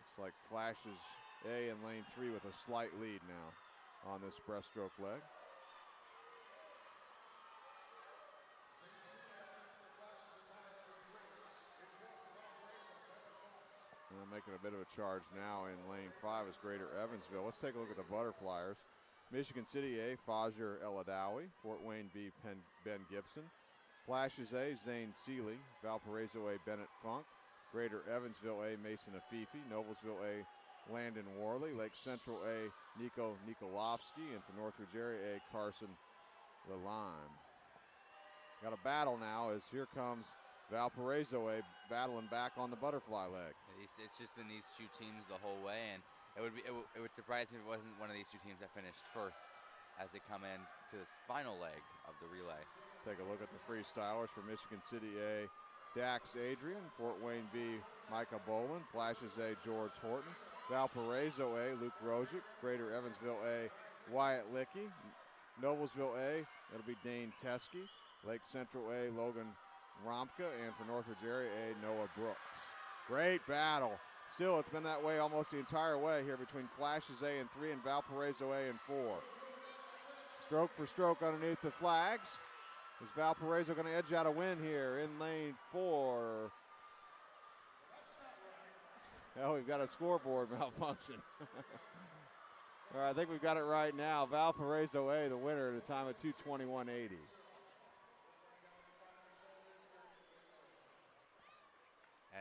It's like Flashes A in lane 3 with a slight lead now on this breaststroke leg. Making a bit of a charge now in lane 5 is Greater Evansville. Let's take a look at the butterflyers. Michigan City A, Fajr El-Adawi. Fort Wayne B, Ben Gibson. Flashes A, Zane Seeley. Valparaiso A, Bennett Funk. Greater Evansville A, Mason Afifi. Noblesville A, Landon Worley. Lake Central A, Nico Nikolovsky. And for Northridge Area A, Carson Lalime. Got a battle now as here comes Valparaiso A battling back on the butterfly leg. It's just been these two teams the whole way, and it would surprise me if it wasn't one of these two teams that finished first as they come in to this final leg of the relay. Take a look at the freestylers. For Michigan City A, Dax Adrian. Fort Wayne B, Micah Boland. Flashes A, George Horton. Valparaiso A, Luke Rozic. Greater Evansville A, Wyatt Lickey. Noblesville A, it'll be Dane Teskey. Lake Central A, Logan Rompka, and for Northridge Area A, Noah Brooks. Great battle. Still, it's been that way almost the entire way here between Flashes A in 3 and Valparaiso A in 4. Stroke for stroke underneath the flags. Is Valparaiso going to edge out a win here in lane 4? Oh, we've got a scoreboard malfunction. All right, I think we've got it right now. Valparaiso A, the winner at a time of 2:21.80.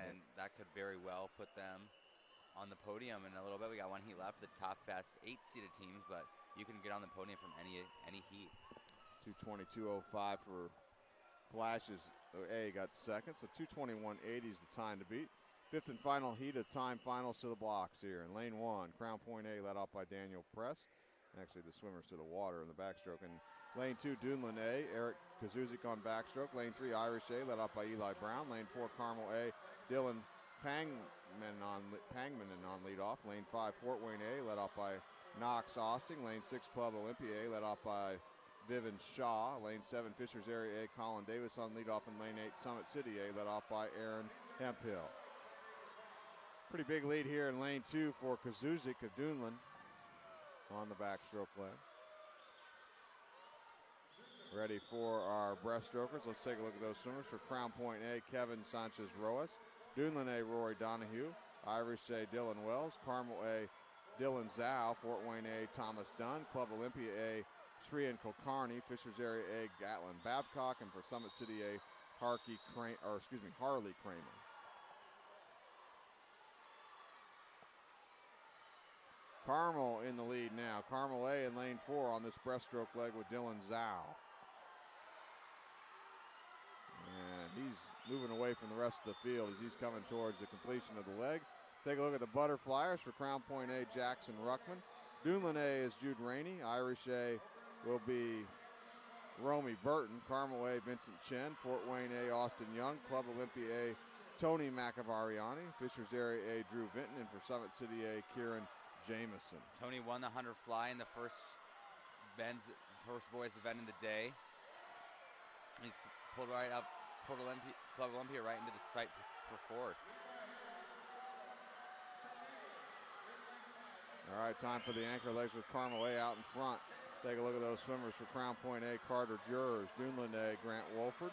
And that could very well put them on the podium in a little bit. We got one heat left, the top fast 8-seeded teams, but you can get on the podium from any heat. 2:22.05 for Flashes A got second, so 2:21.80 is the time to beat. Fifth and final heat of time finals to the blocks here. In lane 1, Crown Point A led off by Daniel Press. Actually, the swimmers to the water in the backstroke. In lane 2, Dunlin A, Eric Kazuzik on backstroke. Lane 3, Irish A led off by Eli Brown. Lane 4, Carmel A, Dylan Pangman on leadoff. Lane 5, Fort Wayne A, led off by Knox Austin. Lane 6, Club Olympia A, led off by Vivian Shaw. Lane 7, Fishers Area A, Colin Davis on leadoff. And lane 8, Summit City A, led off by Aaron Hemphill. Pretty big lead here in lane 2 for Kazuzik of Dunlin on the backstroke leg. Ready for our breaststrokers. Let's take a look at those swimmers. For Crown Point A, Kevin Sanchez-Roas. Dunlin A, Rory Donahue. Irish A, Dylan Wells. Carmel A, Dylan Zhao. Fort Wayne A, Thomas Dunn. Club Olympia A, Shrian Kulkarni. Fishers Area A, Gatlin Babcock. And for Summit City A, Harley Kramer. Carmel in the lead now. Carmel A in lane 4 on this breaststroke leg with Dylan Zhao. And he's moving away from the rest of the field as he's coming towards the completion of the leg. Take a look at the butterflyers. For Crown Point A, Jackson Ruckman. Dunlin A is Jude Rainey. Irish A will be Romy Burton. Carmel A, Vincent Chen. Fort Wayne A, Austin Young. Club Olympia A, Tony Macavariani. Fishers Area A, Drew Vinton. And for Summit City A, Kieran Jameson. Tony won the 100 fly in the first boys event of the day. He's pulled right up Club Olympia right into this fight for fourth. All right, time for the anchor legs with Carmel A out in front. Take a look at those swimmers. For Crown Point A, Carter Jurors. Dunlin A, Grant Wolford.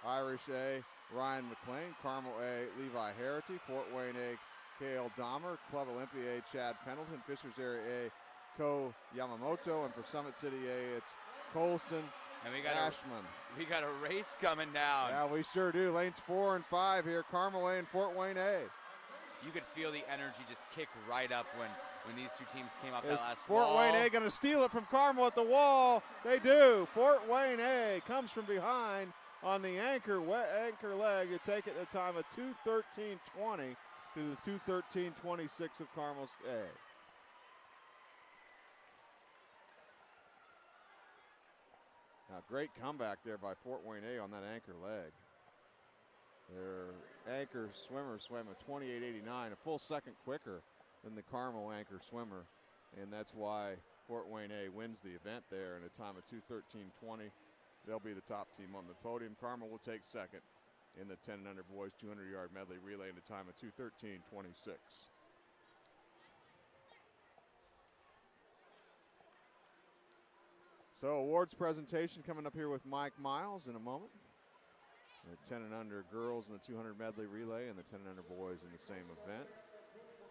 Irish A, Ryan McLean. Carmel A, Levi Harity. Fort Wayne A, Kale Dahmer. Club Olympia A, Chad Pendleton. Fishers Area A, Ko Yamamoto. And for Summit City A, it's Colston and Ashman. We got a race coming down. Yeah, we sure do. Lanes 4 and 5 here. Carmel A and Fort Wayne A. You could feel the energy just kick right up when when these two teams came off Is that last Fort wall. Wayne A going to steal it from Carmel at the wall? They do. Fort Wayne A comes from behind on the anchor leg to take it at a time of 2:13:20 to the 2:13:26 of Carmel's A. Now, great comeback there by Fort Wayne A on that anchor leg. Their anchor swimmer swam a 28:89, a full second quicker than the Carmel anchor swimmer, and that's why Fort Wayne A wins the event there in a time of 2:13:20. They'll be the top team on the podium. Carmel will take second in the 10 and under boys 200-yard medley relay in a time of 2:13:26. So awards presentation coming up here with Mike Miles in a moment. The 10 and under girls in the 200 medley relay and the 10 and under boys in the same event.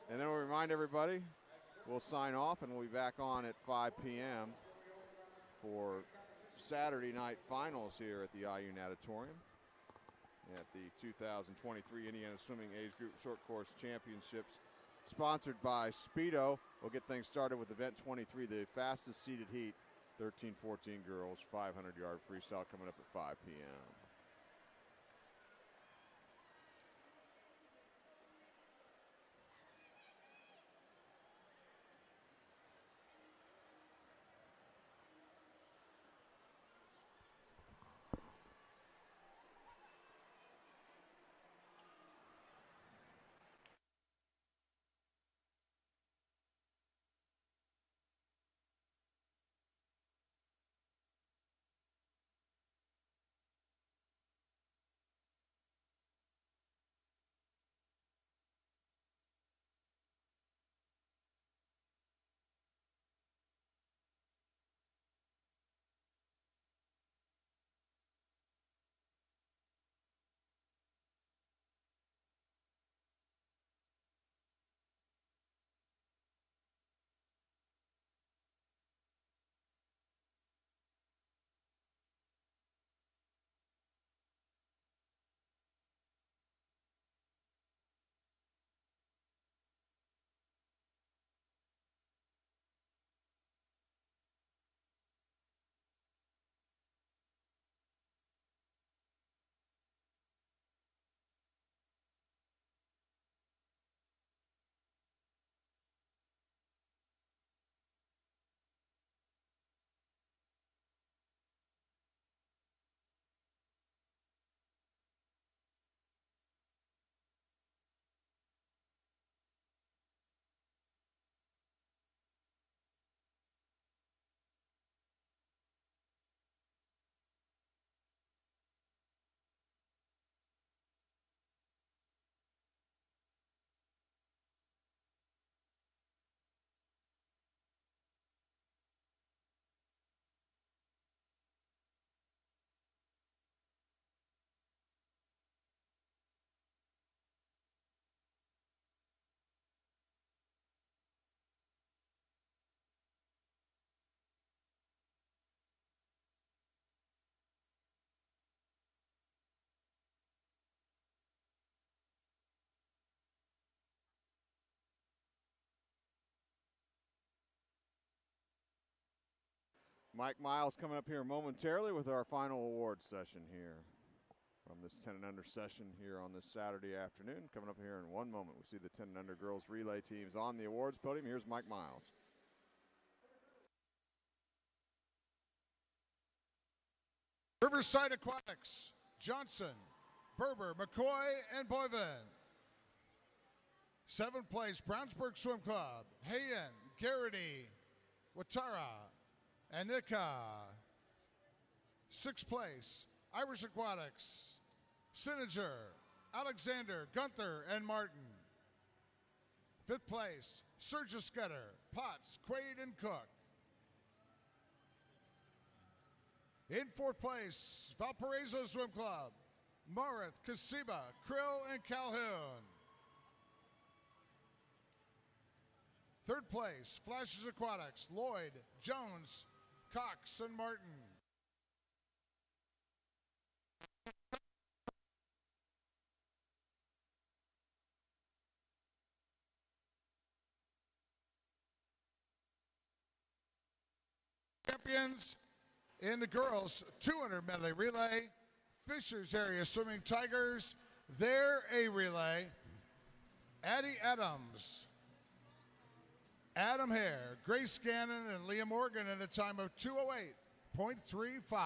And then we'll remind everybody, we'll sign off and we'll be back on at 5 p.m. for Saturday night finals here at the IU Natatorium at the 2023 Indiana Swimming Age Group Short Course Championships, sponsored by Speedo. We'll get things started with event 23, the fastest seeded heat, 13-14 girls, 500-yard freestyle coming up at 5 p.m. Mike Miles coming up here momentarily with our final awards session here from this 10 and under session here on this Saturday afternoon. Coming up here in one moment, we see the 10 and under girls relay teams on the awards podium. Here's Mike Miles. Riverside Aquatics, Johnson, Berber, McCoy, and Boyven. 7th place, Brownsburg Swim Club, Hayen, Garrity, Watara, and Nika. 6th place, Irish Aquatics, Sininger, Alexander, Gunther, and Martin. 5th place, Sergio Scudder, Potts, Quaid, and Cook. In 4th place, Valparaiso Swim Club, Marith, Kasiba, Krill, and Calhoun. 3rd place, Flashes Aquatics, Lloyd, Jones, Cox, and Martin. champions in the girls 200 medley relay, Fishers Area Swimming Tigers, their A relay, Addie Adams, Adam Hare, Grace Gannon, and Leah Morgan at a time of 2:08.35.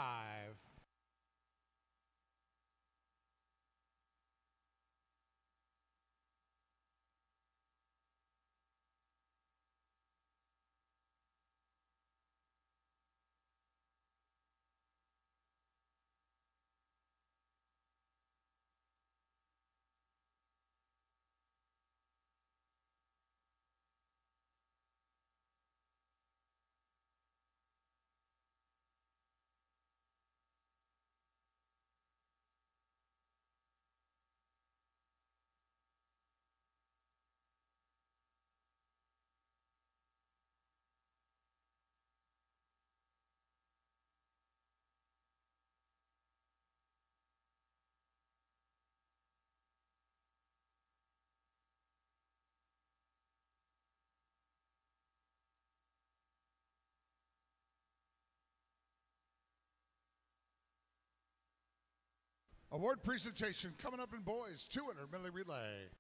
Award presentation coming up in boys 200 medley relay.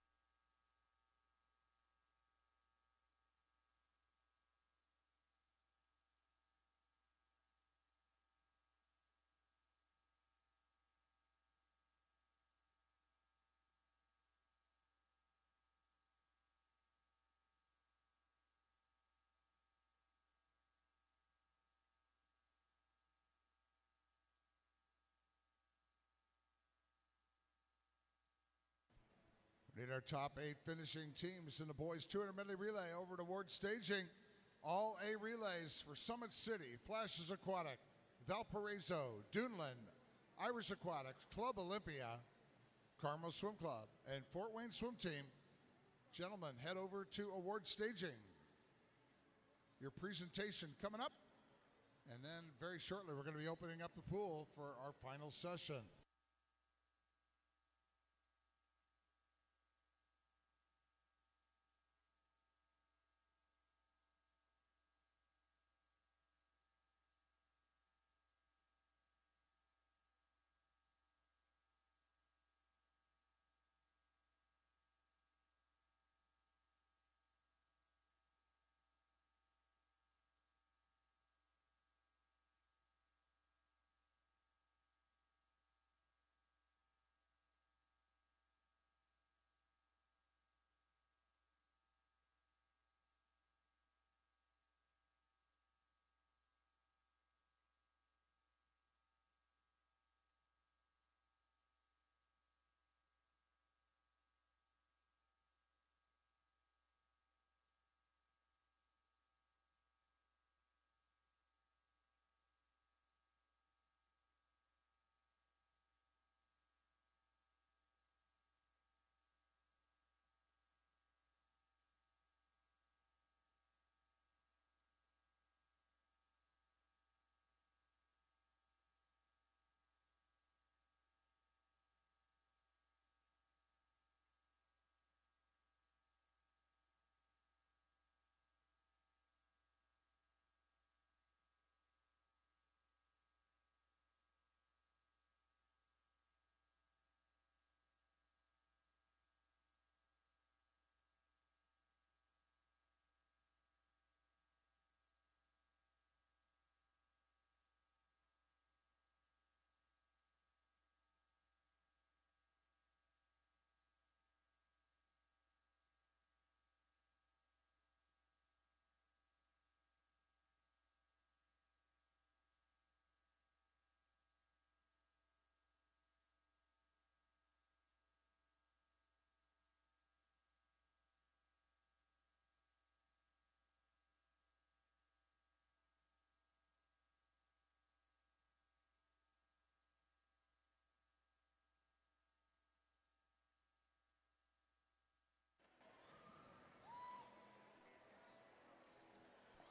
We need our top 8 finishing teams in the boys 200 medley relay over to award staging. All A relays for Summit City, Flashes Aquatic, Valparaiso, Duneland, Irish Aquatics, Club Olympia, Carmel Swim Club, and Fort Wayne Swim Team. Gentlemen, head over to award staging. Your presentation coming up, and then very shortly we're going to be opening up the pool for our final session.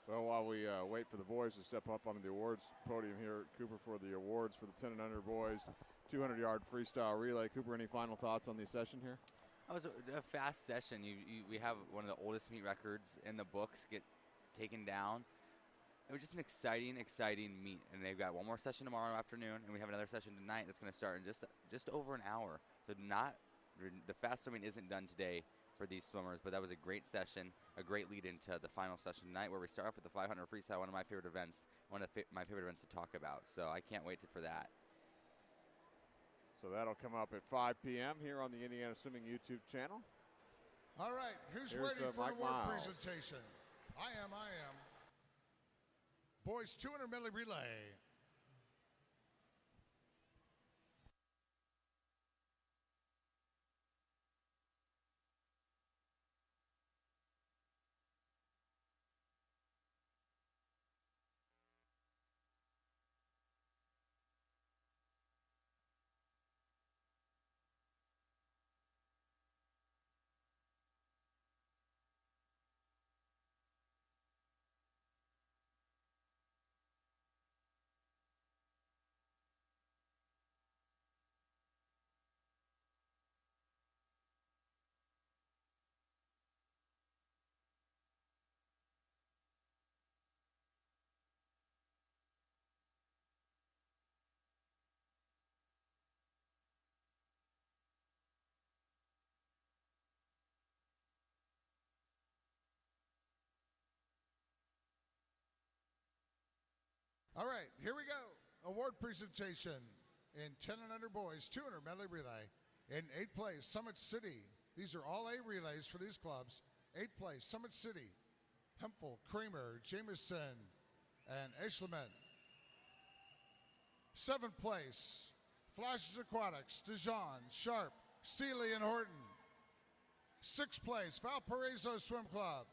Well, while we wait for the boys to step up on the awards podium here at Cooper for the awards for the 10 and under boys, 200-yard freestyle relay. Cooper, any final thoughts on the session here? That was a fast session. We have one of the oldest meet records in the books get taken down. It was just an exciting meet, and they've got one more session tomorrow afternoon, and we have another session tonight that's going to start in just over an hour. So the fast swimming isn't done today for these swimmers, but that was a great session, a great lead into the final session tonight, where we start off with the 500 freestyle, one of my favorite events, my favorite events to talk about. So I can't wait for that. So that'll come up at 5 p.m. here on the Indiana Swimming YouTube channel. All right, who's ready for Mike the award Miles. presentation? I am. Boys 200 medley relay. All right, here we go. Award presentation in 10 and under boys, 200 medley relay. In 8th place, Summit City. These are all A relays for these clubs. 8th place, Summit City. Hempel, Kramer, Jameson, and Eschleman. 7th place, Flashes Aquatics, Dijon, Sharp, Seeley, and Horton. 6th place, Valparaiso Swim Club,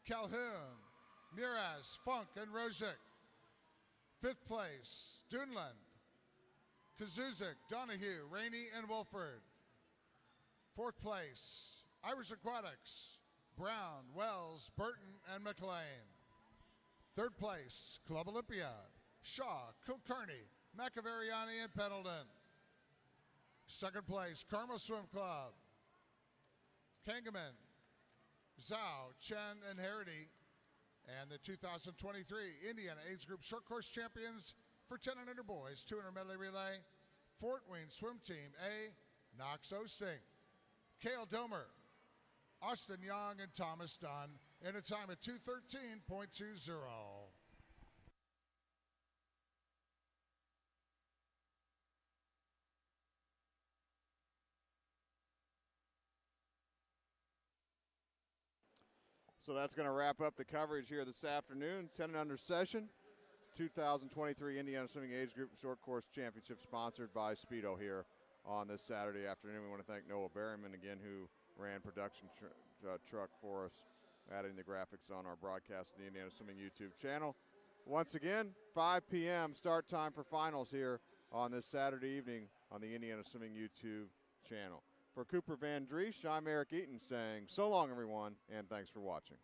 Calhoun, Miraz, Funk, and Rozic. 5th place, Dunland, Kazuzik, Donahue, Rainey, and Wolford. 4th place, Irish Aquatics, Brown, Wells, Burton, and McLean. 3rd place, Club Olympia, Shaw, Kulkarni, McAveriani, and Pendleton. 2nd place, Carmel Swim Club, Kangaman, Zhao, Chen, and Harity. And the 2023 Indiana Age Group Short Course Champions for 10 and under boys, 200 medley relay, Fort Wayne Swim Team A, Knox Osting, Cale Domer, Austin Young, and Thomas Dunn in a time of 2:13.20. So that's going to wrap up the coverage here this afternoon. 10 and under session, 2023 Indiana Swimming Age Group Short Course Championship, sponsored by Speedo here on this Saturday afternoon. We want to thank Noah Berryman again, who ran production truck for us, adding the graphics on our broadcast on the Indiana Swimming YouTube channel. Once again, 5 p.m. start time for finals here on this Saturday evening on the Indiana Swimming YouTube channel. For Cooper Van Driesch, I'm Eric Eaton saying so long, everyone, and thanks for watching.